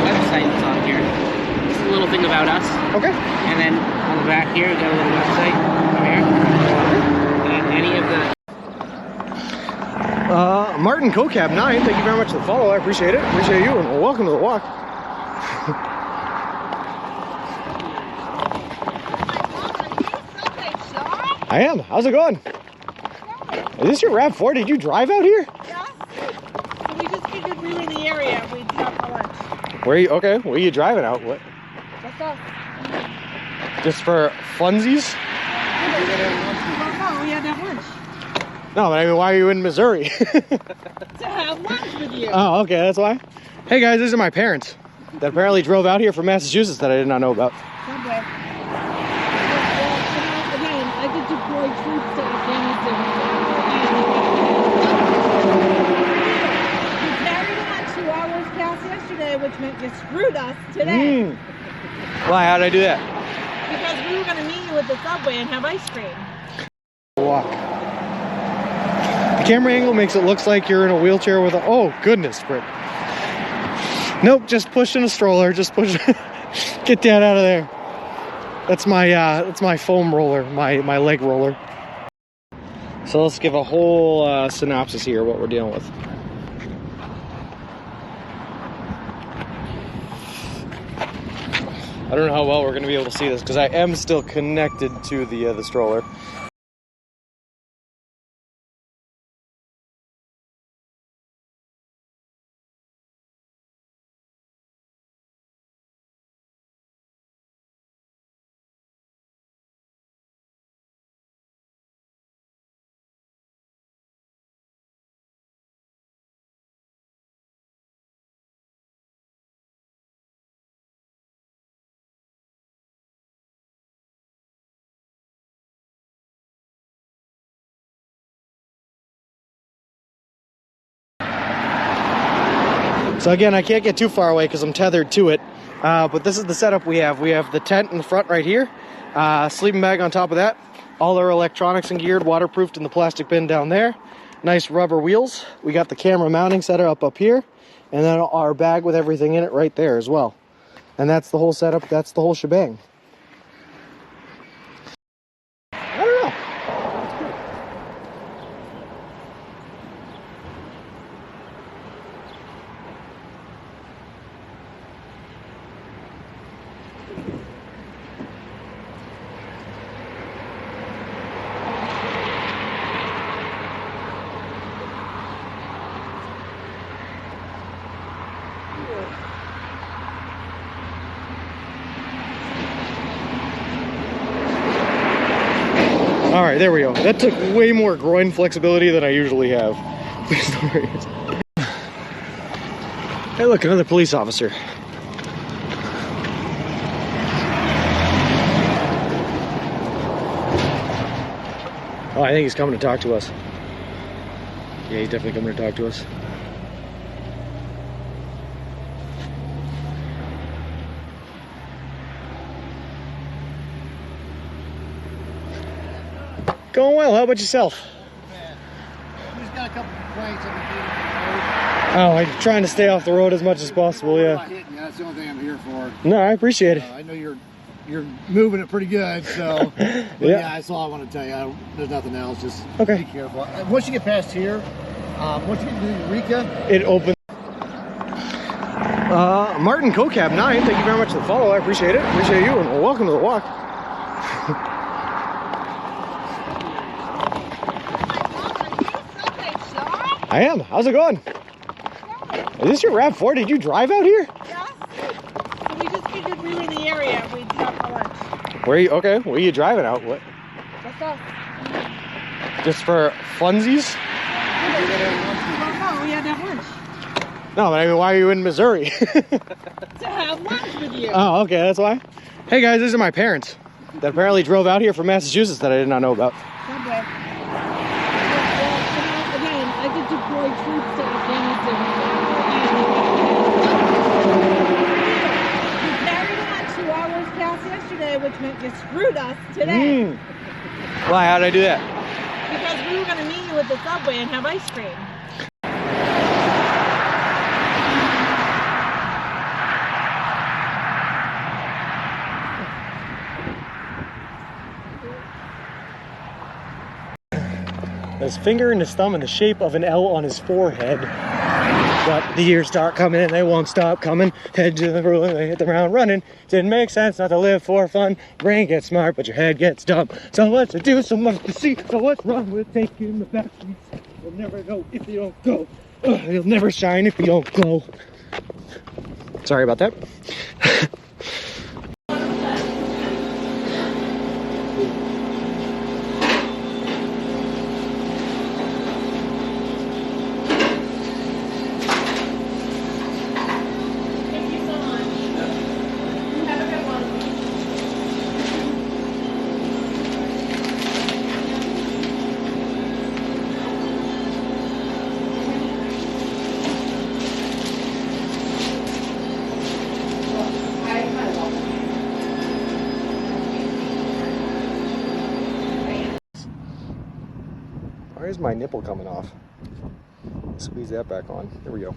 website that's on here. Just a little thing about us. Okay. And then on the back here, we got a little website over here. And any of the Martin CoCab 9, thank you very much for the follow. I appreciate it. Appreciate you, and welcome to the walk. I am. How's it going? Is this your RAV4? Did you drive out here? Yeah. So we just figured we were in the area. We'd stop for lunch. Where are you? Okay. Where are you driving out? What? What's up? Just for funsies? Well, no, we had to have lunch. No, but I mean, why are you in Missouri? To have lunch with you. Oh, okay. That's why. Hey guys, these are my parents that apparently drove out here from Massachusetts that I did not know about. Subway. Again, I did deploy troops to Afghanistan. You carried on 2 hours past yesterday, which meant you screwed us today. Why? How did I do that? Because we were going to meet you at the subway and have ice cream. Walk. The camera angle makes it look like you're in a wheelchair with a... Oh, goodness, Britt. Nope, just pushing a stroller. Just push. Get that out of there. That's my foam roller, my leg roller. So let's give a whole synopsis here of what we're dealing with. I don't know how well we're going to be able to see this because I am still connected to the stroller. So again, I can't get too far away because I'm tethered to it, but this is the setup we have. We have the tent in the front right here, sleeping bag on top of that, all our electronics and geared, waterproofed in the plastic bin down there, nice rubber wheels. We got the camera mounting setup up here, and then our bag with everything in it right there as well. And that's the whole setup, that's the whole shebang. I don't know. All right, there we go. That took way more groin flexibility than I usually have. Please don't worry. Hey, look, another police officer. Oh, I think he's coming to talk to us. Yeah, he's definitely coming to talk to us. Going well. How about yourself? We just got a couple complaints on the road. Oh, I'm trying to stay off the road as much as possible. I'm Yeah. not hitting you. That's the only thing I'm here for. No, I appreciate it. I know you're moving it pretty good, so but Yeah. that's all I want to tell you. There's nothing else. Just Okay. be careful. Once you get past here, once you get to Eureka, It opens. Martin CoCab 9, thank you very much for the follow. I appreciate it. Appreciate you, and welcome to the walk. I am. How's it going? Is this your RAV4? Did you drive out here? Yeah. So we just figured we were in the area. We'd stop for lunch. Where are you? Okay. Where are you driving out? What? What's up? Just for funsies? Well, no, we had to have lunch. No, but I mean, why are you in Missouri? To have lunch with you. Oh, okay. That's why. Hey guys, these are my parents that apparently drove out here from Massachusetts that I did not know about. Subway. Well, again, I did deploy troops to Afghanistan. screwed us today. Why? How'd I do that? Because we were going to meet you at the subway and have ice cream. His finger and his thumb in the shape of an L on his forehead. But the years start coming and they won't stop coming. Head to the rule, they hit the ground running. Didn't make sense not to live for fun. Brain gets smart, but your head gets dumb. So much to do, so much to see. So what's wrong with taking the back streets? You'll never know if you don't go. You'll never shine if you don't glow. Sorry about that. Why is my nipple coming off? Squeeze that back on. There we go.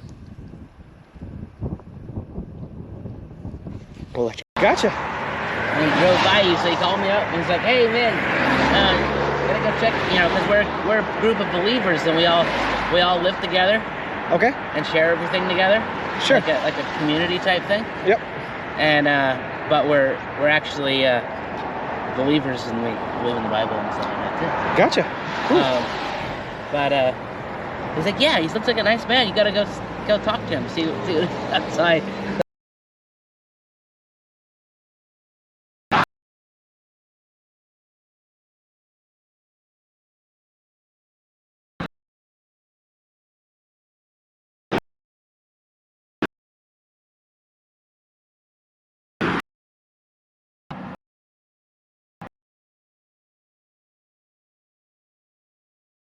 Well, gotcha. And he drove by you, so he called me up and he's like, "Hey man, gotta go check, you know, because we're a group of believers and we all live together. Okay. And share everything together. Sure. Like a community type thing. Yep. And but we're actually believers and we believe in the Bible and stuff like that too. Gotcha. Cool. But he's like, yeah, he looks like a nice man. You gotta go talk to him, see what he's outside.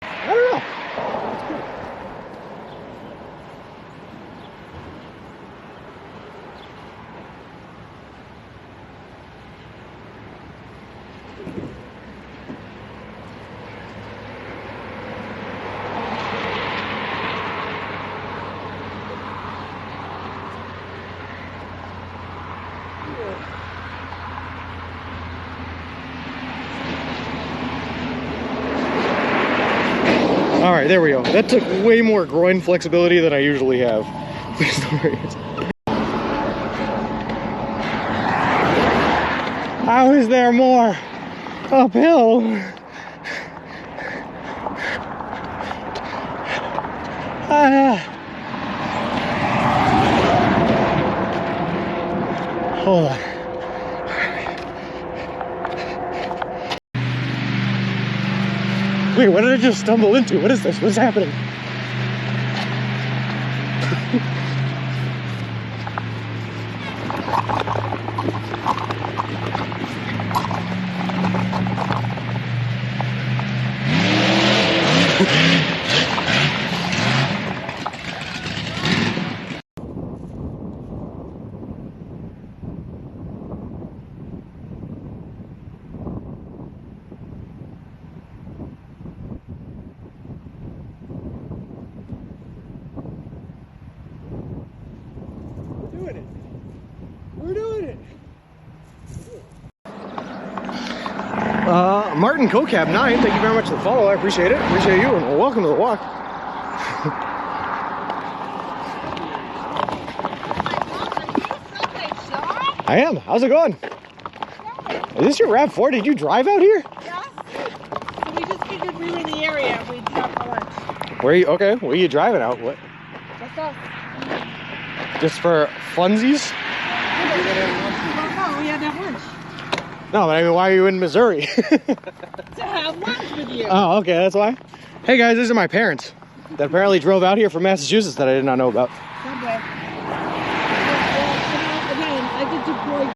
I don't know. All right, there we go. That took way more groin flexibility than I usually have. How is there more uphill? Hold on. Wait, what did I just stumble into? What is this? What's happening? We're doing it. Martin Cocab 9, thank you very much for the follow. I appreciate it. Appreciate you, and welcome to the walk. I am. How's it going? Is this your RAV4? Did you drive out here? Yes. So we just figured we were in the area. We'd stop for lunch. Where are you? Okay. Where are you driving out? What? That's us. Just for funsies? Well, no, we had to have lunch. No, but I mean, why are you in Missouri? To have lunch with you. Oh, okay. That's why. Hey guys, these are my parents that apparently drove out here from Massachusetts that I did not know about. Subway. Well, again, I get to